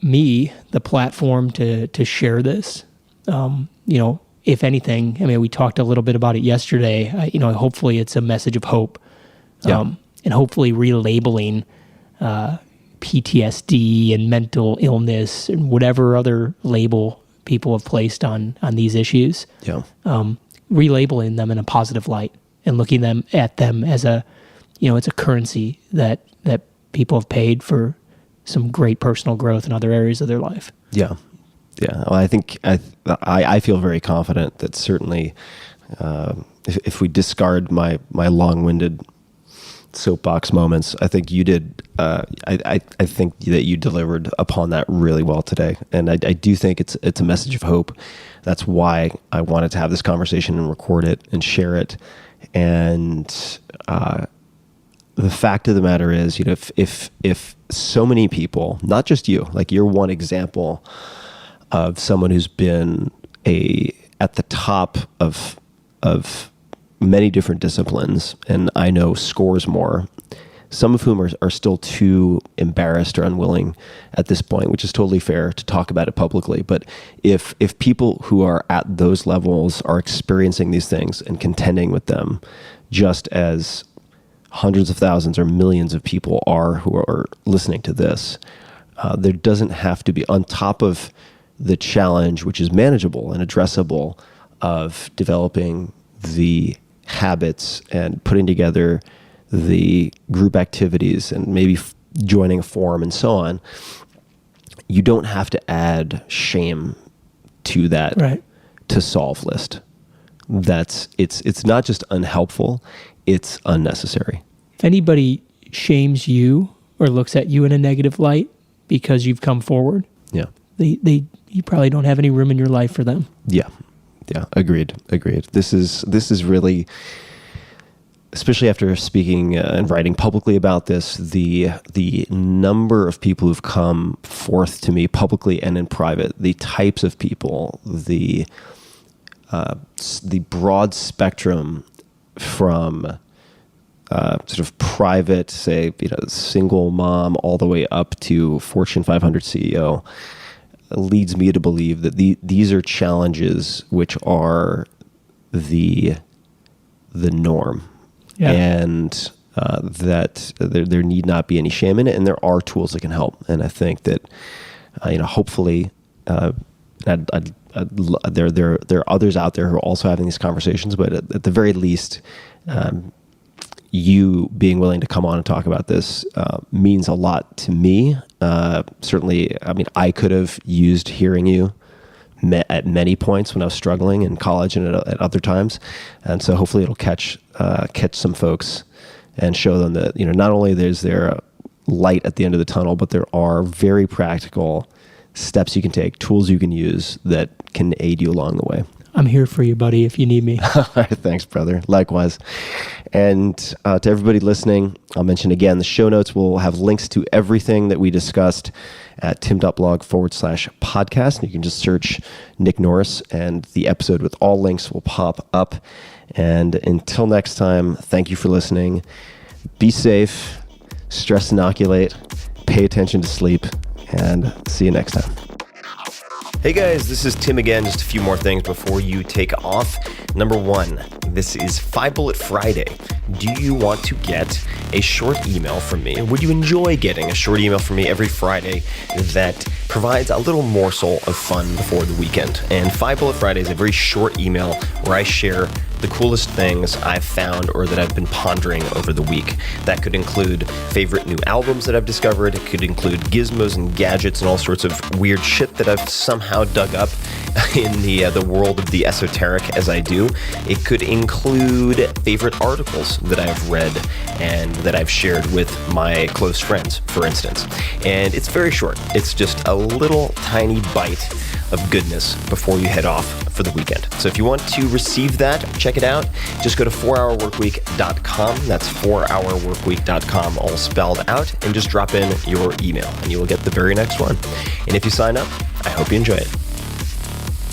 me the platform to share this. If anything, we talked a little bit about it yesterday. Hopefully it's a message of hope, and hopefully relabeling PTSD and mental illness and whatever other label people have placed on these issues. Yeah. Relabeling them in a positive light and looking at them as it's a currency that people have paid for some great personal growth in other areas of their life. Yeah. Well, I think I feel very confident that certainly if we discard my long-winded soapbox moments. I think you did. I think that you delivered upon that really well today, and I do think it's a message of hope. That's why I wanted to have this conversation and record it and share it. And the fact of the matter is, if so many people, not just you, like you're one example of someone who's been at the top of many different disciplines, and I know scores more, some of whom are still too embarrassed or unwilling at this point, which is totally fair to talk about it publicly. But if people who are at those levels are experiencing these things and contending with them, just as hundreds of thousands or millions of people are who are listening to this, there doesn't have to be, on top of the challenge, which is manageable and addressable, of developing the habits and putting together the group activities and maybe joining a forum and so on, you don't have to add shame to that to solve list. It's not just unhelpful, it's unnecessary. If anybody shames you or looks at you in a negative light because you've come forward, you probably don't have any room in your life for them. Yeah, agreed. This is really, especially after speaking and writing publicly about this, the number of people who've come forth to me publicly and in private, the types of people, the broad spectrum from sort of private, say, single mom all the way up to Fortune 500 CEO, leads me to believe that these are challenges which are the norm. Yeah. And that there need not be any shame in it, and there are tools that can help. And I think that hopefully, there are others out there who are also having these conversations. But at the very least, you being willing to come on and talk about this means a lot to me. Certainly, I mean, I could have used hearing you at many points when I was struggling in college and at other times, and so hopefully it'll catch some folks and show them that not only is there a light at the end of the tunnel, but there are very practical steps you can take, tools you can use that can aid you along the way. I'm here for you, buddy, if you need me. All right, thanks, brother. Likewise. And to everybody listening, I'll mention again, the show notes will have links to everything that we discussed at tim.blog/podcast. You can just search Nick Norris, and the episode with all links will pop up. And until next time, thank you for listening. Be safe, stress inoculate, pay attention to sleep, and see you next time. Hey guys, this is Tim again. Just a few more things before you take off. Number one, this is 5 Bullet Friday. Do you want to get a short email from me? Would you enjoy getting a short email from me every Friday that provides a little morsel of fun before the weekend? And 5 Bullet Friday is a very short email where I share the coolest things I've found or that I've been pondering over the week. That could include favorite new albums that I've discovered. It could include gizmos and gadgets and all sorts of weird shit that I've somehow dug up in the world of the esoteric as I do. It could include favorite articles that I've read and that I've shared with my close friends, for instance. And it's very short. It's just a little tiny bite of goodness before you head off for the weekend. So if you want to receive that, check it out. Just go to 4hourworkweek.com. That's 4hourworkweek.com, all spelled out, and just drop in your email and you will get the very next one. And if you sign up, I hope you enjoy it.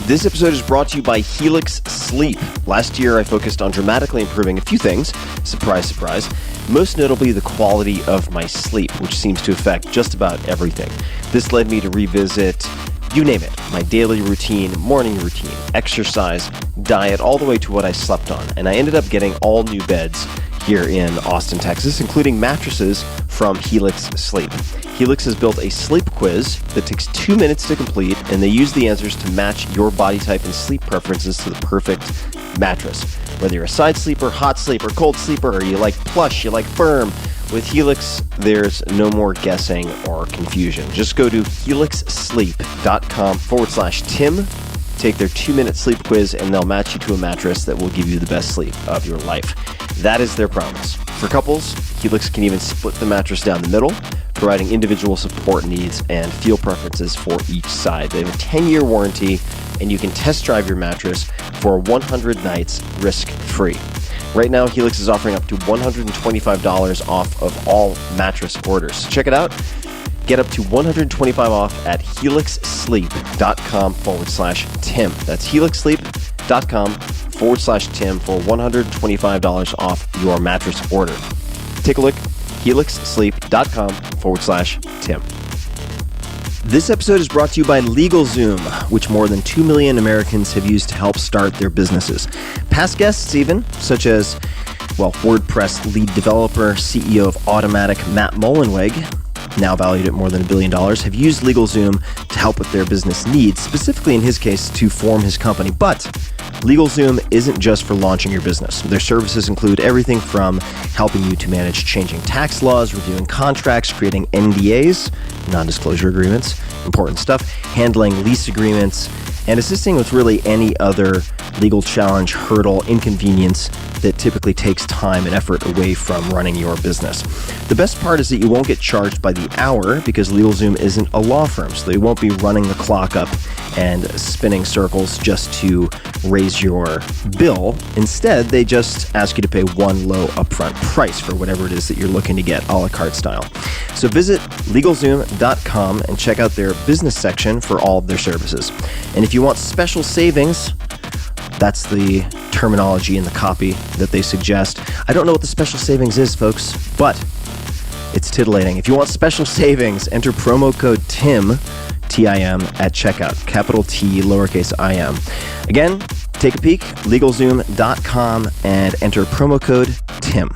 This episode is brought to you by Helix Sleep. Last year, I focused on dramatically improving a few things. Surprise, surprise. Most notably, the quality of my sleep, which seems to affect just about everything. This led me to revisit, you name it, my daily routine, morning routine, exercise, diet, all the way to what I slept on. And I ended up getting all new beds here in Austin, Texas, including mattresses from Helix Sleep. Helix has built a sleep quiz that takes 2 minutes to complete, and they use the answers to match your body type and sleep preferences to the perfect mattress. Whether you're a side sleeper, hot sleeper, cold sleeper, or you like plush, you like firm, with Helix, there's no more guessing or confusion. Just go to helixsleep.com/Tim, take their 2-minute sleep quiz, and they'll match you to a mattress that will give you the best sleep of your life. That is their promise. For couples, Helix can even split the mattress down the middle, providing individual support needs and feel preferences for each side. They have a 10-year warranty, and you can test drive your mattress for 100 nights risk-free. Right now, Helix is offering up to $125 off of all mattress orders. Check it out. Get up to $125 off at helixsleep.com/Tim. That's helixsleep.com/Tim for $125 off your mattress order. Take a look, helixsleep.com/Tim. This episode is brought to you by LegalZoom, which more than 2 million Americans have used to help start their businesses. Past guests even, such as, WordPress lead developer, CEO of Automatic, Matt Mullenweg, now valued at more than $1 billion, have used LegalZoom to help with their business needs, specifically in his case to form his company. But LegalZoom isn't just for launching your business. Their services include everything from helping you to manage changing tax laws, reviewing contracts, creating NDAs, non-disclosure agreements, important stuff, handling lease agreements, and assisting with really any other legal challenge, hurdle, inconvenience that typically takes time and effort away from running your business. The best part is that you won't get charged by the hour because LegalZoom isn't a law firm, so they won't be running the clock up and spinning circles just to raise your bill. Instead, they just ask you to pay one low upfront price for whatever it is that you're looking to get, a la carte style. So visit LegalZoom.com and check out their business section for all of their services. And if you want special savings, that's the terminology in the copy that they suggest. I don't know what the special savings is, folks, but it's titillating. If you want special savings, enter promo code TIM, T-I-M, at checkout. Capital T, lowercase I-M. Again, take a peek, LegalZoom.com, and enter promo code TIM.